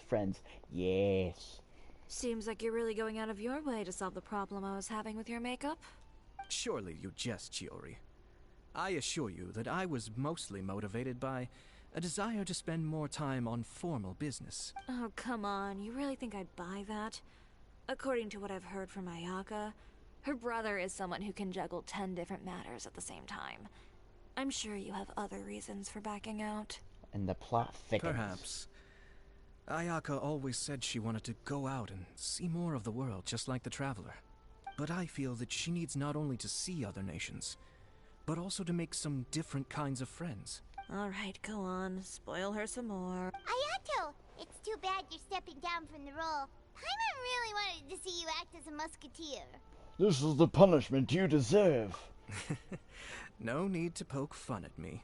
friends. Yes. Seems like you're really going out of your way to solve the problem I was having with your makeup. Surely you jest, Chiori. I assure you that I was mostly motivated by a desire to spend more time on formal business. Oh, come on. You really think I'd buy that? According to what I've heard from Ayaka, her brother is someone who can juggle 10 different matters at the same time. I'm sure you have other reasons for backing out. And the plot thickens. Perhaps. Ayaka always said she wanted to go out and see more of the world, just like the Traveler. But I feel that she needs not only to see other nations, but also to make some different kinds of friends. Alright, go on. Spoil her some more. Ayato, it's too bad you're stepping down from the role. Paimon really wanted to see you act as a musketeer. This is the punishment you deserve. No need to poke fun at me.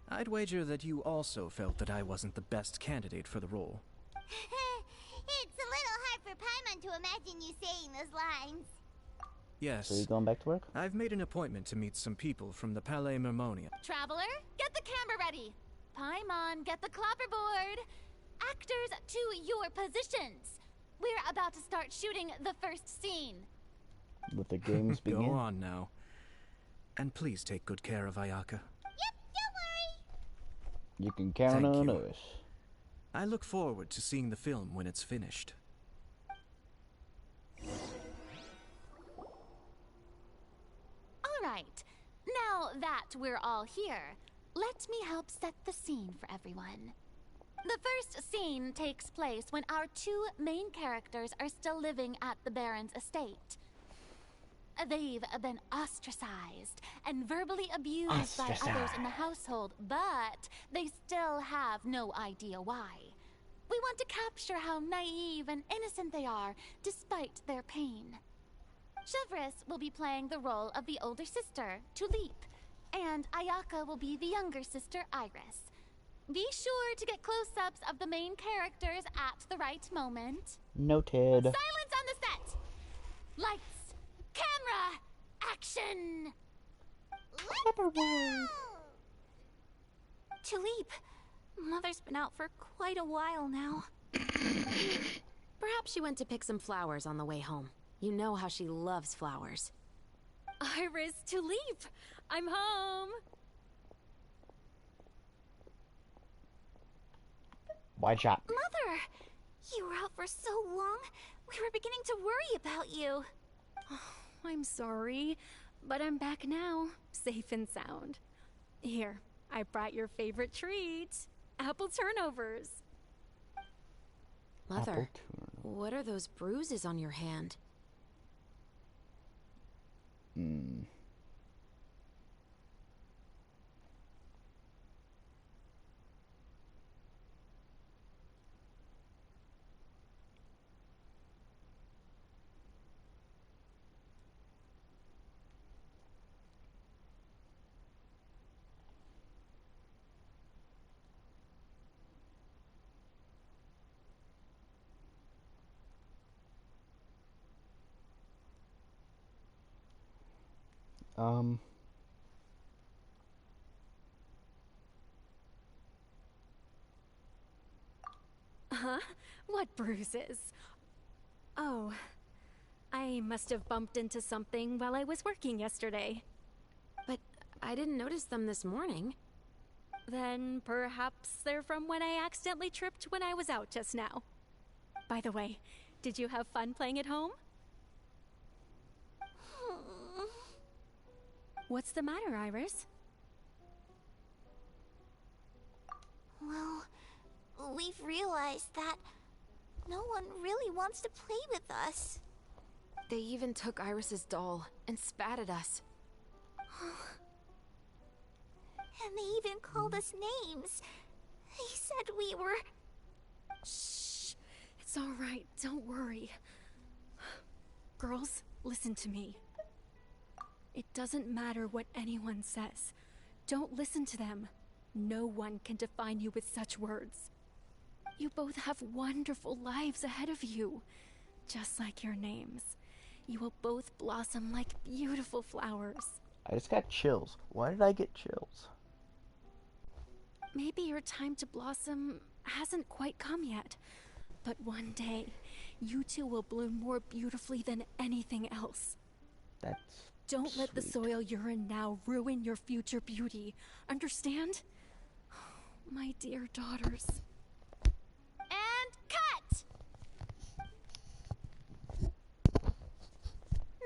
I'd wager that you also felt that I wasn't the best candidate for the role. It's a little hard for Paimon to imagine you saying those lines. Yes. So you going back to work? I've made an appointment to meet some people from the Palais Mermonia. Traveler, get the camera ready. Paimon, get the clapperboard. Actors to your positions. We're about to start shooting the first scene. Let the games begin. Go on now. And please take good care of Ayaka. Yep, don't worry. You can count Thank on you. us. I look forward to seeing the film when it's finished. All right. Now that we're all here, let me help set the scene for everyone. The first scene takes place when our two main characters are still living at the Baron's estate. They've been ostracized and verbally abused by others in the household, but they still have no idea why. We want to capture how naive and innocent they are, despite their pain. Chevras will be playing the role of the older sister, Tulip, and Ayaka will be the younger sister, Iris. Be sure to get close-ups of the main characters at the right moment. Noted. Silence on the set! Lights, camera, action! Let's go! Tulip, Mother's been out for quite a while now. Perhaps she went to pick some flowers on the way home. You know how she loves flowers. Iris, Tulip, I'm home. Wide shot. Mother, you were out for so long, we were beginning to worry about you. I'm sorry, but I'm back now, safe and sound. Here, I brought your favorite treat, apple turnovers. Mother, what are those bruises on your hand? Huh? What bruises? Oh, I must have bumped into something while I was working yesterday. But I didn't notice them this morning. Then perhaps they're from when I accidentally tripped when I was out just now. By the way, did you have fun playing at home? What's the matter, Iris? Well, we've realized that no one really wants to play with us. They even took Iris's doll and spat at us. And they even called us names. He said we were... Shh. It's all right. Don't worry. Girls, listen to me. It doesn't matter what anyone says. Don't listen to them. No one can define you with such words. You both have wonderful lives ahead of you. Just like your names. You will both blossom like beautiful flowers. I just got chills. Why did I get chills? Maybe your time to blossom hasn't quite come yet. But one day, you two will bloom more beautifully than anything else. That's Don't let the sweet. soil you're in now ruin your future beauty. Understand? My dear daughters. And cut!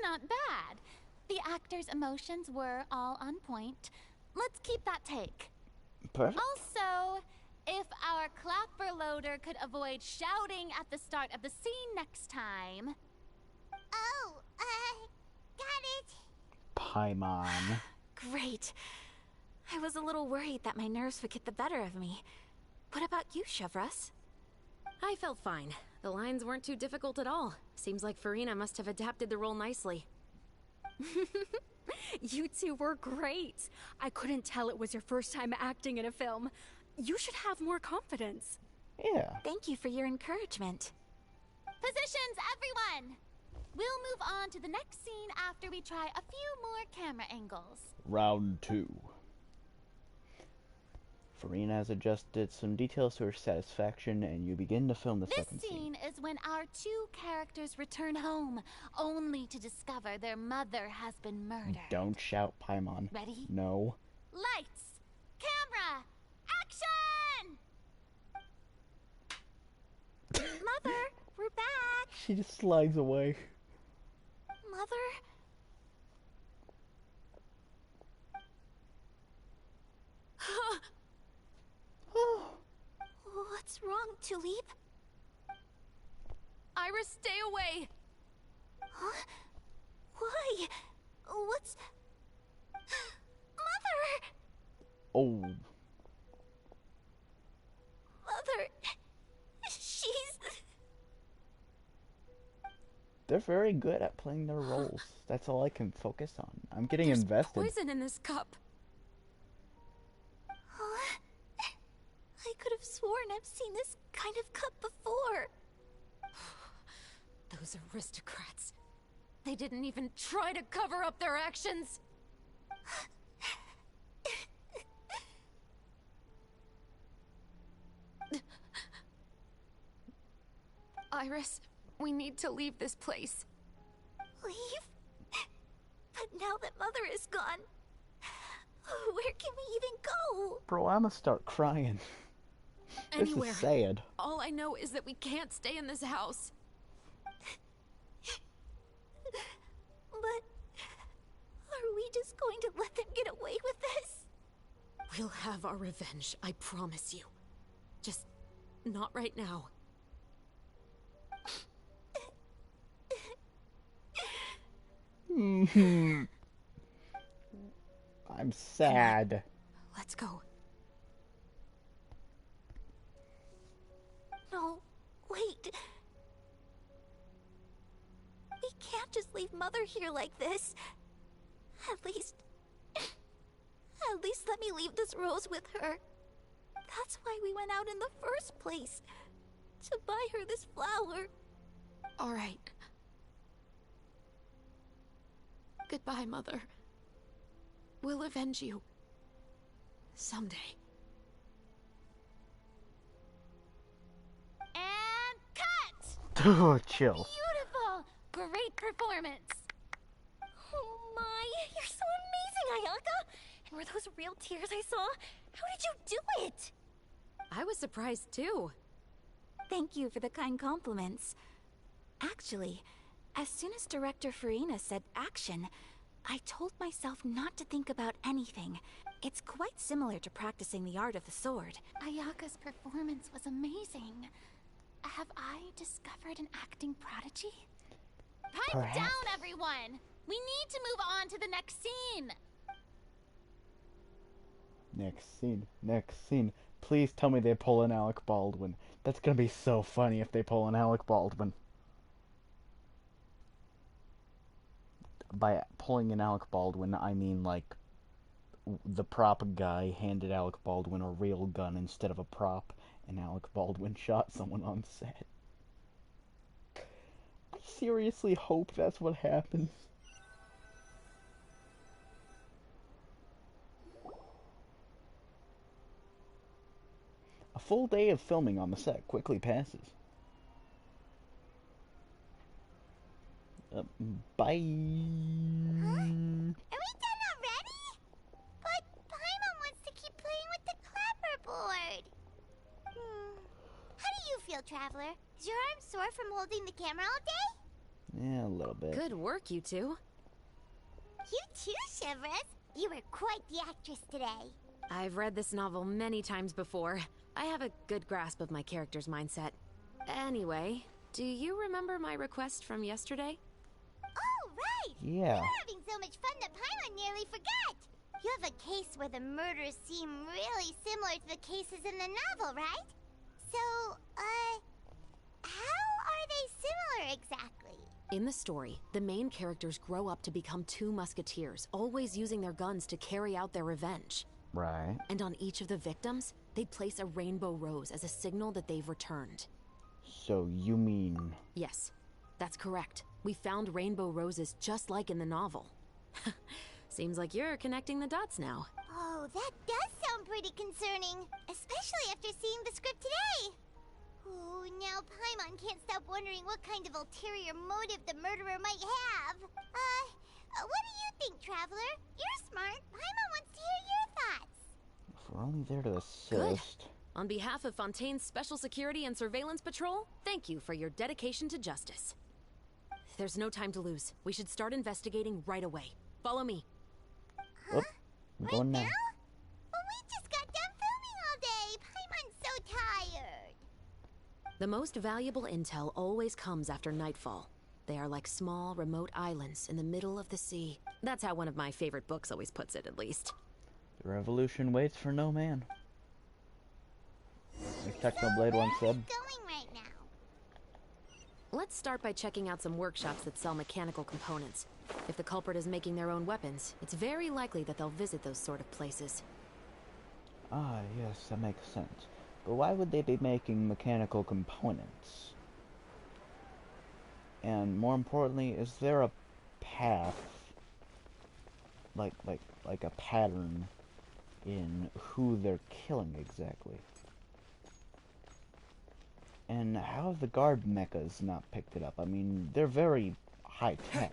Not bad. The actor's emotions were all on point. Let's keep that take. Perfect. Also, if our clapper loader could avoid shouting at the start of the scene next time. Oh, got it. Paimon. Great. I was a little worried that my nerves would get the better of me. What about you, Chevros? I felt fine. The lines weren't too difficult at all. Seems like Farina must have adapted the role nicely. You two were great. I couldn't tell it was your first time acting in a film. You should have more confidence. Yeah. Thank you for your encouragement. Positions, everyone! We'll move on to the next scene after we try a few more camera angles. Round 2. Farina has adjusted some details to her satisfaction, and you begin to film the This second scene is when our two characters return home, only to discover their mother has been murdered. Don't shout, Paimon. Ready? No. Lights! Camera! Action! Mother, we're back. She just slides away. Mother? What's wrong, Tulip? Iris, stay away! Huh? Why? What's... Mother! Oh. Mother... She's... They're very good at playing their roles. That's all I can focus on. I'm getting There's invested. poison in this cup. Huh? I could have sworn I've seen this kind of cup before. Those aristocrats. They didn't even try to cover up their actions. Iris, we need to leave this place. Leave? But now that Mother is gone, where can we even go? Bro, I'ma start crying. Anywhere. This is sad. All I know is that we can't stay in this house. But are we just going to let them get away with this? We'll have our revenge, I promise you. Just not right now. I'm sad. Let's go. No, wait. We can't just leave Mother here like this. At least let me leave this rose with her. That's why we went out in the first place. To buy her this flower. All right. Goodbye, Mother. We'll avenge you. Someday. And cut! Oh, chill. Beautiful! Great performance! Oh my, you're so amazing, Ayaka! And were those real tears I saw? How did you do it? I was surprised too. Thank you for the kind compliments. Actually, as soon as Director Farina said action, I told myself not to think about anything. It's quite similar to practicing the art of the sword. Ayaka's performance was amazing. Have I discovered an acting prodigy? Pipe Perhaps. down, everyone! We need to move on to the next scene! Next scene. Next scene. Please tell me they pull an Alec Baldwin. That's gonna be so funny if they pull an Alec Baldwin. By pulling an Alec Baldwin, I mean like the prop guy handed Alec Baldwin a real gun instead of a prop, and Alec Baldwin shot someone on set. I seriously hope that's what happens. A full day of filming on the set quickly passes. Bye. Huh? Are we done already? But Paimon wants to keep playing with the clapperboard. How do you feel, Traveler? Is your arm sore from holding the camera all day? Yeah, a little bit. Good work, you two. You too, Shivers. You were quite the actress today. I've read this novel many times before. I have a good grasp of my character's mindset. Anyway, do you remember my request from yesterday? Oh, right! Yeah. We were having so much fun that Paimon nearly forgot. You have a case where the murders seem really similar to the cases in the novel, right? So, how are they similar exactly? In the story, the main characters grow up to become two musketeers, always using their guns to carry out their revenge. Right. And on each of the victims, they place a rainbow rose as a signal that they've returned. So you mean... Yes, that's correct. We found rainbow roses just like in the novel. Seems like you're connecting the dots now. Oh, that does sound pretty concerning, especially after seeing the script today. Oh, now Paimon can't stop wondering what kind of ulterior motive the murderer might have. What do you think, Traveler? You're smart. Paimon wants to hear your thoughts. If we're only there to assist... Good. On behalf of Fontaine's Special Security and Surveillance Patrol, thank you for your dedication to justice. There's no time to lose. We should start investigating right away. Follow me. Huh? I'm Right going now? now. Well, we just got done filming all day. Paimon's so tired. The most valuable intel always comes after nightfall. They are like small, remote islands in the middle of the sea. That's how one of my favorite books always puts it, at least. The revolution waits for no man. Like Technoblade once said. Going right now. Let's start by checking out some workshops that sell mechanical components. If the culprit is making their own weapons, it's very likely that they'll visit those sort of places. Ah, yes, that makes sense. But why would they be making mechanical components? And more importantly, is there a path, like a pattern in who they're killing exactly? And how have the guard mechas not picked it up? I mean, they're very high-tech.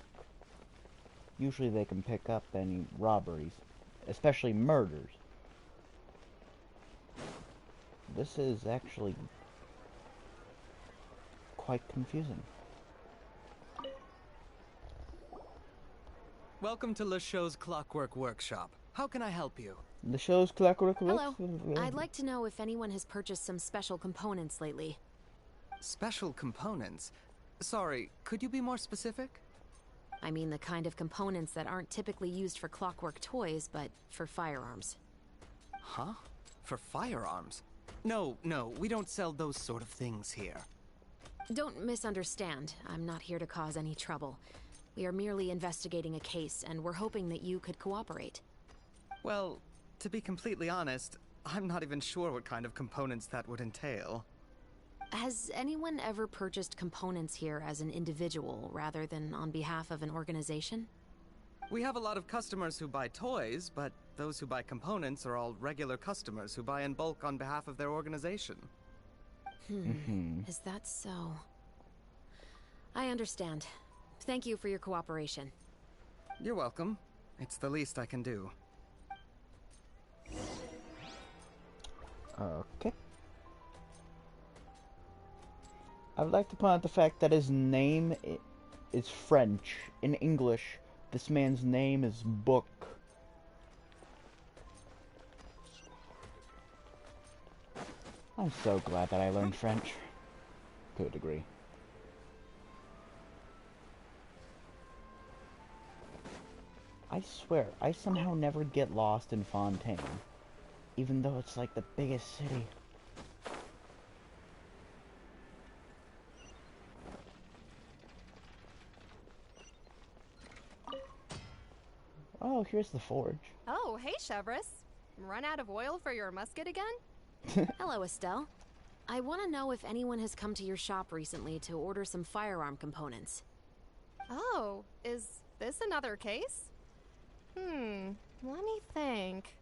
Usually they can pick up any robberies, especially murders. This is actually quite confusing. Welcome to Le Show's Clockwork Workshop. How can I help you? The show's Clockwork Hello. I'd like to know if anyone has purchased some special components lately. Special components? Sorry, could you be more specific? I mean the kind of components that aren't typically used for clockwork toys, but for firearms. Huh? For firearms? No, we don't sell those sort of things here. Don't misunderstand. I'm not here to cause any trouble. We are merely investigating a case, and we're hoping that you could cooperate. Well, to be completely honest, I'm not even sure what kind of components that would entail. Has anyone ever purchased components here as an individual rather than on behalf of an organization? We have a lot of customers who buy toys, but those who buy components are all regular customers who buy in bulk on behalf of their organization. Is that so? I understand. Thank you for your cooperation. You're welcome. It's the least I can do. Okay. I would like to point out the fact that his name is French. In English, this man's name is Book. I'm so glad that I learned French. To a degree. I swear, I somehow never get lost in Fontaine. even though it's like the biggest city. Oh, here's the forge. Oh, hey, Chevrolet. Run out of oil for your musket again? Hello, Estelle. I want to know if anyone has come to your shop recently to order some firearm components. Oh, is this another case? Let me think.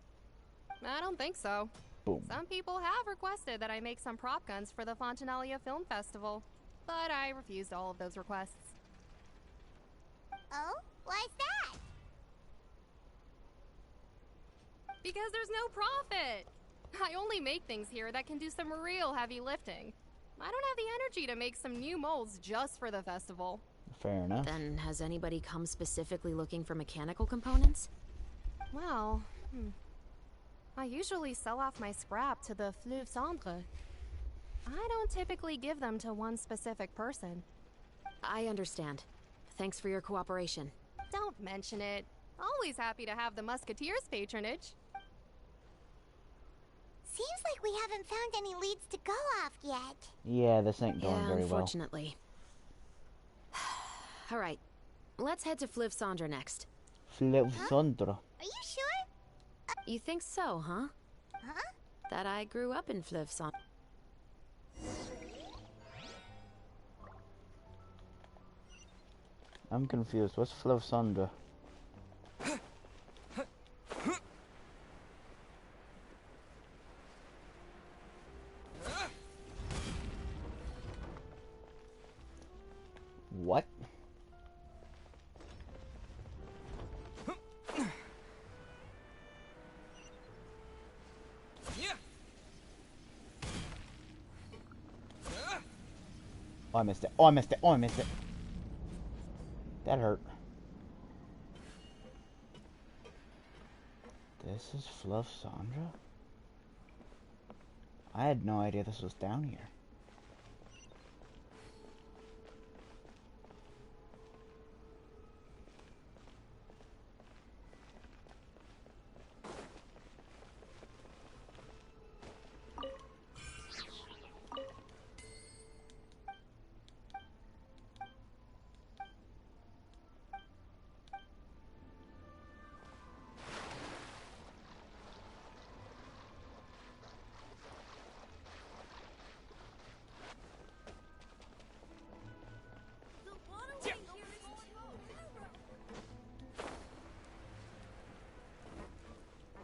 I don't think so. Boom. Some people have requested that I make some prop guns for the Fontanalia Film Festival, but I refused all of those requests. Oh? Why's that? Because there's no profit! I only make things here that can do some real heavy lifting. I don't have the energy to make some new molds just for the festival. Fair enough. Then has anybody come specifically looking for mechanical components? Well, I usually sell off my scrap to the Fleuve Cendre. I don't typically give them to one specific person. I understand. Thanks for your cooperation. Don't mention it. Always happy to have the Musketeers' patronage. Seems like we haven't found any leads to go off yet. Yeah, this ain't going Yeah, very well. unfortunately. All right, let's head to Fleuve Cendre next. Fleuve Cendre. Are you sure? You think so, huh? Huh? That I grew up in Fleuve Cendre. I'm confused. What's Fleuve Cendre? What? Oh, I missed it. Oh, I missed it. Oh, I missed it. That hurt. This is Fleuve Cendre? I had no idea this was down here.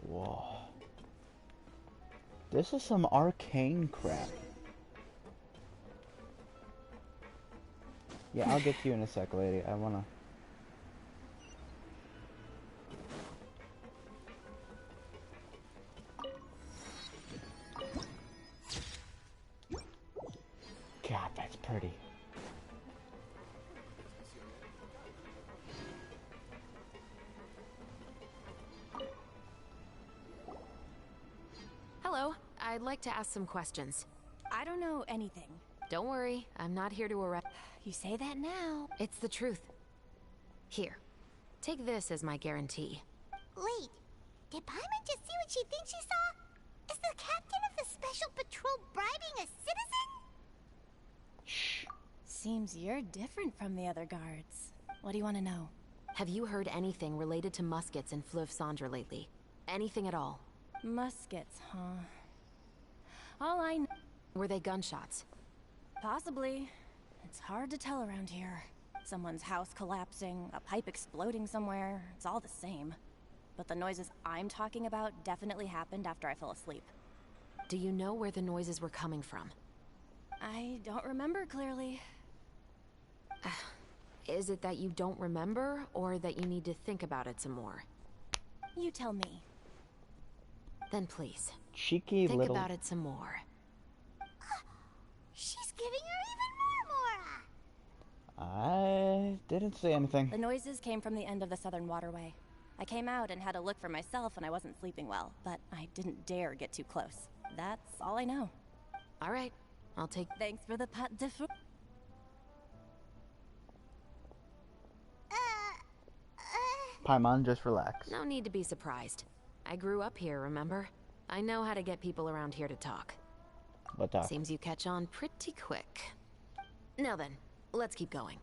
Whoa. This is some arcane crap. Yeah, I'll get to you in a sec, lady. I wanna... God, that's pretty. Hello, I'd like to ask some questions. I don't know anything. Don't worry, I'm not here to arrest. You say that now. It's the truth. Here, take this as my guarantee. Wait, did Paimon just see what she thinks she saw? Is the captain of the special patrol bribing a citizen? Shh. Seems you're different from the other guards. What do you want to know? Have you heard anything related to muskets in Fleuve Cendre lately? Anything at all? Muskets, huh? All I know... Were they gunshots? Possibly. It's hard to tell around here. Someone's house collapsing, a pipe exploding somewhere, it's all the same. But the noises I'm talking about definitely happened after I fell asleep. Do you know where the noises were coming from? I don't remember clearly. Is it that you don't remember, or that you need to think about it some more? You tell me. Then please, Cheeky think little... about it some more. She's giving her even more Mora. I didn't say anything. The noises came from the end of the Southern Waterway. I came out and had a look for myself and I wasn't sleeping well, but I didn't dare get too close. That's all I know. All right, I'll take... Thanks for the pat de fou. Paimon, just relax. No need to be surprised. I grew up here, remember? I know how to get people around here to talk. But Seems you catch on pretty quick. Now then, let's keep going.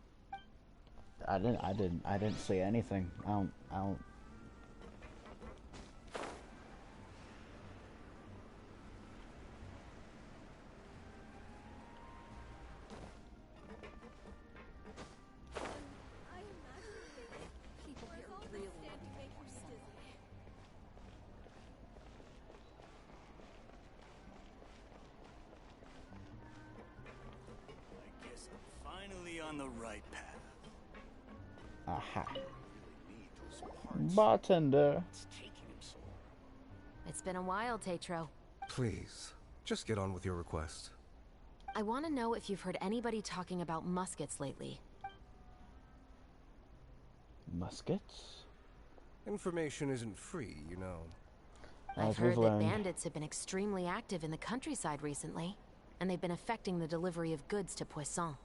I didn't say anything. I don't. I guess I'm finally on the right path. Aha. Bartender. It's been a while, Tetro. Please, just get on with your request. I want to know if you've heard anybody talking about muskets lately. Muskets? Information isn't free, you know. I've heard that bandits have been extremely active in the countryside recently, and they've been affecting the delivery of goods to Poisson.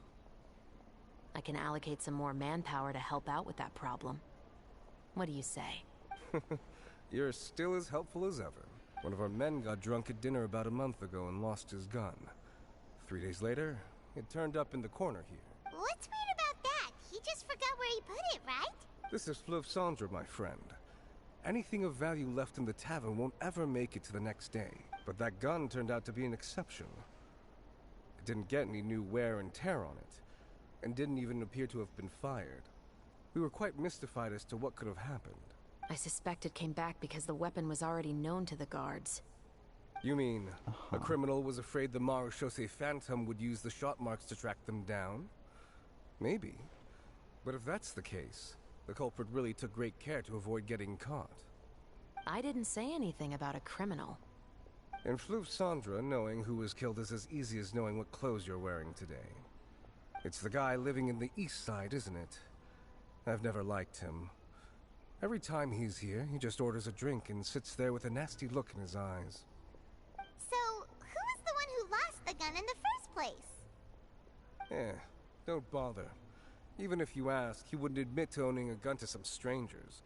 I can allocate some more manpower to help out with that problem. What do you say? You're still as helpful as ever. One of our men got drunk at dinner about a month ago and lost his gun. 3 days later, it turned up in the corner here. What's weird about that? He just forgot where he put it, right? This is Fleuve Cendre, my friend. Anything of value left in the tavern won't ever make it to the next day. But that gun turned out to be an exception. It didn't get any new wear and tear on it, and didn't even appear to have been fired. We were quite mystified as to what could have happened. I suspect it came back because the weapon was already known to the guards. You mean, a criminal was afraid the Marechaussee Phantom would use the shot marks to track them down? Maybe. But if that's the case, the culprit really took great care to avoid getting caught. I didn't say anything about a criminal. In Fleuve Cendre, knowing who was killed is as easy as knowing what clothes you're wearing today. It's the guy living in the east side, isn't it? I've never liked him. Every time he's here, he just orders a drink and sits there with a nasty look in his eyes. So, who was the one who lost the gun in the first place? Don't bother. Even if you ask, he wouldn't admit to owning a gun to some strangers.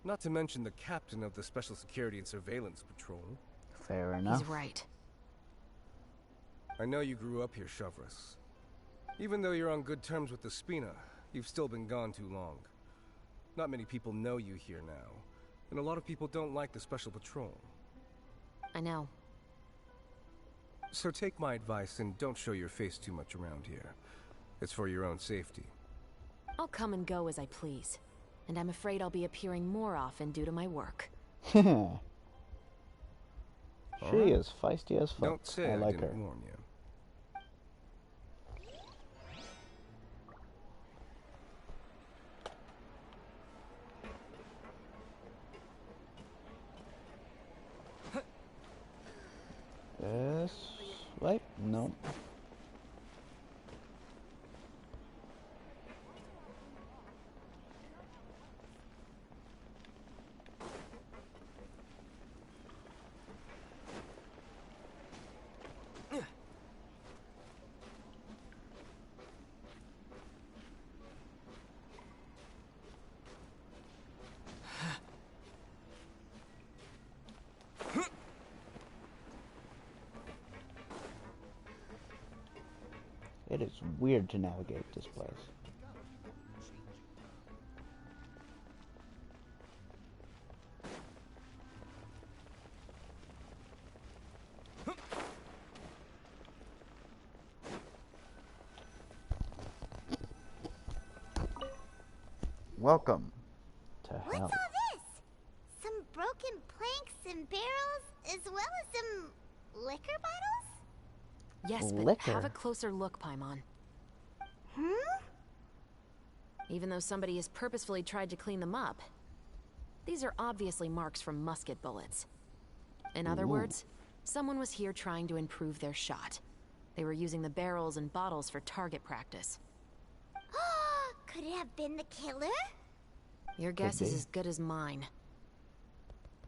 Not to mention the captain of the Special Security and Surveillance Patrol. Fair enough. He's right. I know you grew up here, Chevres. Even though you're on good terms with the Spina, you've still been gone too long. Not many people know you here now, and a lot of people don't like the Special Patrol. I know. So take my advice and don't show your face too much around here. It's for your own safety. I'll come and go as I please, and I'm afraid I'll be appearing more often due to my work. She is feisty as fuck. Don't say I like her. didn't warn you. Yes. Wait. No. It is weird to navigate this place. Welcome to hell. What's all this? Some broken planks and barrels, as well as some liquor bottles? Yes, but Liquor. have a closer look, Paimon. Even though somebody has purposefully tried to clean them up, these are obviously marks from musket bullets. In other words, someone was here trying to improve their shot. They were using the barrels and bottles for target practice. Could it have been the killer? Your guess Could is be. as good as mine.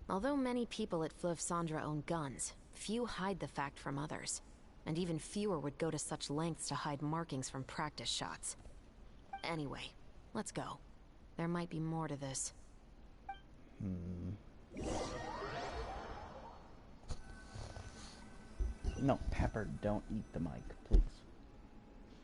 Although many people at Fleuve Cendre own guns, few hide the fact from others. And even fewer would go to such lengths to hide markings from practice shots. Anyway, let's go. There might be more to this. No, Pepper, don't eat the mic, please.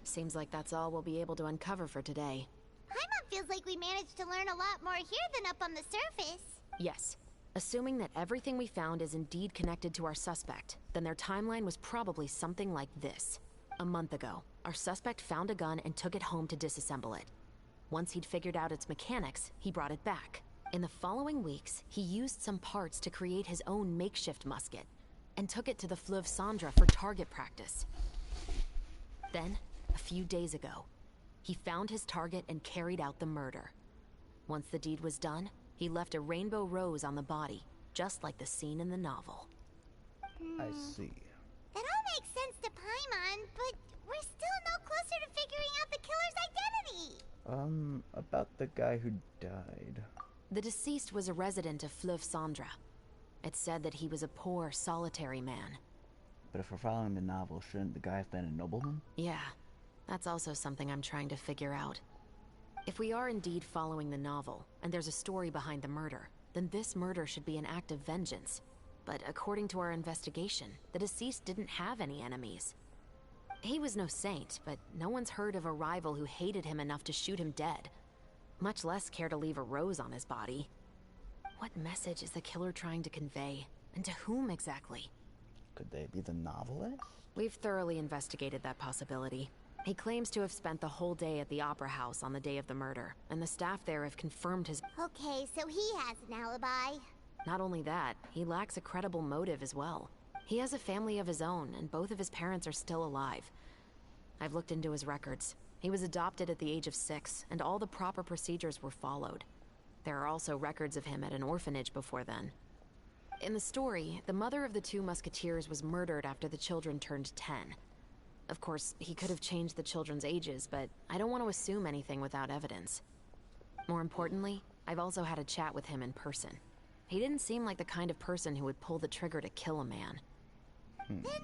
Seems like that's all we'll be able to uncover for today. Paimon feels like we managed to learn a lot more here than up on the surface. Yes. Assuming that everything we found is indeed connected to our suspect, then their timeline was probably something like this. A month ago, our suspect found a gun and took it home to disassemble it. Once he'd figured out its mechanics, he brought it back. In the following weeks, he used some parts to create his own makeshift musket, and took it to the Fleuve Sandra for target practice. Then, a few days ago, he found his target and carried out the murder. Once the deed was done, he left a rainbow rose on the body, just like the scene in the novel. I see. That all makes sense to Paimon, but we're still no closer to figuring out the killer's identity. About the guy who died. The deceased was a resident of Fleuve Sandra. It said that he was a poor, solitary man. But if we're following the novel, shouldn't the guy have been a nobleman? Yeah, that's also something I'm trying to figure out. If we are indeed following the novel, and there's a story behind the murder, then this murder should be an act of vengeance. But according to our investigation, the deceased didn't have any enemies. He was no saint, but no one's heard of a rival who hated him enough to shoot him dead. Much less care to leave a rose on his body. What message is the killer trying to convey? And to whom exactly? Could they be the novelist? We've thoroughly investigated that possibility. He claims to have spent the whole day at the Opera House on the day of the murder, and the staff there have confirmed his... Okay, so he has an alibi. Not only that, he lacks a credible motive as well. He has a family of his own, and both of his parents are still alive. I've looked into his records. He was adopted at the age of 6, and all the proper procedures were followed. There are also records of him at an orphanage before then. In the story, the mother of the 2 musketeers was murdered after the children turned 10. Of course, he could have changed the children's ages, but I don't want to assume anything without evidence. More importantly, I've also had a chat with him in person. He didn't seem like the kind of person who would pull the trigger to kill a man. Then,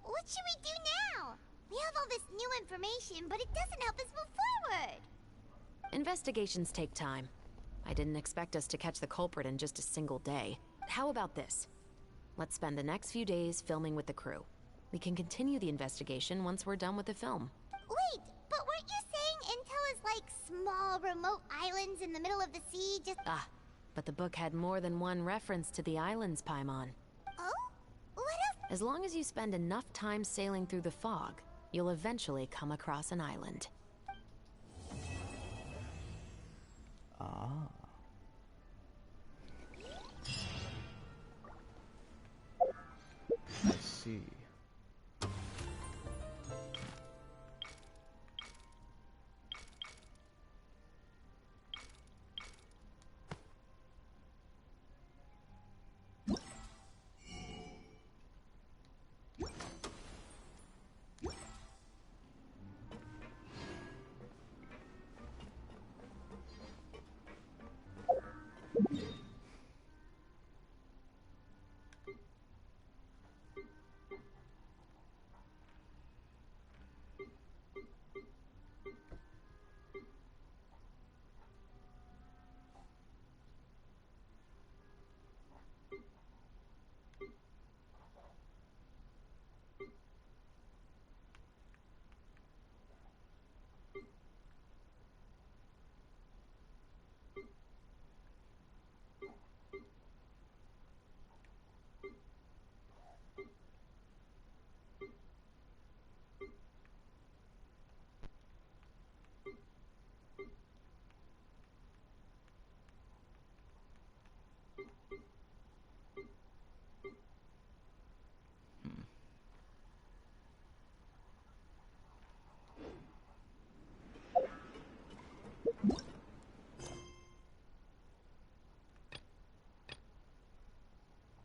what should we do now? We have all this new information, but it doesn't help us move forward. Investigations take time. I didn't expect us to catch the culprit in just a single day. How about this? Let's spend the next few days filming with the crew. We can continue the investigation once we're done with the film. Wait, but weren't you saying Intel is like small, remote islands in the middle of the sea, just... Ah, but the book had more than one reference to the islands, Paimon. Oh? What else? As long as you spend enough time sailing through the fog, you'll eventually come across an island.